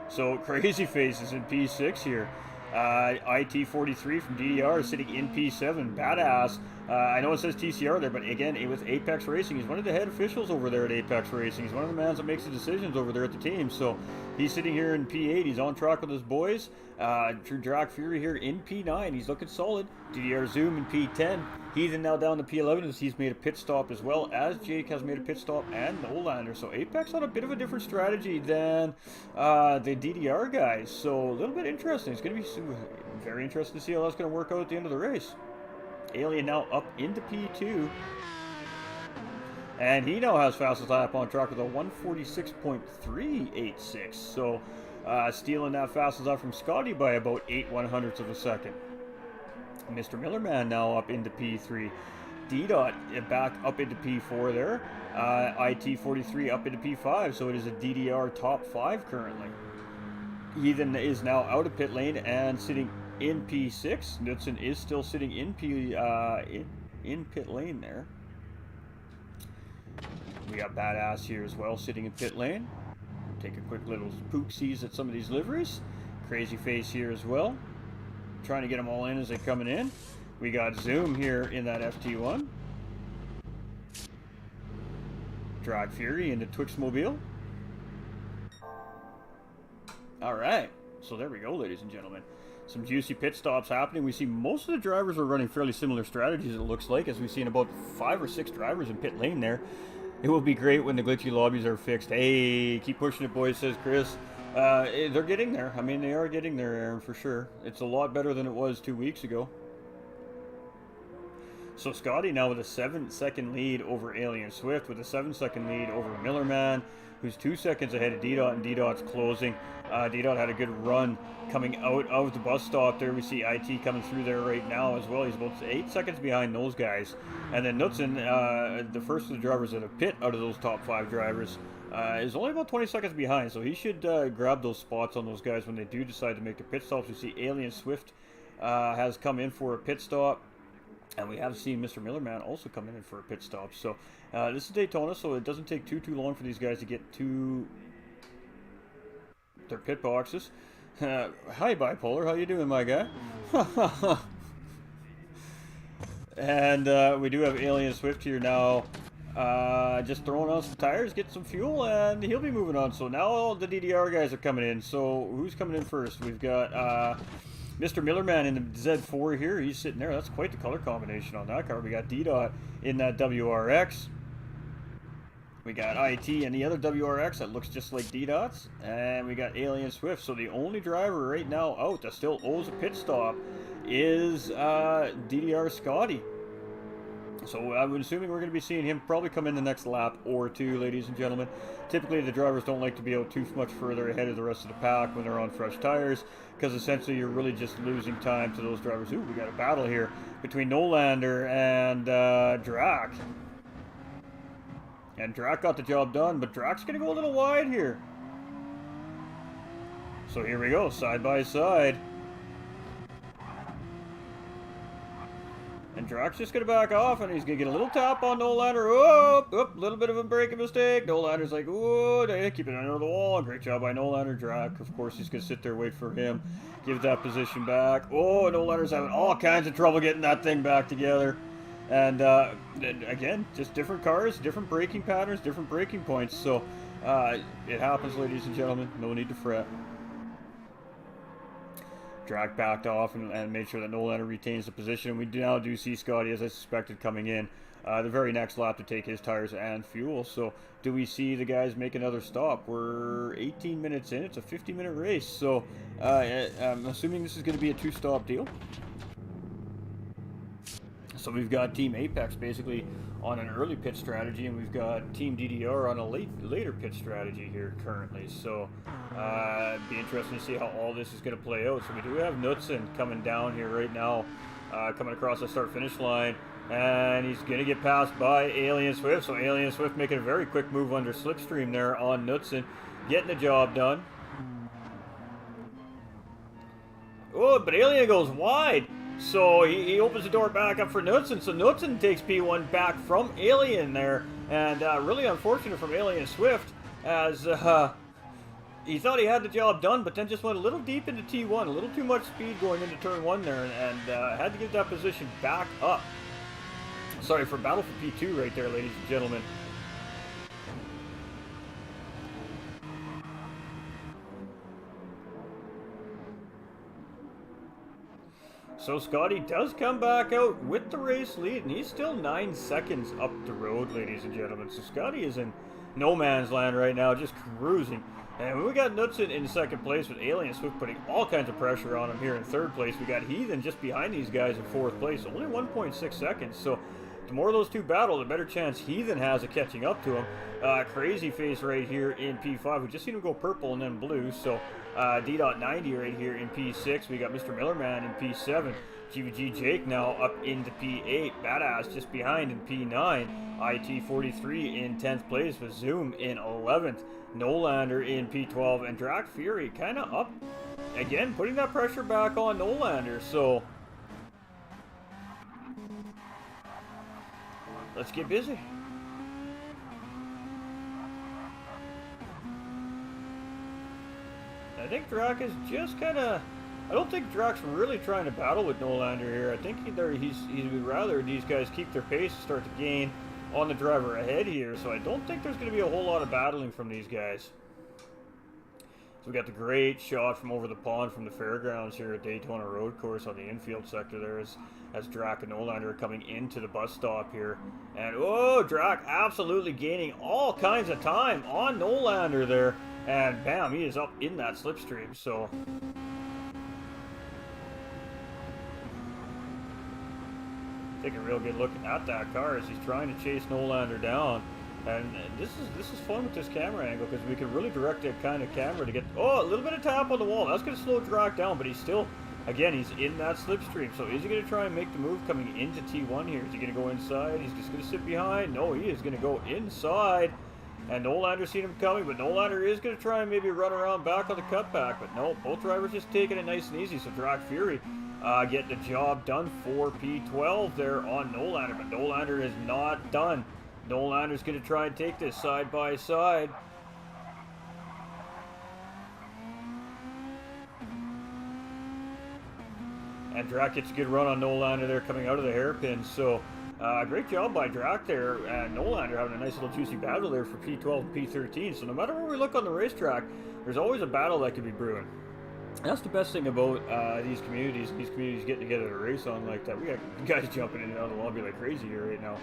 So Crazy Face is in P6 here. IT43 from DDR is sitting in P7. Badass. I know it says TCR there, but again, it was Apex Racing. He's one of the head officials over there at Apex Racing. He's one of the mans that makes the decisions over there at the team. So he's sitting here in P8. He's on track with his boys. Drac Fury here in P9. He's looking solid. DDR Zoom in P10. Heathen now down to P11 as he's made a pit stop as well as Jake has made a pit stop and Nolander. So Apex on a bit of a different strategy than the DDR guys. So a little bit interesting. It's going to be very interesting to see how that's going to work out at the end of the race. Alien now up into P2. And he now has fastest lap on track with a 146.386. So stealing that fastest lap from Scotty by about 8/100ths of a second. Mr. Millerman now up into P3. Deedot back up into P4 there. IT43 up into P5. So it is a DDR top 5 currently. Heathen is now out of pit lane and sitting in P6. Knudsen is still sitting in pit lane there. We got Badass here as well, sitting in pit lane. Take a quick little pooksies at some of these liveries. Crazy Face here as well. Trying to get them all in as they're coming in. We got Zoom here in that FT1. Drac Fury into Twixmobile. All right, so there we go, ladies and gentlemen. Some juicy pit stops happening. We see most of the drivers are running fairly similar strategies, it looks like, as we've seen about 5 or 6 drivers in pit lane there. It will be great when the glitchy lobbies are fixed. Hey, keep pushing it, boys, says Chris. They're getting there. I mean, they are getting there, Aaron, for sure. It's a lot better than it was 2 weeks ago. So Scotty now with a 7-second lead over Alien Swift, with a 7-second lead over Millerman. who's 2 seconds ahead of Deedot, and Deedot's closing. Deedot had a good run coming out of the bus stop there. We see IT coming through there right now as well. He's about 8 seconds behind those guys. And then Knutson, the first of the drivers in a pit out of those top 5 drivers, is only about 20 seconds behind. So he should grab those spots on those guys when they do decide to make the pit stops. We see Alien Swift has come in for a pit stop. And we have seen Mr. Millerman also come in for a pit stop. So this is Daytona, so it doesn't take too long for these guys to get to their pit boxes. Hi, Bipolar. How you doing, my guy? And we do have Alien Swift here now. Just throwing on some tires, get some fuel, and he'll be moving on. So now all the DDR guys are coming in. So who's coming in first? We've got Mr. Millerman in the Z4 here. He's sitting there. That's quite the color combination on that car. We got Deedot in that WRX. We got IT and the other WRX that looks just like Deedot's. And we got Alien Swift. So the only driver right now out that still owes a pit stop is DDR Scotty. So I'm assuming we're going to be seeing him probably come in the next lap or two, ladies and gentlemen. Typically the drivers don't like to be out too much further ahead of the rest of the pack when they're on fresh tires, because essentially you're really just losing time to those drivers. Ooh, we got a battle here between Nolander and Drac. And Drac got the job done, but Drac's going to go a little wide here. So here we go, side by side. And Drac's just going to back off, and he's going to get a little tap on Nolander. Oh, a little bit of a braking mistake. Nolander's like, oh, they keep it under the wall. Great job by Nolander. Drac, of course, he's going to sit there, wait for him. Give that position back. Oh, Nolander's having all kinds of trouble getting that thing back together. And again, just different cars, different braking patterns, different braking points. So it happens, ladies and gentlemen. No need to fret. Drac backed off and made sure that Nolander retains the position. We now do see Scotty, as I suspected, coming in the very next lap to take his tires and fuel. So do we see the guys make another stop? We're 18 minutes in. It's a 50-minute race. So I'm assuming this is going to be a 2-stop deal. So we've got Team Apex basically on an early pit strategy, and we've got Team DDR on a later pit strategy here currently. So it'd be interesting to see how all this is going to play out. So we do have Knutson coming down here right now, coming across the start-finish line, and he's going to get passed by Alien Swift. So Alien Swift making a very quick move under slipstream there on Knutson, getting the job done. Oh, but Alien goes wide. So he opens the door back up for Knutson. So Knutson takes P1 back from Alien there. And really unfortunate from Alien Swift, as he thought he had the job done, but then just went a little deep into T1. A little too much speed going into turn 1 there, and had to get that position back up. Sorry, for battle for P2 right there, ladies and gentlemen. So Scotty does come back out with the race lead, and he's still 9 seconds up the road, ladies and gentlemen. So Scotty is in no man's land right now, just cruising. And we got Knutson in second place, with Alien Swift putting all kinds of pressure on him here in third place. We got Heathen just behind these guys in fourth place, only 1.6 seconds. So the more those two battle, the better chance Heathen has of catching up to him. Crazy Face right here in P5. We just seen him go purple and then blue. So Deedot 90 right here in P6. We got Mr. Millerman in P7. GVG Jake now up into P8. Badass just behind in P9. IT 43 in 10th place, with Zoom in 11th. Nolander in P12. And Drac Fury kind of up again, putting that pressure back on Nolander. So let's get busy. I think Drac is just kind of... I don't think Drac's really trying to battle with Nolander here. I think he would rather these guys keep their pace and start to gain on the driver ahead here. So I don't think there's going to be a whole lot of battling from these guys. So we got the great shot from over the pond from the fairgrounds here at Daytona Road Course on the infield sector there as Drac and Nolander are coming into the bus stop here. And oh, Drac absolutely gaining all kinds of time on Nolander there. And bam, he is up in that slipstream. So take a real good look at that car as he's trying to chase Nolander down. And this is fun with this camera angle because we can really direct that kind of camera to get... Oh, a little bit of tap on the wall. That's going to slow Drac down, but he's still... Again, he's in that slipstream. So is he going to try and make the move coming into T1 here? Is he going to go inside? He's just going to sit behind? No, he is going to go inside. And Nolander's seen him coming, but Nolander is going to try and maybe run around back on the cutback. But no, both drivers just taking it nice and easy. So Drac Fury getting the job done for P12 there on Nolander. But Nolander is not done. Nolander's going to try and take this side by side. And Drac gets a good run on Nolander there coming out of the hairpin. So, great job by Drac there. And Nolander having a nice little juicy battle there for P12 and P13. So no matter where we look on the racetrack, there's always a battle that could be brewing. That's the best thing about these communities getting together to race on like that. We got guys jumping in and out of the lobby like crazy here right now.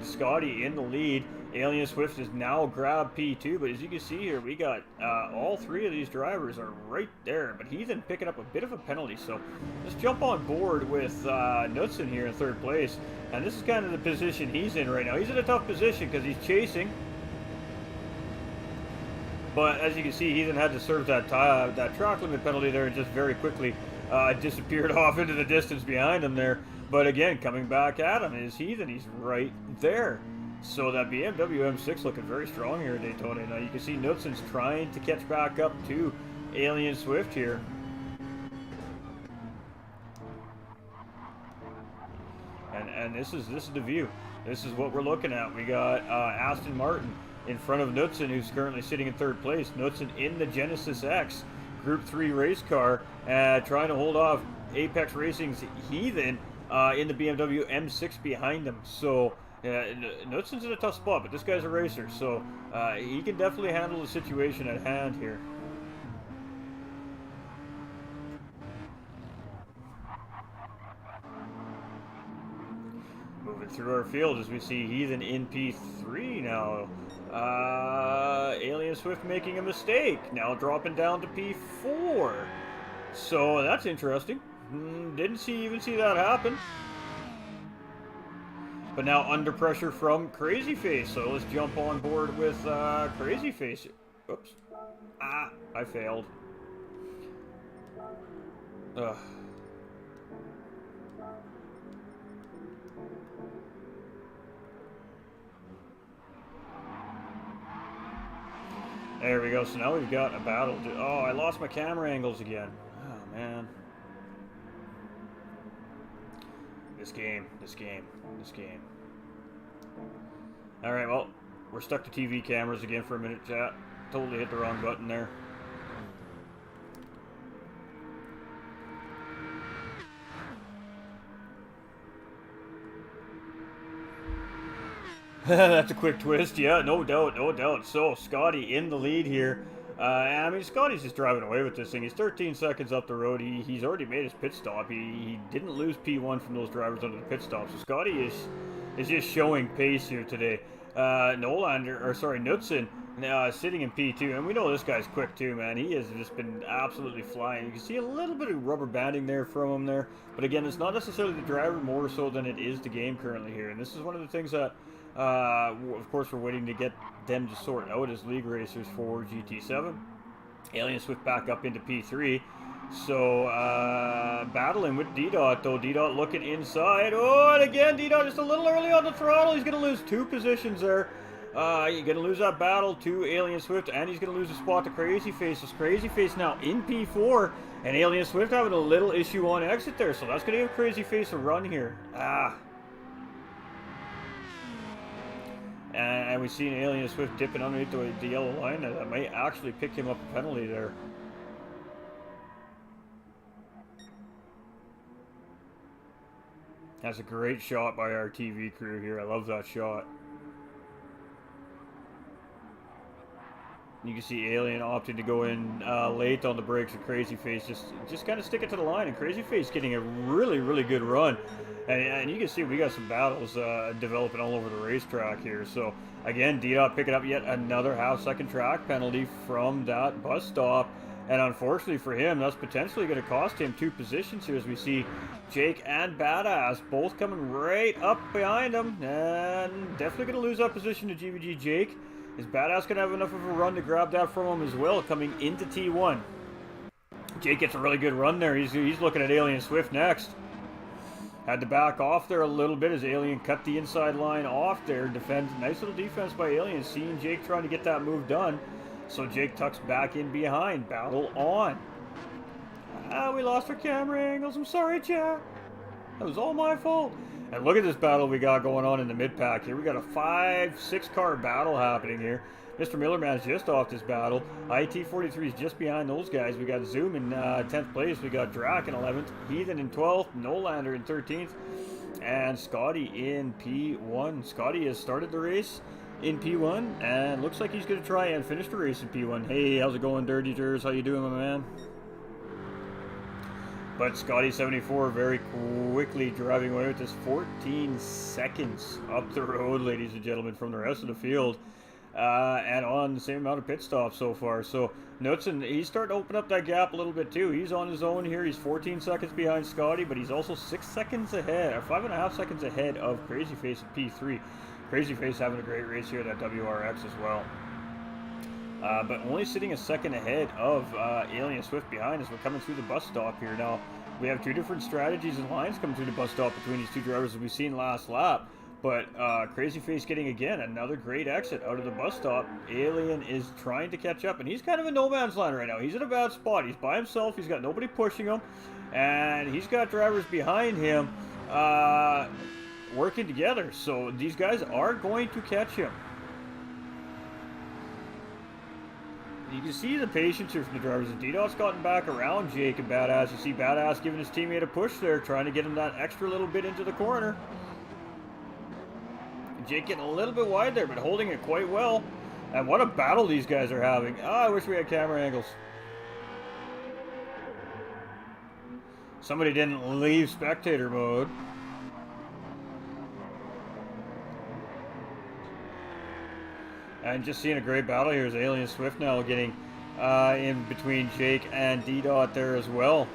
Scotty in the lead. Alien Swift has now grabbed P2, but as you can see here, we got all three of these drivers are right there. But Heathen picking up a bit of a penalty, so let's jump on board with Knudsen here in third place. And this is kind of the position he's in right now. He's in a tough position because he's chasing. But as you can see, Heathen had to serve that track limit penalty there and just very quickly disappeared off into the distance behind him there. But again, coming back at him is Heathen. He's right there. So that BMW M6 looking very strong here at Daytona. Now you can see Knudsen's trying to catch back up to Alien Swift here. And this is the view. This is what we're looking at. We got Aston Martin in front of Knudsen, who's currently sitting in third place. Knudsen in the Genesis X Group 3 race car, trying to hold off Apex Racing's Heathen in the BMW M6 behind him. So Knudsen's in a tough spot, but this guy's a racer, so he can definitely handle the situation at hand here. Moving through our field as we see Heathen in P3 now. Alien Swift making a mistake, now dropping down to P4. So that's interesting. Didn't even see that happen. But now under pressure from Crazy Face. So let's jump on board with Crazy Face. Oops. I failed. Ugh. There we go. So now we've got a battle. Oh, I lost my camera angles again. Oh, man. This game. Alright, well, we're stuck to TV cameras again for a minute, chat. Totally hit the wrong button there. That's a quick twist, yeah, no doubt. So, Scotty in the lead here. I mean, Scotty's just driving away with this thing. He's 13 seconds up the road. He's already made his pit stop. He didn't lose P1 from those drivers under the pit stop. So Scotty is just showing pace here today. Knudsen sitting in P2. And we know this guy's quick too, man. He has just been absolutely flying. You can see a little bit of rubber banding there from him there. But again, it's not necessarily the driver more so than it is the game currently here. And this is one of the things that, of course, we're waiting to get them to sort out as league racers for GT7. Alien Swift back up into P3. So, battling with Deedot, though. Deedot looking inside. Oh, and again, Deedot just a little early on the throttle. He's going to lose 2 positions there. You're going to lose that battle to Alien Swift, and he's going to lose a spot to Crazy Face. So Crazy Face now in P4, and Alien Swift having a little issue on exit there. So that's going to give Crazy Face a run here. And we've seen Alien Swift dipping underneath the yellow line. That might actually pick him up a penalty there. That's a great shot by our TV crew here. I love that shot. You can see Alien opting to go in late on the brakes, and Crazy Face just kind of stick it to the line. And Crazy Face getting a really good run. And you can see we got some battles developing all over the racetrack here. So again, Deedot picking up yet another half-second track penalty from that bus stop. And unfortunately for him, that's potentially going to cost him 2 positions here, as we see Jake and Badass both coming right up behind him. And definitely going to lose that position to GVG Jake. Is Badass going to have enough of a run to grab that from him as well, coming into T1? Jake gets a really good run there. He's looking at Alien Swift next. Had to back off there a little bit as Alien cut the inside line off there. Nice little defense by Alien, seeing Jake trying to get that move done. So Jake tucks back in behind. Battle on. We lost our camera angles. I'm sorry, chat. That was all my fault. And look at this battle we got going on in the mid-pack here. We got a 5-6 car battle happening here. Mr. Millerman's just off this battle. IT43 is just behind those guys. We got Zoom in 10th place. We got Drac in 11th. Heathen in 12th. Nolander in 13th. And Scotty in P1. Scotty has started the race in P1. And looks like he's going to try and finish the race in P1. Hey, how's it going, Dirty Jers? How you doing, my man? But Scotty74 very quickly driving away with this 14 seconds up the road, ladies and gentlemen, from the rest of the field. And on the same amount of pit stops so far. So Knudsen, he's starting to open up that gap a little bit too. He's on his own here. He's 14 seconds behind Scotty, but he's also 6 seconds ahead, or 5.5 seconds ahead of Crazy Face at P3. Crazy Face having a great race here at that WRX as well. But only sitting a second ahead of Alien Swift behind as we're coming through the bus stop here. Now, we have 2 different strategies and lines coming through the bus stop between these 2 drivers as we've seen last lap. But Crazy Face getting, again, another great exit out of the bus stop. Alien is trying to catch up, and he's kind of in no man's land right now. He's in a bad spot. He's by himself. He's got nobody pushing him, and he's got drivers behind him working together. So these guys are going to catch him. You can see the patience here from the drivers. Deedot's gotten back around Jake and Badass. You see Badass giving his teammate a push there, trying to get him that extra little bit into the corner. Jake getting a little bit wide there, but holding it quite well. And what a battle these guys are having. Oh, I wish we had camera angles. Somebody didn't leave spectator mode. And just seeing a great battle here is Alien Swift now getting in between Jake and Deedot there as well.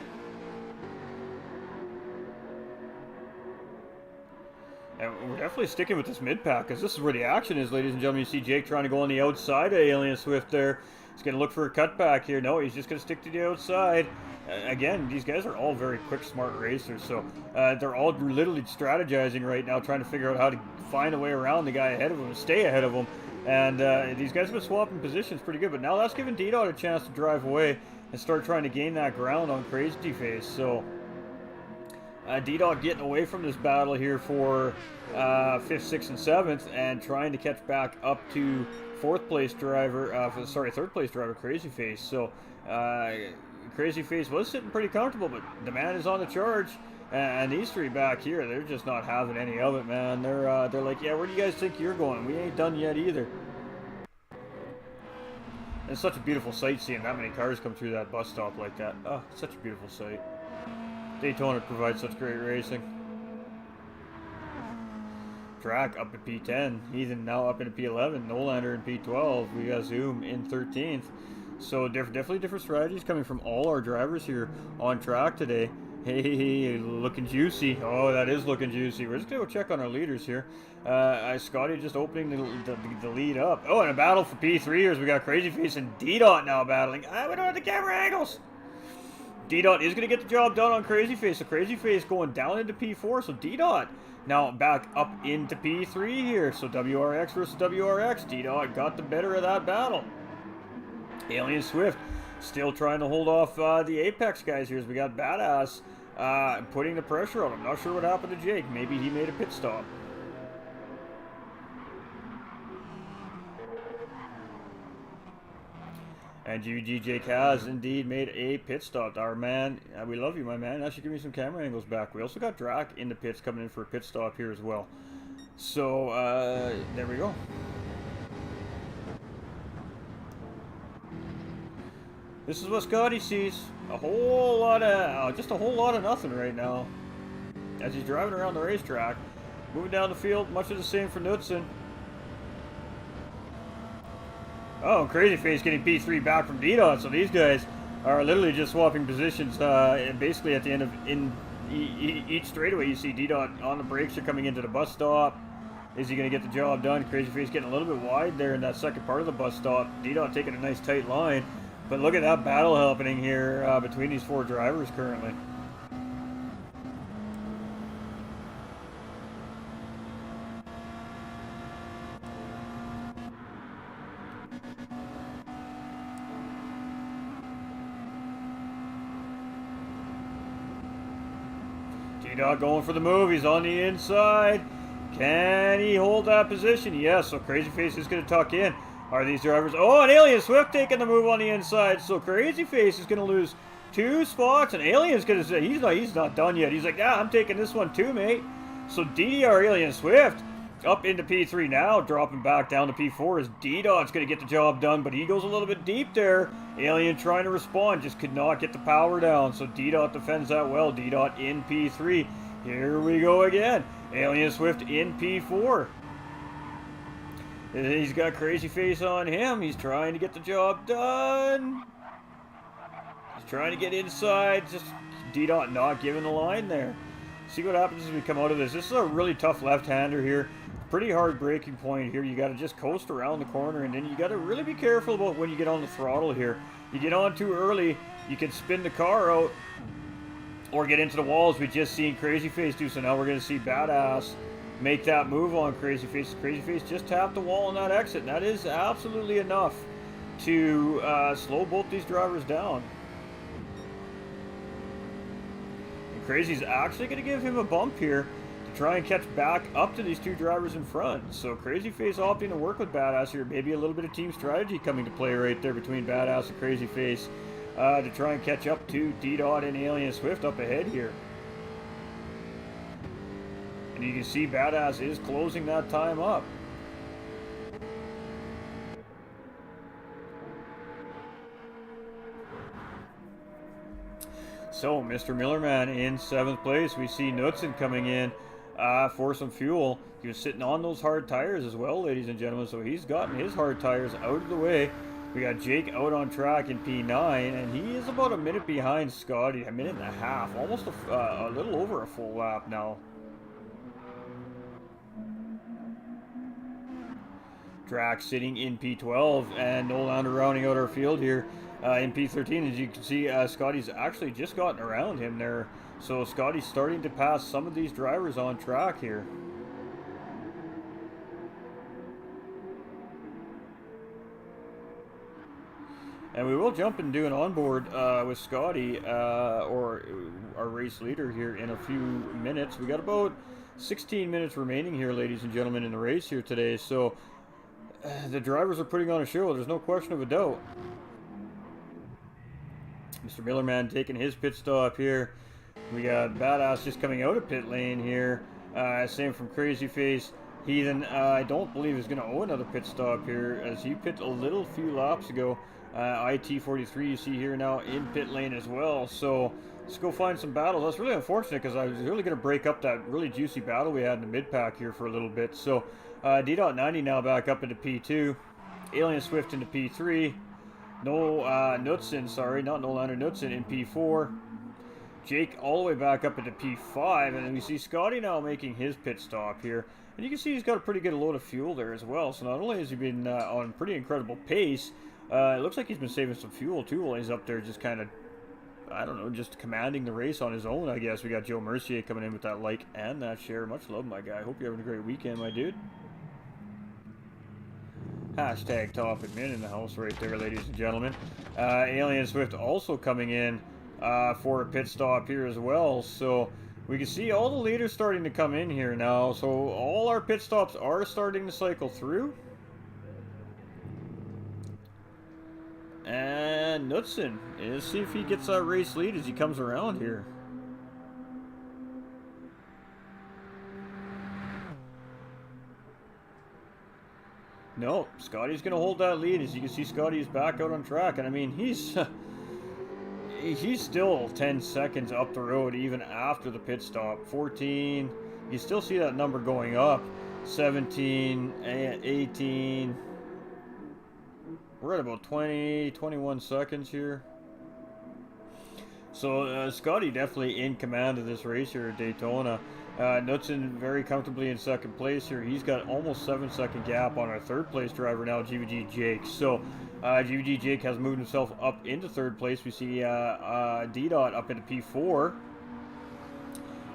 And we're definitely sticking with this mid-pack because this is where the action is, ladies and gentlemen. You see Jake trying to go on the outside of Alien Swift there. He's going to look for a cutback here. No, he's just going to stick to the outside. Again, these guys are all very quick, smart racers. So they're all literally strategizing right now, trying to figure out how to find a way around the guy ahead of them and stay ahead of him. And these guys have been swapping positions pretty good. But now that's giving Deedot a chance to drive away and start trying to gain that ground on Crazy Face. So Deedot getting away from this battle here for 5th, 6th, and 7th, and trying to catch back up to 4th place driver, 3rd place driver, Crazy Face. So Crazy Face was sitting pretty comfortable, but the man is on the charge. And these 3 back here, they're just not having any of it, man. They're like, yeah, where do you guys think you're going? We ain't done yet either. It's such a beautiful sight seeing that many cars come through that bus stop like that. Oh, such a beautiful sight. Daytona provides such great racing. Drac up at P10. Heathen now up into P11. Nolander in P12. We got Zoom in 13th. So definitely different strategies coming from all our drivers here on track today. Hey, looking juicy. Oh, that is looking juicy. We're just going to go check on our leaders here. Scotty just opening the lead up. Oh, and a battle for P3 here as we got Crazy Face and Deedot now battling. We don't have the camera angles. Deedot is going to get the job done on Crazy Face. So Crazy Face going down into P4. So Deedot now back up into P3 here. So WRX versus WRX. Deedot got the better of that battle. Alien Swift still trying to hold off the Apex guys here as we got Badass putting the pressure on him. Not sure what happened to Jake. Maybe he made a pit stop. And GG Jake has indeed made a pit stop. Our man, we love you, my man. That should give me some camera angles back. We also got Drac in the pits coming in for a pit stop here as well. So, there we go. This is what Scotty sees. A whole lot of, just a whole lot of nothing right now. As he's driving around the racetrack. Moving down the field, much of the same for Knudsen. Oh, Crazy Face getting P3 back from Deedot. So these guys are literally just swapping positions. And basically at the end of each straightaway, you see Deedot on the brakes. Are coming into the bus stop. Is he going to get the job done? Crazy Face getting a little bit wide there in that second part of the bus stop. Deedot taking a nice tight line. But look at that battle happening here between these four drivers currently. Deedot going for the move. He's on the inside. Can he hold that position? Yes, so Crazy Face is going to tuck in. Are these drivers... Oh, and Alien Swift taking the move on the inside. So Crazy Face is going to lose 2 spots. And Alien's going to say, he's not done yet. He's like, yeah, I'm taking this one too, mate. So DDR Alien Swift up into P3 now. Dropping back down to P4 as Deedot's going to get the job done. But he goes a little bit deep there. Alien trying to respond. Just could not get the power down. So Deedot defends that well. Deedot in P3. Here we go again. Alien Swift in P4. He's got Crazy Face on him. He's trying to get the job done. He's trying to get inside. Just Deedot not giving the line there. See what happens as we come out of this. This is a really tough left-hander here. Pretty hard braking point here. You got to just coast around the corner, and then you got to really be careful about when you get on the throttle here. You get on too early, you can spin the car out or get into the walls. We just seen Crazy Face do, so now we're going to see Badass make that move on Crazy Face. Crazy Face just tapped the wall on that exit, and that is absolutely enough to slow both these drivers down. And Crazy's actually going to give him a bump here to try and catch back up to these 2 drivers in front. So Crazy Face opting to work with Badass here. Maybe a little bit of team strategy coming to play right there between Badass and Crazy Face to try and catch up to Deedot and Alien Swift up ahead here. And you can see Badass is closing that time up. So, Mr. Millerman in 7th place. We see Knudsen coming in for some fuel. He was sitting on those hard tires as well, ladies and gentlemen. So he's gotten his hard tires out of the way. We got Jake out on track in P9, and he is about a minute behind Scotty. A minute and a half. Almost a little over a full lap now. Drax sitting in P12, and Nolander rounding out our field here in P13. As you can see, Scotty's actually just gotten around him there. So Scotty's starting to pass some of these drivers on track here. And we will jump and do an onboard with Scotty, or our race leader here, in a few minutes. We got about 16 minutes remaining here, ladies and gentlemen, in the race here today. So the drivers are putting on a show. There's no question of a doubt. Mr. Millerman taking his pit stop here. We got Badass just coming out of pit lane here. Same from Crazy Face. Heathen, I don't believe is going to owe another pit stop here, as he pit a little few laps ago. IT43 you see here now in pit lane as well. So let's go find some battles. That's really unfortunate, because I was really going to break up that really juicy battle we had in the mid-pack here for a little bit. So Deedot 90 now back up into P2. Alien Swift into P3. Knudsen, sorry, not Nolander, Knudsen in P4. Jake all the way back up into P5. And then we see Scotty now making his pit stop here. And you can see he's got a pretty good load of fuel there as well. So not only has he been on pretty incredible pace, it looks like he's been saving some fuel too while he's up there just kind of, I don't know, just commanding the race on his own, I guess. We got Joe Mercier coming in with that like and that share. Much love, my guy. Hope you're having a great weekend, my dude. Hashtag Top Admin in the house right there, ladies and gentlemen. Alien Swift also coming in for a pit stop here as well. So we can see all the leaders starting to come in here now. So all our pit stops are starting to cycle through. And Knudsen, let's see if he gets that race lead as he comes around here. No, Scotty's going to hold that lead. As you can see, Scotty's back out on track. And I mean, he's still 10 seconds up the road even after the pit stop. 14. You still see that number going up. 17, 18. We're at about 20, 21 seconds here. So Scotty definitely in command of this race here at Daytona. Knudsen very comfortably in second place here. He's got almost 7-second gap on our third place driver now, GVG Jake. So GVG Jake has moved himself up into third place. We see Deedot up into P4.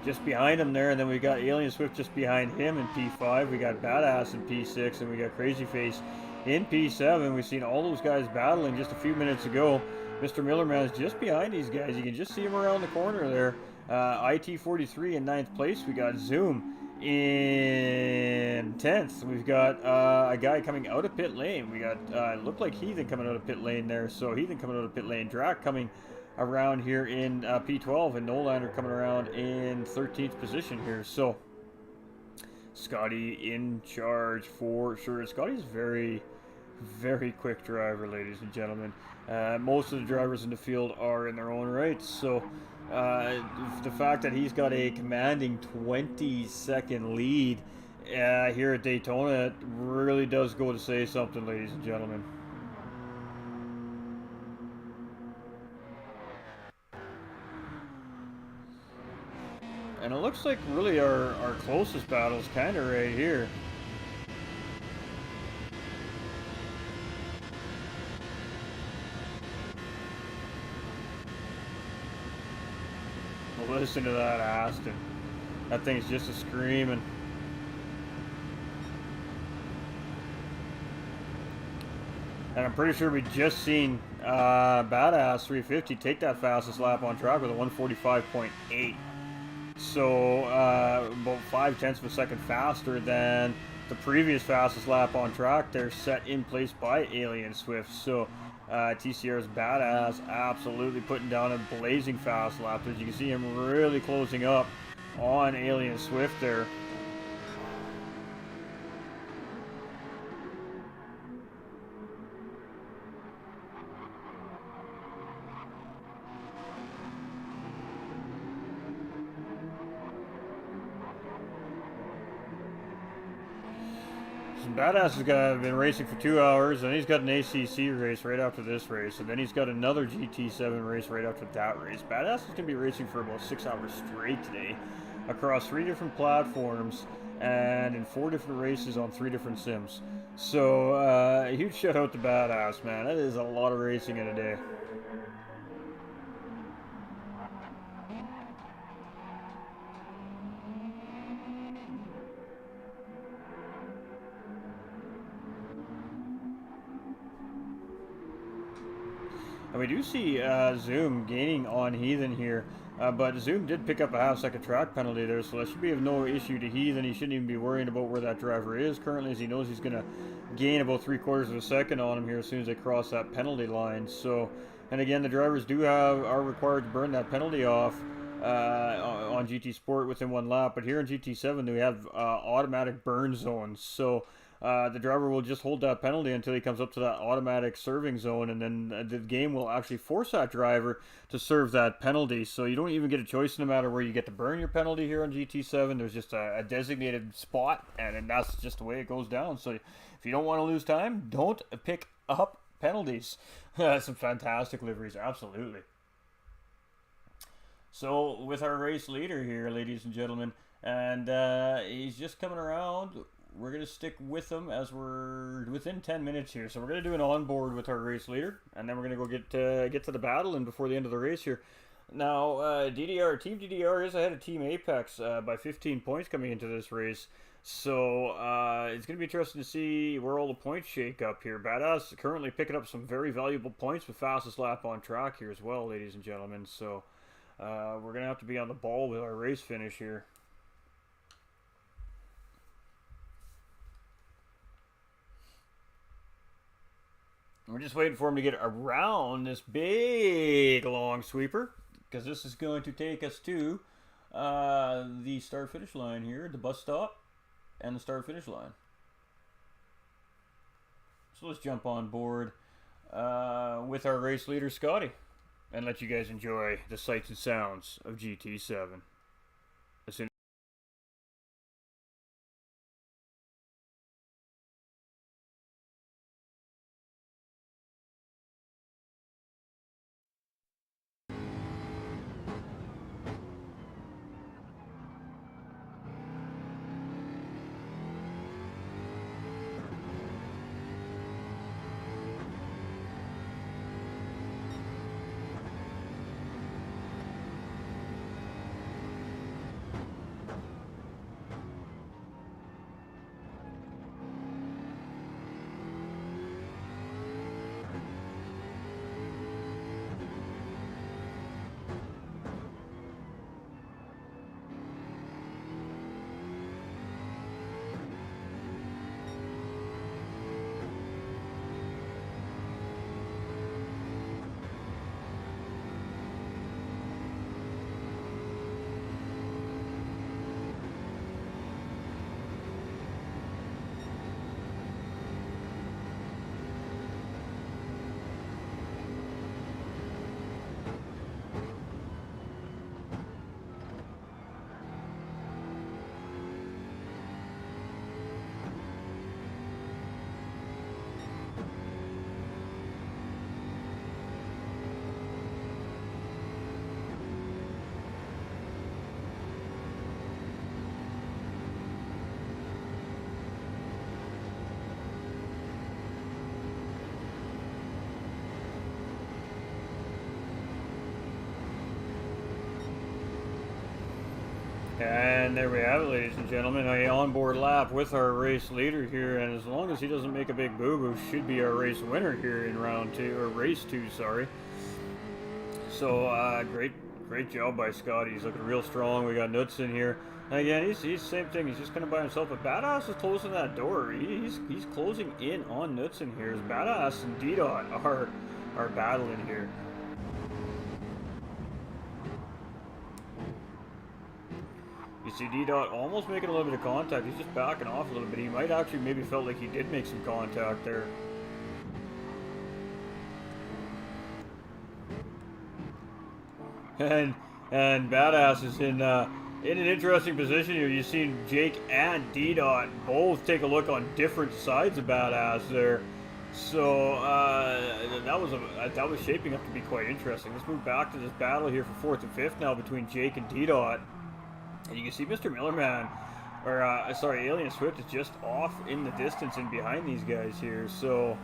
Just behind him there, and then we got Alien Swift just behind him in P5. We got Badass in P6, and we got Crazy Face in P7. We've seen all those guys battling just a few minutes ago. Mr. Millerman is just behind these guys. You can just see him around the corner there. IT43 in 9th place. We got Zoom in 10th. We've got a guy coming out of pit lane. We got looked like Heathen coming out of pit lane there. So Heathen coming out of pit lane. Drac coming around here in P12, and Nolander coming around in 13th position here. So Scotty in charge for sure. Scotty's very, very quick driver, ladies and gentlemen. Most of the drivers in the field are in their own right. So the fact that he's got a commanding 20-second lead here at Daytona really does go to say something, ladies and gentlemen. And it looks like really our closest battle is kind of right here. Well, listen to that Aston. That thing's just a screaming. And I'm pretty sure we just seen Badass 350 take that fastest lap on track with a 145.8. So about 0.5 of a second faster than the previous fastest lap on track there, set in place by Alien Swift. So TCR's Badass absolutely putting down a blazing fast lap. As you can see him really closing up on Alien Swift there. Badass has been racing for 2 hours, and he's got an ACC race right after this race, and then he's got another GT7 race right after that race. Badass is going to be racing for about 6 hours straight today, across 3 different platforms, and in 4 different races on 3 different sims. So, a huge shout out to Badass, man. That is a lot of racing in a day. And we do see Zoom gaining on Heathen here, but Zoom did pick up a half-second track penalty there, so that should be of no issue to Heathen. He shouldn't even be worrying about where that driver is currently, as he knows he's going to gain about 3/4 of a second on him here as soon as they cross that penalty line. So, and again, the drivers are required to burn that penalty off on GT Sport within 1 lap, but here in GT7 we have automatic burn zones. So the driver will just hold that penalty until he comes up to that automatic serving zone, and then the game will actually force that driver to serve that penalty. So you don't even get a choice no matter where you get to burn your penalty here on GT7. There's just a designated spot, and that's just the way it goes down. So if you don't want to lose time, don't pick up penalties. Some fantastic liveries, absolutely. So with our race leader here, ladies and gentlemen, and he's just coming around. We're going to stick with them as we're within 10 minutes here. So we're going to do an onboard with our race leader, and then we're going to go get to the battle and before the end of the race here. Now, Team DDR is ahead of Team Apex by 15 points coming into this race. So it's going to be interesting to see where all the points shake up here. Badass currently picking up some very valuable points with fastest lap on track here as well, ladies and gentlemen. So we're going to have to be on the ball with our race finish here. We're just waiting for him to get around this big long sweeper, because this is going to take us to the start-finish line here, the bus stop, and the start-finish line. So let's jump on board with our race leader, Scotty, and let you guys enjoy the sights and sounds of GT7. As soon And there we have it, ladies and gentlemen, a onboard lap with our race leader here, and as long as he doesn't make a big boo-boo, should be our race winner here in round 2, or race 2, sorry. So, great job by Scotty. He's looking real strong. We got Nuts in here. And again, he's same thing. He's just kind of by himself, but Badass is closing that door. He's closing in on Nuts in here. As Badass and Deedot are battling here. You see Deedot almost making a little bit of contact. He's just backing off a little bit. He might actually maybe felt like he did make some contact there. And Badass is in an interesting position here. You've seen Jake and Deedot both take a look on different sides of Badass there. So that was shaping up to be quite interesting. Let's move back to this battle here for 4th and 5th now between Jake and Deedot. And you can see Mr. Millerman, or sorry, Alien Swift is just off in the distance and behind these guys here. So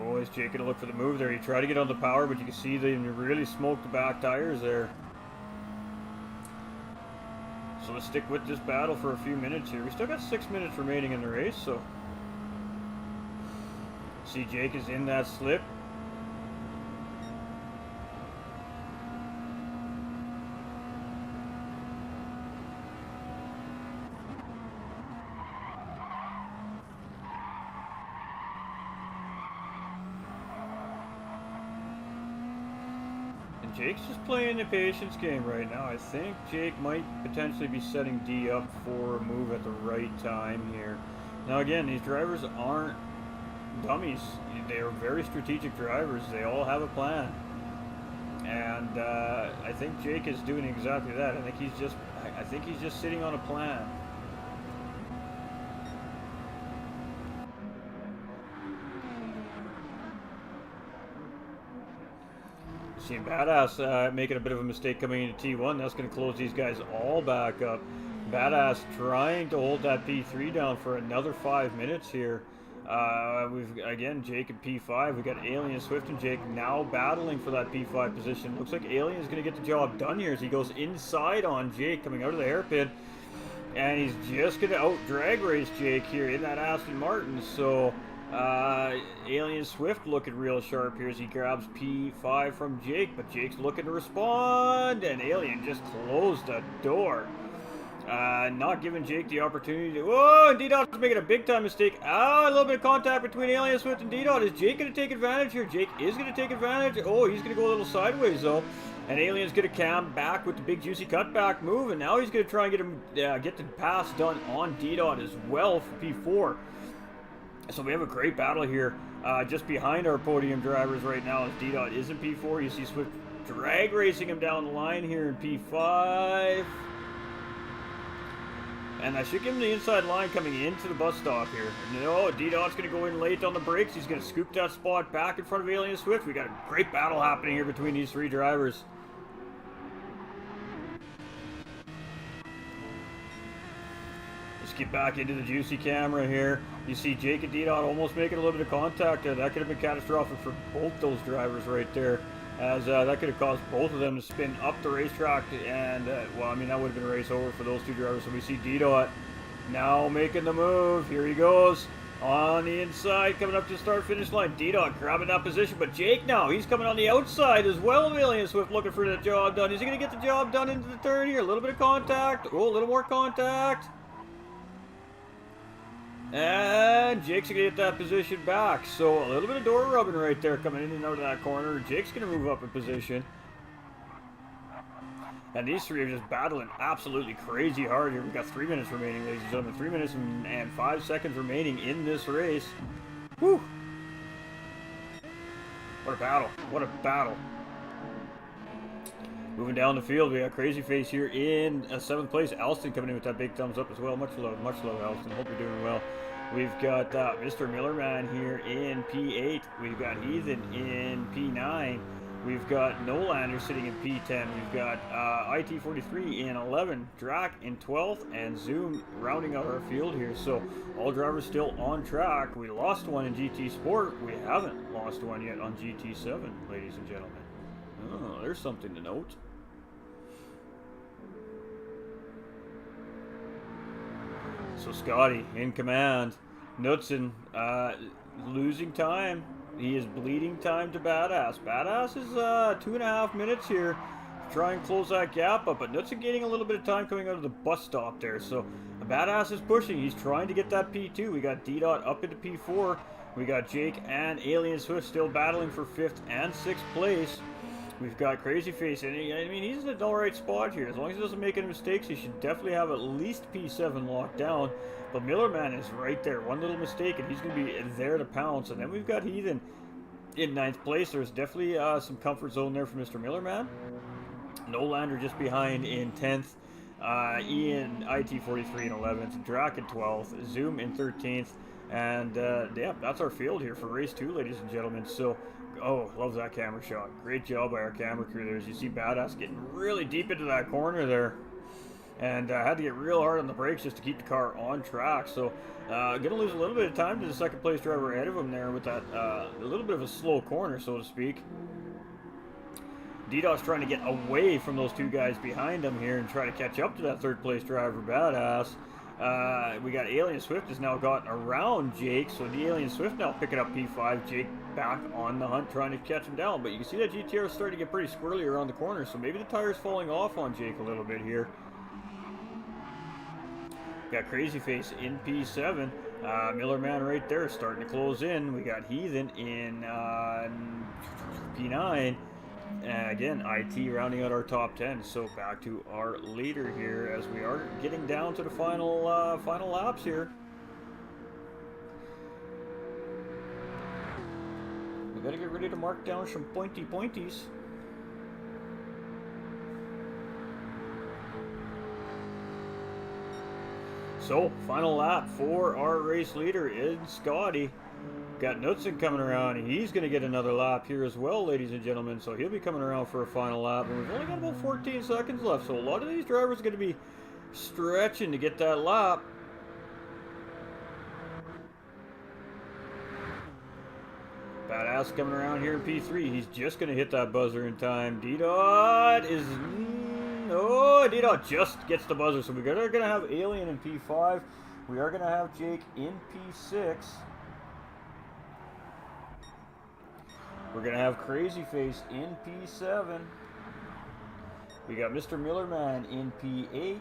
oh, is Jake gonna look for the move there? He tried to get on the power, but you can see they really smoked the back tires there. So let's stick with this battle for a few minutes here. We still got 6 minutes remaining in the race, so see Jake is in that slip. And Jake's just playing the patience game right now. I think Jake might potentially be setting D up for a move at the right time here. Now again, these drivers aren't dummies. They are very strategic drivers. They all have a plan, and I think Jake is doing exactly that. I think he's just sitting on a plan. Seeing Badass making a bit of a mistake coming into T1. That's going to close these guys all back up. Badass trying to hold that P3 down for another 5 minutes here. We've again Jake and P5. We got Alien Swift and Jake now battling for that P5 position. Looks like Alien is going to get the job done here as he goes inside on Jake coming out of the hairpin, and he's just going to out drag race Jake here in that Aston Martin. So Alien Swift looking real sharp here as he grabs P5 from Jake, but Jake's looking to respond, and Alien just closed the door. Not giving Jake the opportunity to... Whoa, and Deedot's making a big-time mistake. A little bit of contact between Alien Swift and Deedot. Is Jake going to take advantage here? Jake is going to take advantage. Oh, he's going to go a little sideways, though. And Alien's going to cam back with the big, juicy cutback move. And now he's going to try and get the pass done on Deedot as well for P4. So we have a great battle here just behind our podium drivers right now as Deedot is in P4. You see Swift drag racing him down the line here in P5. And I should give him the inside line coming into the bus stop here. No, Deedot's going to go in late on the brakes. He's going to scoop that spot back in front of Alien Swift. We got a great battle happening here between these three drivers. Let's get back into the juicy camera here. You see Jake and Deedot almost making a little bit of contact there. That could have been catastrophic for both those drivers right there, as that could have caused both of them to spin up the racetrack, and well, I mean, that would have been a race over for those two drivers. So we see Deedot now making the move. Here he goes on the inside, coming up to the start-finish line. Deedot grabbing that position, but Jake now, he's coming on the outside as well. Alien Swift looking for the job done. Is he going to get the job done into the turn here? A little bit of contact. Oh, a little more contact. And Jake's going to get that position back. So a little bit of door rubbing right there coming in and out of that corner. Jake's going to move up in position. And these three are just battling absolutely crazy hard here. We've got 3 minutes remaining, ladies and gentlemen. 3 minutes and 5 seconds remaining in this race. Whew. What a battle. What a battle. Moving down the field, we got Crazy Face here in 7th place. Alston coming in with that big thumbs up as well. Much love, Alston. Hope you're doing well. We've got Mr. Millerman here in P8. We've got Ethan in P9. We've got Nolander sitting in P10. We've got IT43 in 11, Drac in 12th, and Zoom rounding out our field here. So all drivers still on track. We lost one in GT Sport. We haven't lost one yet on GT7, ladies and gentlemen. Oh, there's something to note. So Scotty in command. Knudsen losing time. He is bleeding time to Badass. Badass is 2.5 minutes here to try and close that gap up. But Knudsen getting a little bit of time coming out of the bus stop there. So Badass is pushing. He's trying to get that P2. We got Deedot up into P4. We got Jake and Alien Swift still battling for 5th and 6th place. We've got Crazy Face, and I mean, he's in an alright spot here. As long as he doesn't make any mistakes, he should definitely have at least P7 locked down. But Millerman is right there. One little mistake, and he's going to be there to pounce. And then we've got Heathen in 9th place. There's definitely some comfort zone there for Mr. Millerman. Nolander just behind in 10th. Ian, IT43 in 11th. Drac in 12th. Zoom in 13th. And, yeah, that's our field here for race 2, ladies and gentlemen. So... oh, love that camera shot. Great job by our camera crew there. As you see Badass getting really deep into that corner there. And had to get real hard on the brakes just to keep the car on track. So, going to lose a little bit of time to the second place driver ahead of him there with that a little bit of a slow corner, so to speak. Deedot's trying to get away from those two guys behind him here and try to catch up to that third place driver, Badass. We got Alien Swift has now gotten around Jake, so the Alien Swift now picking up P5. Jake back on the hunt trying to catch him down, but you can see that GTR is starting to get pretty squirrely around the corner, so maybe the tire's falling off on Jake a little bit here. Got Crazy Face in P7. Millerman right there starting to close in. We got Heathen in P9. Again, IT rounding out our top 10. So back to our leader here as we are getting down to the final laps here. We gotta get ready to mark down some pointies. So, final lap for our race leader in Scotty. Got Knudsen coming around, and he's going to get another lap here as well, ladies and gentlemen. So he'll be coming around for a final lap, and we've only got about 14 seconds left. So a lot of these drivers are going to be stretching to get that lap. Badass coming around here in P3. He's just going to hit that buzzer in time. Deedot is... oh, Deedot just gets the buzzer. So we're going to have Alien in P5. We are going to have Jake in P6. We're going to have Crazy Face in P7. We got Mr. Millerman in P8.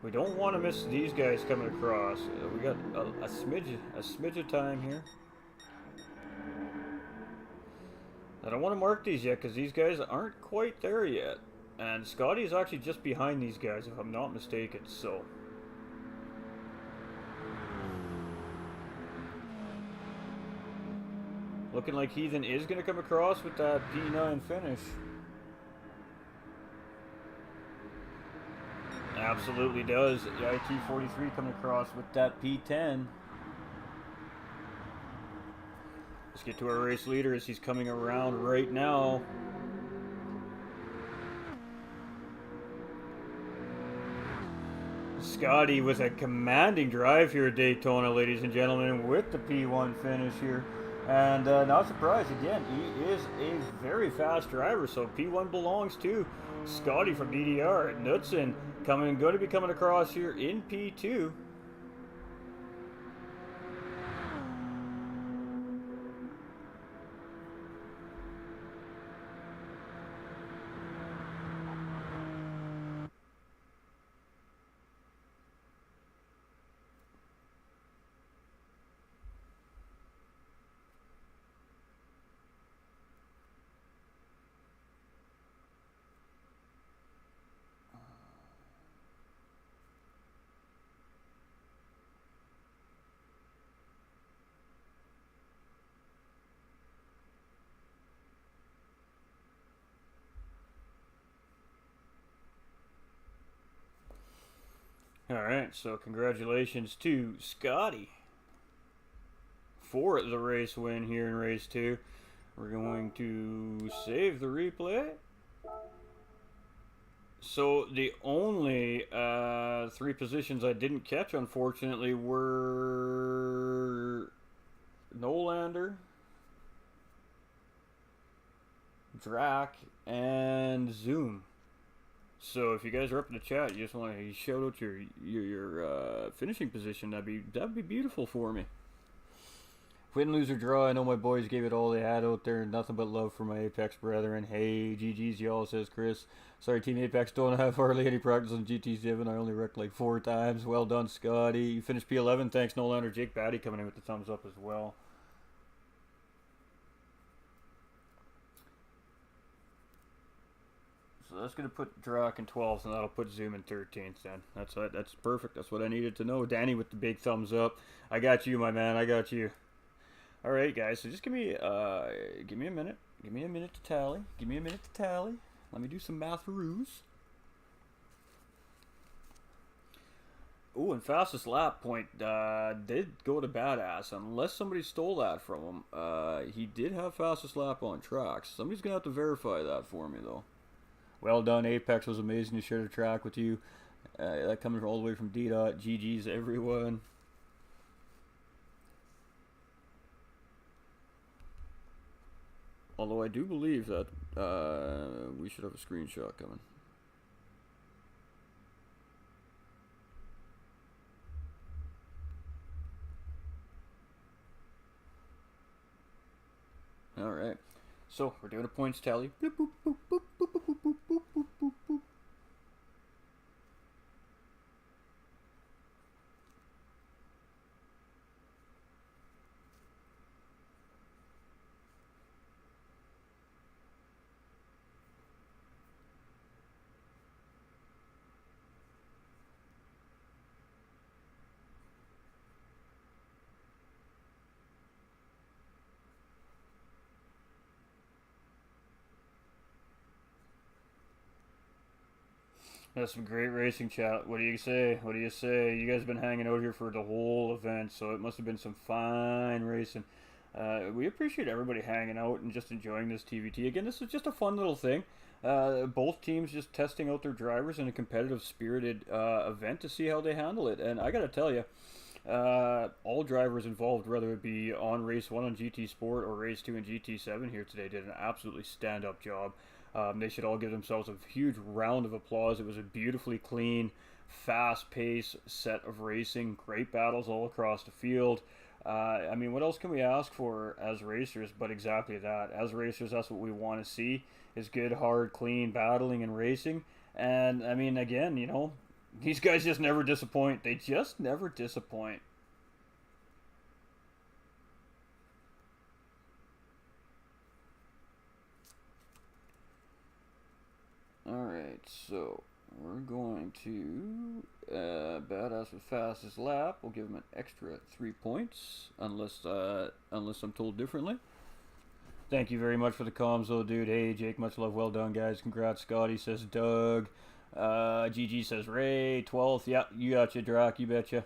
We don't want to miss these guys coming across. We got a smidge of time here. I don't want to mark these yet because these guys aren't quite there yet. And Scotty is actually just behind these guys, if I'm not mistaken, so. Looking like Heathen is going to come across with that P9 finish. Absolutely does. The IT43 coming across with that P10. Let's get to our race leader as he's coming around right now. Scotty with a commanding drive here at Daytona, ladies and gentlemen, with the P1 finish here. And not surprised, again, he is a very fast driver, so P1 belongs to Scotty from DDR. Knudsen going to be coming across here in P2. Alright, so congratulations to Scotty for the race win here in race 2. We're going to save the replay. So the only 3 positions I didn't catch, unfortunately, were Nolander, Drac, and Zoom. So if you guys are up in the chat, you just want to shout out your finishing position, that'd be beautiful for me. Win, lose, or draw, I know my boys gave it all they had out there. Nothing but love for my Apex brethren. Hey, GG's y'all, says Chris. Sorry, Team Apex don't have hardly any practice on GT7. I only wrecked like 4 times. Well done, Scotty. You finished P11. Thanks, Nolander. Jake Batty coming in with the thumbs up as well. So that's going to put Drac in 12th, and that'll put Zoom in 13th then. That's perfect. That's what I needed to know. Danny with the big thumbs up. I got you, my man. I got you. All right, guys. So just give me a minute. Give me a minute to tally. Give me a minute to tally. Let me do some math-roos. Ooh, and fastest lap point did go to Badass, unless somebody stole that from him. He did have fastest lap on tracks. Somebody's going to have to verify that for me, though. Well done, Apex was amazing to share the track with you. That coming all the way from Deedot. GG's, everyone. Although I do believe that we should have a screenshot coming. All right. So we're doing a points tally. Boop, boop, boop, boop, boop, boop, boop, boop, boop, boop, boop, boop. That's some great racing chat. What do you say? What do you say? You guys have been hanging out here for the whole event, so it must have been some fine racing. We appreciate everybody hanging out and just enjoying this TvT. Again, this is just a fun little thing. Both teams just testing out their drivers in a competitive, spirited event to see how they handle it. And I gotta tell you, all drivers involved, whether it be on race 1 on GT Sport or race 2 in GT7 here today, did an absolutely stand-up job. They should all give themselves a huge round of applause. It was a beautifully clean, fast-paced set of racing. Great battles all across the field. I mean, what else can we ask for as racers but exactly that? As racers, that's what we want to see, is good, hard, clean battling and racing. And, I mean, again, you know, these guys just never disappoint. They just never disappoint. Alright, so we're going to Badass with fastest lap. We'll give him an extra 3 points, unless I'm told differently. Thank you very much for the comms, though, dude. Hey, Jake, much love. Well done, guys. Congrats, Scotty, says Doug. GG says Ray. 12th. Yeah, you got you, Drac. You betcha.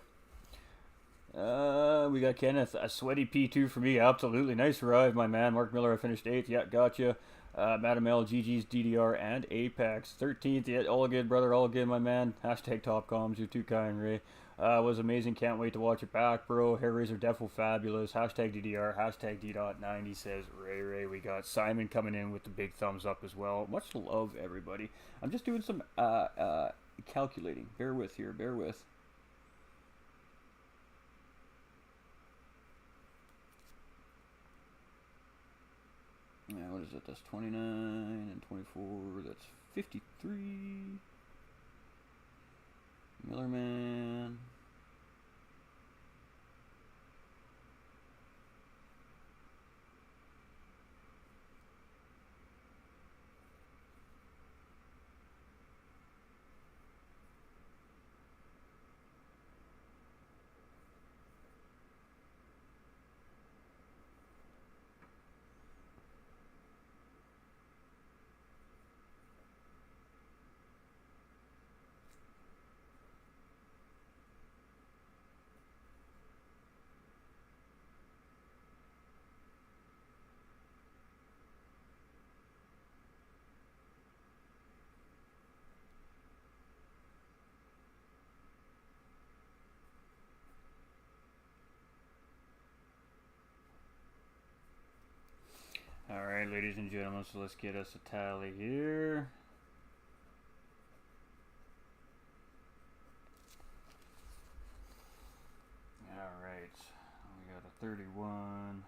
We got Kenneth. A sweaty P2 for me. Absolutely. Nice ride, my man. Mark Miller, I finished 8th. Yeah, gotcha. Madam L, GG's, DDR, and Apex. 13th, yeah, all good, brother, all good, my man. Hashtag top comms, you're too kind, Ray. Was amazing, can't wait to watch it back, bro. Hair razor, defo fabulous. Hashtag DDR, hashtag Deedot 90, says Ray. We got Simon coming in with the big thumbs up as well. Much love, everybody. I'm just doing some calculating. Bear with here, bear with. Yeah, what is it? That's 29 and 24. That's 53. Millerman. Alright, ladies and gentlemen, so let's get us a tally here. Alright, we got a 31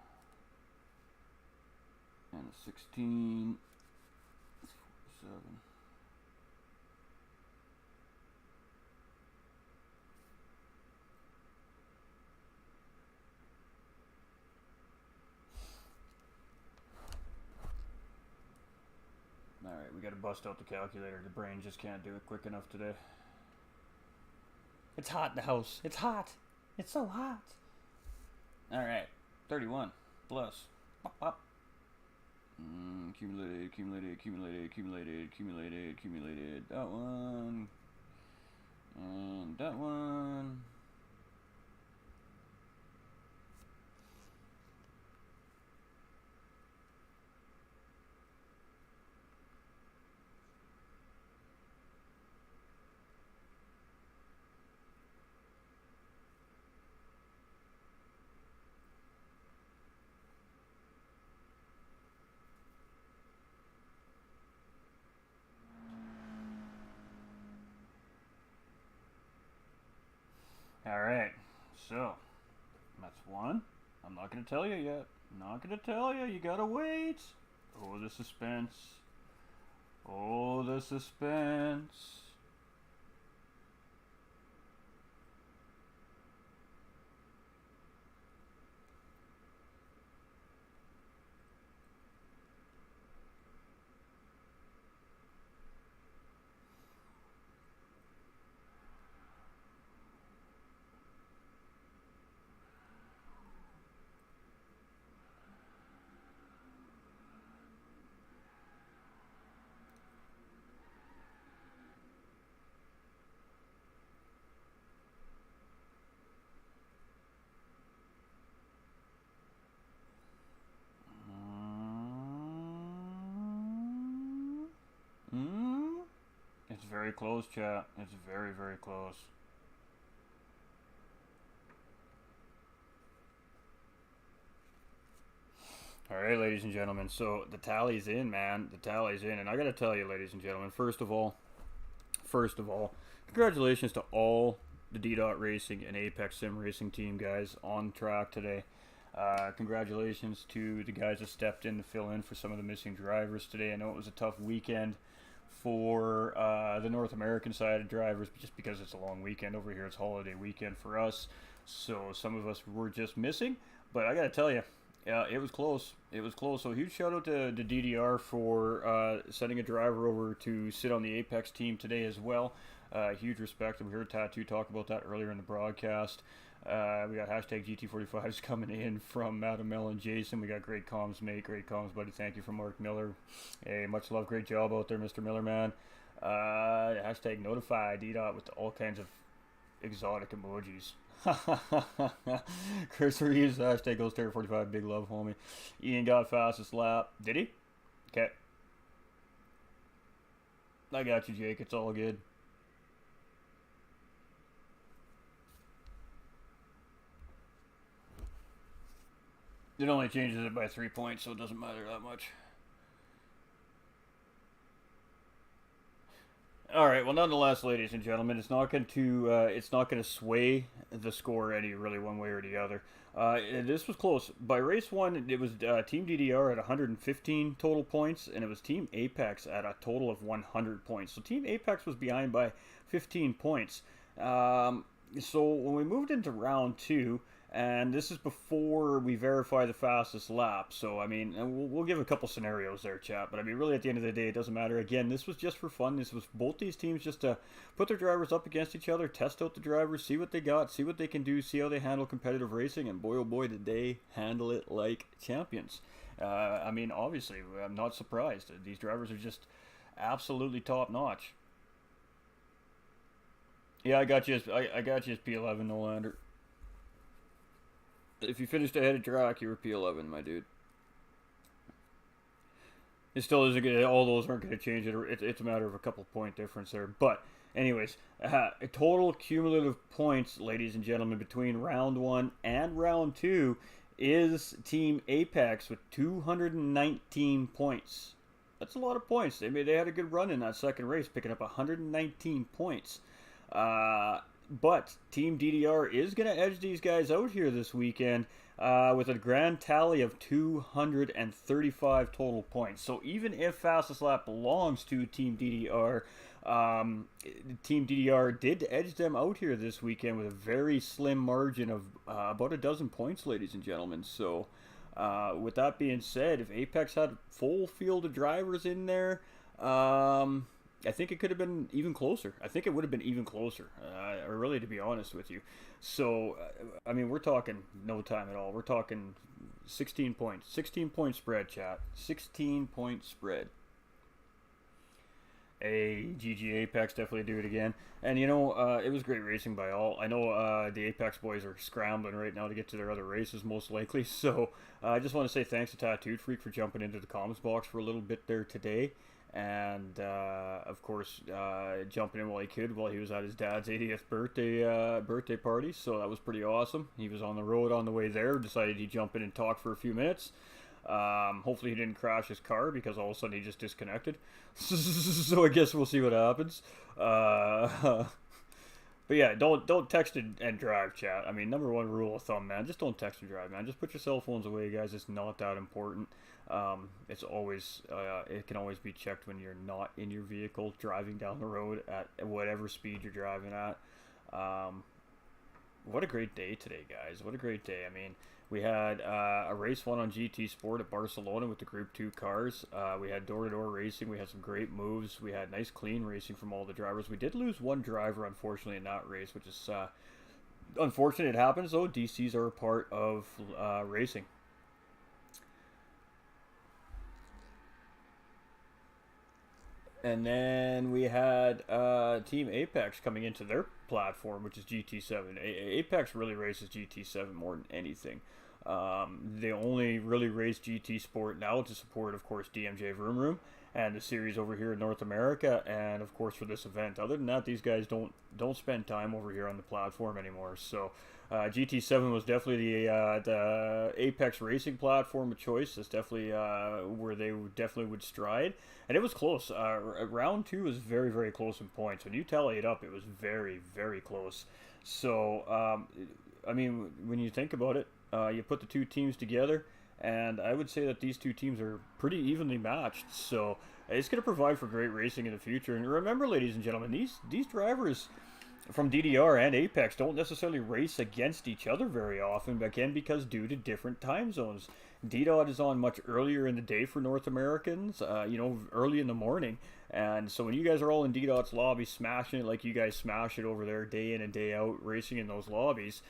and a 16. That's 47. Alright, we gotta bust out the calculator. The brain just can't do it quick enough today. It's hot in the house. It's hot. It's so hot. Alright, 31 plus. Pop, pop. Accumulated. That one. And that one. Alright, so that's one. I'm not going to tell you yet. Not going to tell you. You got to wait. Oh, the suspense. Oh, the suspense. It's very close, chat. It's very, very close. Alright, ladies and gentlemen, so the tally's in, man. The tally's in, and I gotta tell you, ladies and gentlemen, first of all, congratulations to all the Deedot Racing and Apex Sim Racing team guys on track today. Congratulations to the guys that stepped in to fill in for some of the missing drivers today. I know it was a tough weekend for the North American side of drivers, just because it's a long weekend. Over here it's holiday weekend for us, so some of us were just missing, but I gotta tell you, it was close. It was close. So huge shout out to DDR for sending a driver over to sit on the Apex team today as well. Huge respect. We heard Tattoo talk about that earlier in the broadcast. We got hashtag GT45s coming in from MacMillan Jason. We got great comms, mate. Great comms, buddy. Thank you from Mark Miller. Hey, much love. Great job out there, Mr. Miller, man. Hashtag notify Deedot with all kinds of exotic emojis. Chris Reeves, hashtag GhostTerror45, big love, homie. Ian got fastest lap. Did he? Okay. I got you, Jake. It's all good. It only changes it by 3 points, so it doesn't matter that much. All right. Well, nonetheless, ladies and gentlemen, it's not going to sway the score any really one way or the other. This was close. By race one, it was Team DDR at 115 total points, and it was Team Apex at a total of 100 points. So Team Apex was behind by 15 points. So when we moved into round two, and this is before we verify the fastest lap. So, I mean, we'll give a couple scenarios there, chat. But, I mean, really, at the end of the day, it doesn't matter. Again, this was just for fun. This was both these teams just to put their drivers up against each other, test out the drivers, see what they got, see what they can do, see how they handle competitive racing. And boy, oh boy, did they handle it like champions. I mean, obviously, I'm not surprised. These drivers are just absolutely top-notch. Yeah, I got you as P11, Nolander. If you finished ahead of Drac, you were P11, my dude. It still isn't good. All those aren't going to change it. It's a matter of a couple point difference there. But, anyways, total cumulative points, ladies and gentlemen, between round one and round two is Team Apex with 219 points. That's a lot of points. They had a good run in that second race, picking up 119 points. But Team DDR is going to edge these guys out here this weekend with a grand tally of 235 total points. So even if fastest lap belongs to Team DDR, Team DDR did edge them out here this weekend with a very slim margin of about a dozen points, ladies and gentlemen. So with that being said, if Apex had a full field of drivers in there, I think it could have been even closer. I think it would have been even closer, really, to be honest with you. So, I mean, we're talking no time at all. We're talking 16 points. 16-point spread, chat. 16-point spread. GG Apex, definitely do it again. And, you know, it was great racing by all. I know the Apex boys are scrambling right now to get to their other races, most likely. So, I just want to say thanks to Tattooed Freak for jumping into the comments box for a little bit there today. And of course jumping in while he could while he was at his dad's 80th birthday party, so that was pretty awesome. He was on the road on the way there, decided he'd jump in and talk for a few minutes. Hopefully he didn't crash his car, because all of a sudden he just disconnected. So I guess we'll see what happens. But yeah, don't text and drive, chat. I mean, number one rule of thumb, man, just don't text and drive, man. Just put your cell phones away, guys. It's not that important. It's always it can always be checked when you're not in your vehicle driving down the road at whatever speed you're driving at. What a great day today, guys. What a great day. I mean, we had a race one on GT Sport at Barcelona with the Group 2 cars. We had door-to-door racing. We had some great moves. We had nice clean racing from all the drivers. We did lose one driver, unfortunately, in that race, which is unfortunate. It happens, though. DCs are a part of racing. And then we had Team Apex coming into their platform, which is GT7. Apex really races GT7 more than anything. They only really race GT Sport now to support, of course, DMJ Vroom Vroom and the series over here in North America, and of course for this event. Other than that, these guys don't spend time over here on the platform anymore. So GT7 was definitely the Apex racing platform of choice. That's definitely where they definitely would stride, and it was close. Round 2 was very, very close in points. When you tally it up, it was very, very close. So I mean, when you think about it, you put the two teams together, and I would say that these two teams are pretty evenly matched. So it's going to provide for great racing in the future. And remember, ladies and gentlemen, these drivers from DDR and Apex don't necessarily race against each other very often, again, because due to different time zones. Deedot is on much earlier in the day for North Americans, you know, early in the morning. And so when you guys are all in Deedot's lobby smashing it like you guys smash it over there day in and day out, racing in those lobbies,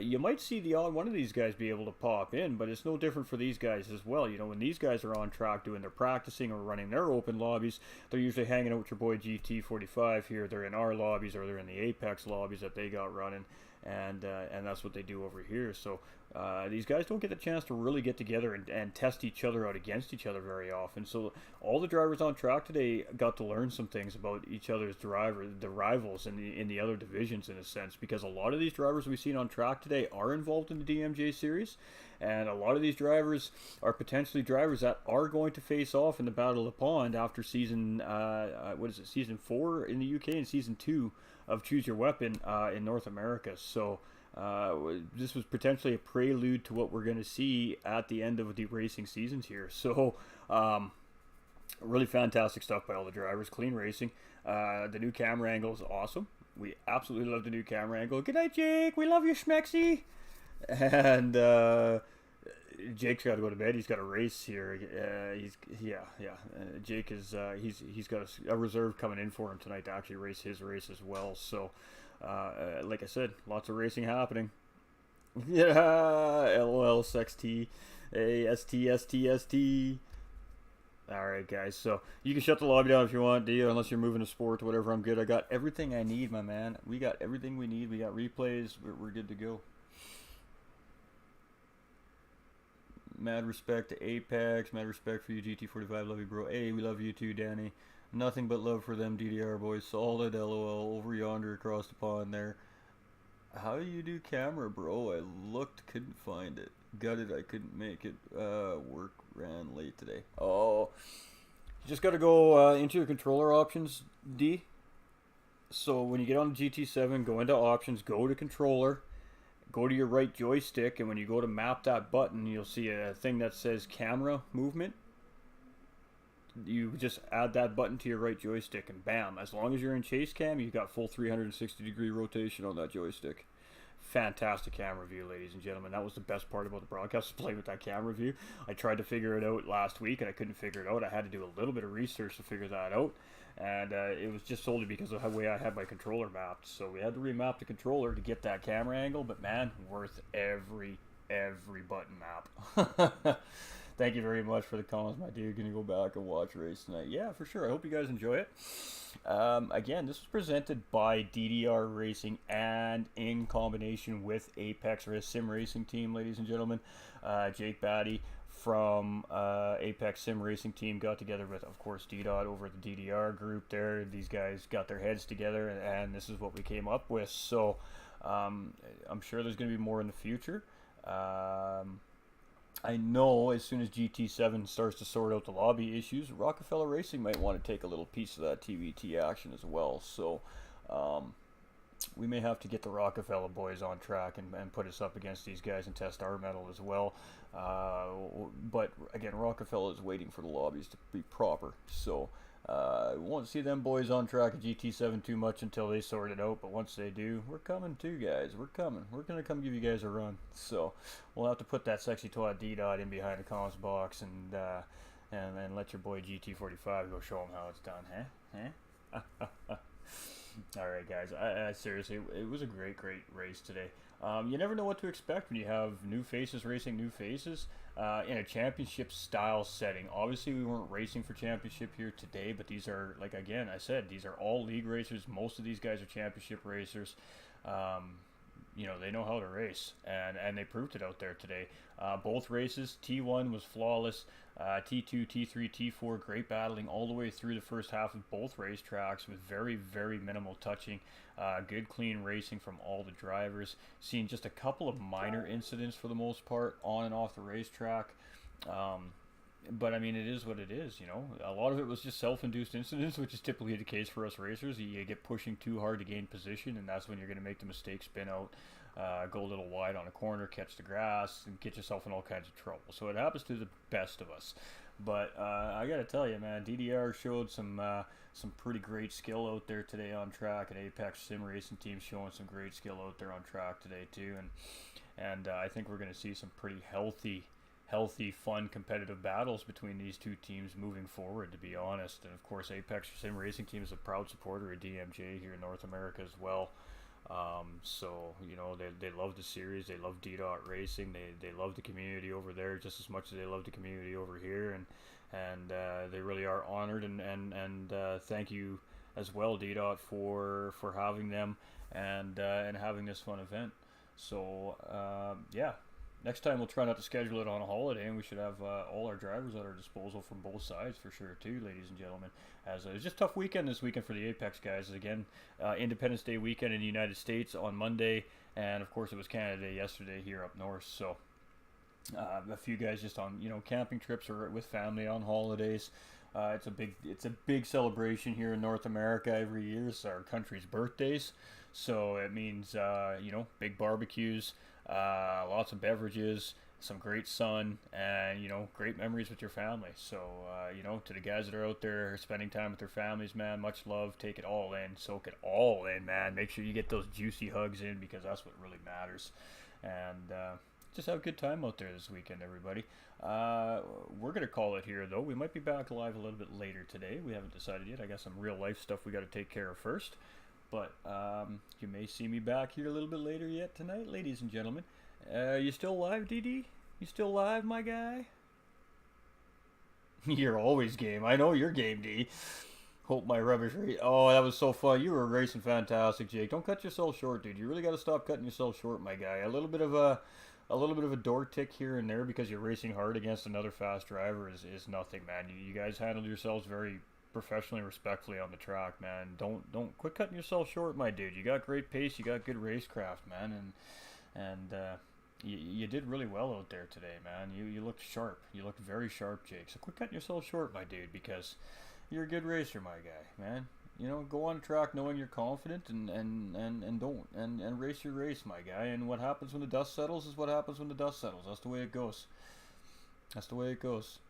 you might see the odd one of these guys be able to pop in, but it's no different for these guys as well. You know, when these guys are on track doing their practicing or running their open lobbies, they're usually hanging out with your boy GT45 here. They're in our lobbies, or they're in the Apex lobbies that they got running, and that's what they do over here. So these guys don't get the chance to really get together and test each other out against each other very often. So all the drivers on track today got to learn some things about each other's the rivals in the other divisions, in a sense, because a lot of these drivers we've seen on track today are involved in the DMJ series, and a lot of these drivers are potentially drivers that are going to face off in the Battle of the Pond after season season 4 in the UK and season 2 of Choose Your Weapon in North America. So this was potentially a prelude to what we're going to see at the end of the racing seasons here. So really fantastic stuff by all the drivers. Clean racing. The new camera angle is awesome. We absolutely love the new camera angle. Good night, Jake. We love you, Schmexy. And Jake's got to go to bed. He's got a race here. Jake is he's got a reserve coming in for him tonight to actually race his race as well. So like I said, lots of racing happening. Yeah, LOL, SXT, ST. Alright, guys, so you can shut the lobby down if you want, unless you're moving to sport or whatever. I'm good. I got everything I need, my man. We got everything we need. We got replays. We're good to go. Mad respect to Apex. Mad respect for you, GT45. Love you, bro. Hey, we love you too, Danny. Nothing but love for them, DDR boys. Solid, LOL. Over yonder across the pond there. How do you do camera, bro? I looked, couldn't find it. Got it. I couldn't make it. Work ran late today. Oh, you just got to go into your controller options, D. So when you get on the GT7, go into options, go to controller, go to your right joystick, and when you go to map that button, you'll see a thing that says camera movement. You just add that button to your right joystick, and bam, as long as you're in chase cam, you've got full 360-degree rotation on that joystick. Fantastic camera view, ladies and gentlemen. That was the best part about the broadcast, playing with that camera view. I tried to figure it out last week, and I couldn't figure it out. I had to do a little bit of research to figure that out, and it was just solely because of the way I had my controller mapped. So we had to remap the controller to get that camera angle, but man, worth every button map. Thank you very much for the comments, my dude. Gonna go back and watch race tonight. Yeah, for sure. I hope you guys enjoy it. Again, this was presented by DDR Racing and in combination with Apex Sim Racing Team, ladies and gentlemen. Jake Batty from Apex Sim Racing Team got together with, of course, Deedot over at the DDR group there. These guys got their heads together, and this is what we came up with. So I'm sure there's going to be more in the future. I know as soon as GT7 starts to sort out the lobby issues, Rockefeller Racing might want to take a little piece of that TvT action as well. So we may have to get the Rockefeller boys on track and put us up against these guys and test our metal as well. But again, Rockefeller is waiting for the lobbies to be proper. So we won't see them boys on track at GT7 too much until they sort it out, but once they do, we're coming too, guys. We're coming. We're going to come give you guys a run. So we'll have to put that sexy toy Deedot in behind the comments box and then let your boy GT45 go show him how it's done, huh? Alright, guys, I seriously, it was a great race today. You never know what to expect when you have new faces racing new faces in a championship style setting. Obviously, we weren't racing for championship here today, but these are, like again, I said, these are all league racers. Most of these guys are championship racers. You know, they know how to race, and they proved it out there today. Both races, T1 was flawless. T2, T3, T4, great battling all the way through the first half of both racetracks with very minimal touching. Good clean racing from all the drivers. Seeing just a couple of minor incidents for the most part on and off the racetrack. But I mean, it is what it is, you know. A lot of it was just self-induced incidents, which is typically the case for us racers. You get pushing too hard to gain position, and that's when you're going to make the mistake, spin out, go a little wide on a corner, catch the grass, and get yourself in all kinds of trouble. So it happens to the best of us. But I got to tell you, man, DDR showed some pretty great skill out there today on track, and Apex Sim Racing Team showing some great skill out there on track today too. And I think we're going to see some pretty healthy, fun, competitive battles between these two teams moving forward, to be honest. And of course, Apex Sim Racing Team is a proud supporter of DMJ here in North America as well. So, you know, they love the series, they love Deedot Racing, they love the community over there just as much as they love the community over here, and they really are honored, and thank you as well, Deedot, for having them and having this fun event. So, yeah. Next time we'll try not to schedule it on a holiday, and we should have all our drivers at our disposal from both sides for sure too, ladies and gentlemen. As it's just a tough weekend this weekend for the Apex guys. Again, Independence Day weekend in the United States on Monday, and of course it was Canada Day yesterday here up north. So a few guys just on, you know, camping trips or with family on holidays. It's a big celebration here in North America every year. It's our country's birthdays, so it means you know, big barbecues. Lots of beverages, some great sun, and, you know, great memories with your family. So, you know, to the guys that are out there spending time with their families, man, much love. Take it all in. Soak it all in, man. Make sure you get those juicy hugs in, because that's what really matters. And just have a good time out there this weekend, everybody. We're going to call it here, though. We might be back live a little bit later today. We haven't decided yet. I got some real life stuff we got to take care of first. But you may see me back here a little bit later yet tonight, ladies and gentlemen. You still live, DD? You still live, my guy? You're always game. I know you're game, D. Hope my rubbish rate. Oh, that was so fun. You were racing fantastic, Jake. Don't cut yourself short, dude. You really got to stop cutting yourself short, my guy. A little bit of a door tick here and there because you're racing hard against another fast driver is nothing, man. You guys handled yourselves very professionally, respectfully on the track, man. Don't quit cutting yourself short, my dude. You got great pace, you got good racecraft, man, and You did really well out there today, man. You looked sharp. You looked very sharp, Jake. So quit cutting yourself short, my dude, because you're a good racer, my guy, man. You know, go on track knowing you're confident and race your race, my guy. And what happens when the dust settles is what happens when the dust settles. That's the way it goes. That's the way it goes.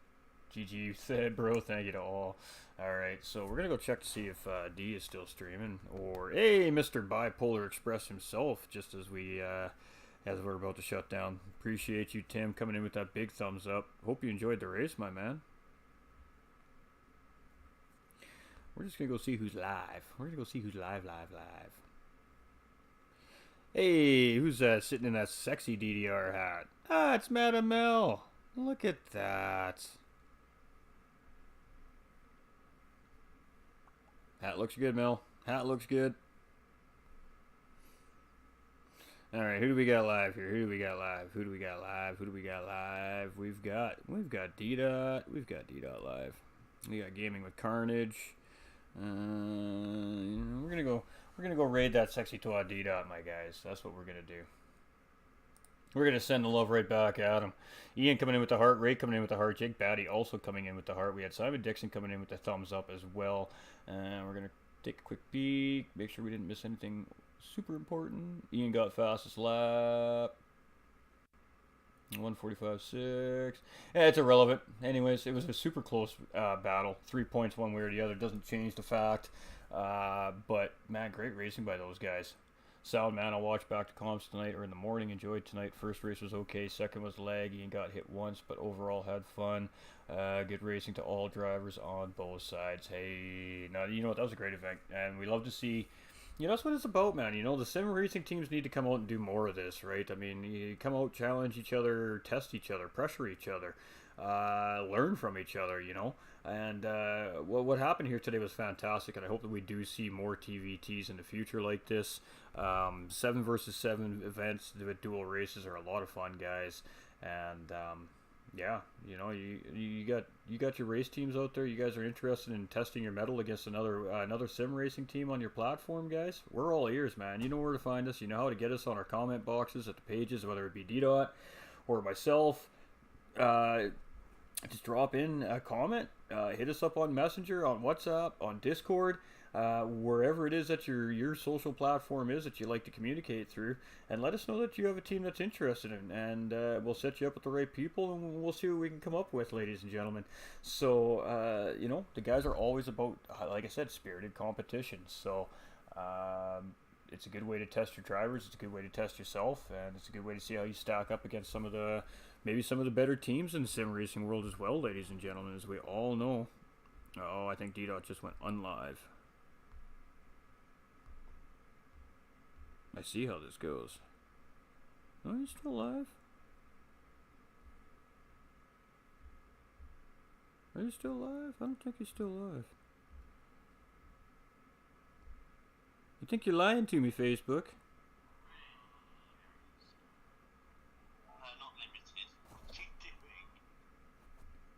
GG said, bro. Thank you to all. Alright, so we're going to go check to see if D is still streaming. Or, hey, Mr. Bipolar Express himself, just as we're about to shut down. Appreciate you, Tim, coming in with that big thumbs up. Hope you enjoyed the race, my man. We're just going to go see who's live. We're going to go see who's live. Hey, who's sitting in that sexy DDR hat? Ah, it's Madam Mel. Look at that. Hat looks good, Mel. Hat looks good. Alright, who do we got live here? Who do we got live? We've got Deedot. We've got Deedot live. We got Gaming with Carnage. We're gonna go raid that sexy toy Deedot, my guys. That's what we're gonna do. We're gonna send the love right back at him. Ian coming in with the heart, Ray coming in with the heart, Jake Batty also coming in with the heart. We had Simon Dixon coming in with the thumbs up as well. We're gonna take a quick peek, make sure we didn't miss anything super important. Ian got fastest lap. 1:45.6. Yeah, it's irrelevant. Anyways, it was a super close battle. 3 points one way or the other. Doesn't change the fact. But, man, great racing by those guys. Sound, man, I'll watch back to comps tonight or in the morning. Enjoyed tonight. First race was okay. Second was laggy and got hit once, but overall had fun. Good racing to all drivers on both sides. Hey, now, you know what? That was a great event. And we love to see... You know, that's what it's about, man. You know, the sim racing teams need to come out and do more of this, right? I mean, you come out, challenge each other, test each other, pressure each other, learn from each other, you know? And what happened here today was fantastic, and I hope that we do see more TVTs in the future like this. 7 versus 7 events with dual races are a lot of fun, guys. And yeah, you know, you got your race teams out there. You guys are interested in testing your mettle against another sim racing team on your platform, guys? We're all ears, man. You know where to find us. You know how to get us on our comment boxes at the pages, whether it be Deedot or myself. Just drop in a comment. Hit us up on Messenger, on WhatsApp, on Discord. Wherever it is that your social platform is that you like to communicate through, and let us know that you have a team that's interested in, and we'll set you up with the right people, and we'll see what we can come up with, ladies and gentlemen. So you know, the guys are always about, like I said, spirited competition. So it's a good way to test your drivers, it's a good way to test yourself, and it's a good way to see how you stack up against maybe some of the better teams in the sim racing world as well, ladies and gentlemen, as we all know. Oh, I think Deedot just went unlive. I see how this goes. Oh, he's still alive? Are you still alive? I don't think he's still alive. You think you're lying to me, Facebook?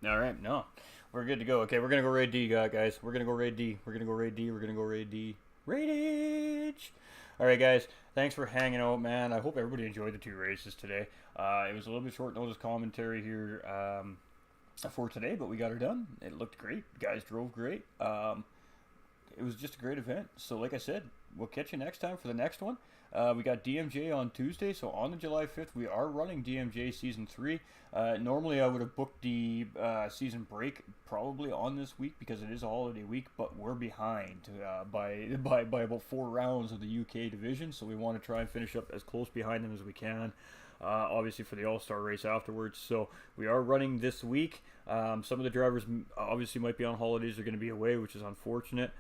Alright, no. We're good to go. Okay, we're gonna go raid D, guys. We're gonna go raid D. We're gonna go raid D. We're gonna go raid D. Raidage! Alright, guys. Thanks for hanging out, man. I hope everybody enjoyed the 2 races today. It was a little bit short notice commentary here for today, but we got her done. It looked great. The guys drove great. It was just a great event. So like I said, we'll catch you next time for the next one. We got DMJ on Tuesday, so on the July 5th, we are running DMJ Season 3. Normally, I would have booked the season break probably on this week because it is a holiday week, but we're behind by about 4 rounds of the UK division, so we want to try and finish up as close behind them as we can. Obviously for the All-Star race afterwards, so we are running this week. Some of the drivers obviously might be on holidays, are going to be away, which is unfortunate.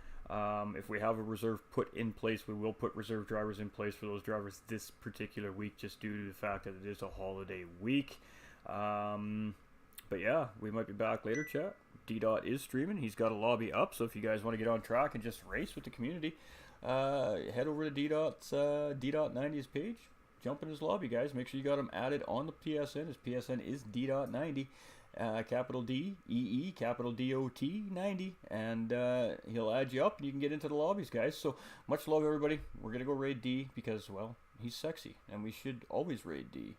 If we have a reserve put in place, we will put reserve drivers in place for those drivers this particular week, just due to the fact that it is a holiday week. But yeah, we might be back later, chat. Deedot is streaming. He's got a lobby up, so if you guys want to get on track and just race with the community, head over to Deedot's Deedot90's page. Jump in his lobby, guys. Make sure you got him added on the PSN. His PSN is Deedot90. Capital D, EE, capital DOT 90, and he'll add you up and you can get into the lobbies, guys. So much love, everybody. We're gonna go raid D because, well, he's sexy and we should always raid D.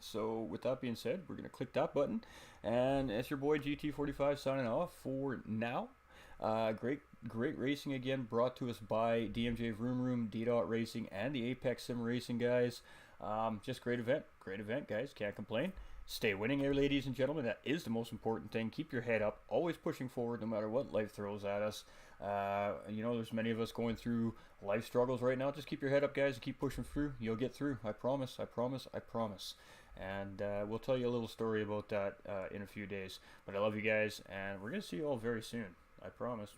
So with that being said, we're going to click that button. And it's your boy GT45 signing off for now. Great racing again, brought to us by DMJ Vroom Room, Deedot Racing, and the Apex Sim Racing guys. Just great event, guys. Can't complain. Stay winning here, ladies and gentlemen. That is the most important thing. Keep your head up, always pushing forward no matter what life throws at us. You know, there's many of us going through life struggles right now. Just keep your head up, guys, and keep pushing through. You'll get through. I promise, I promise, I promise. And we'll tell you a little story about that in a few days. But I love you guys, and we're going to see you all very soon. I promise.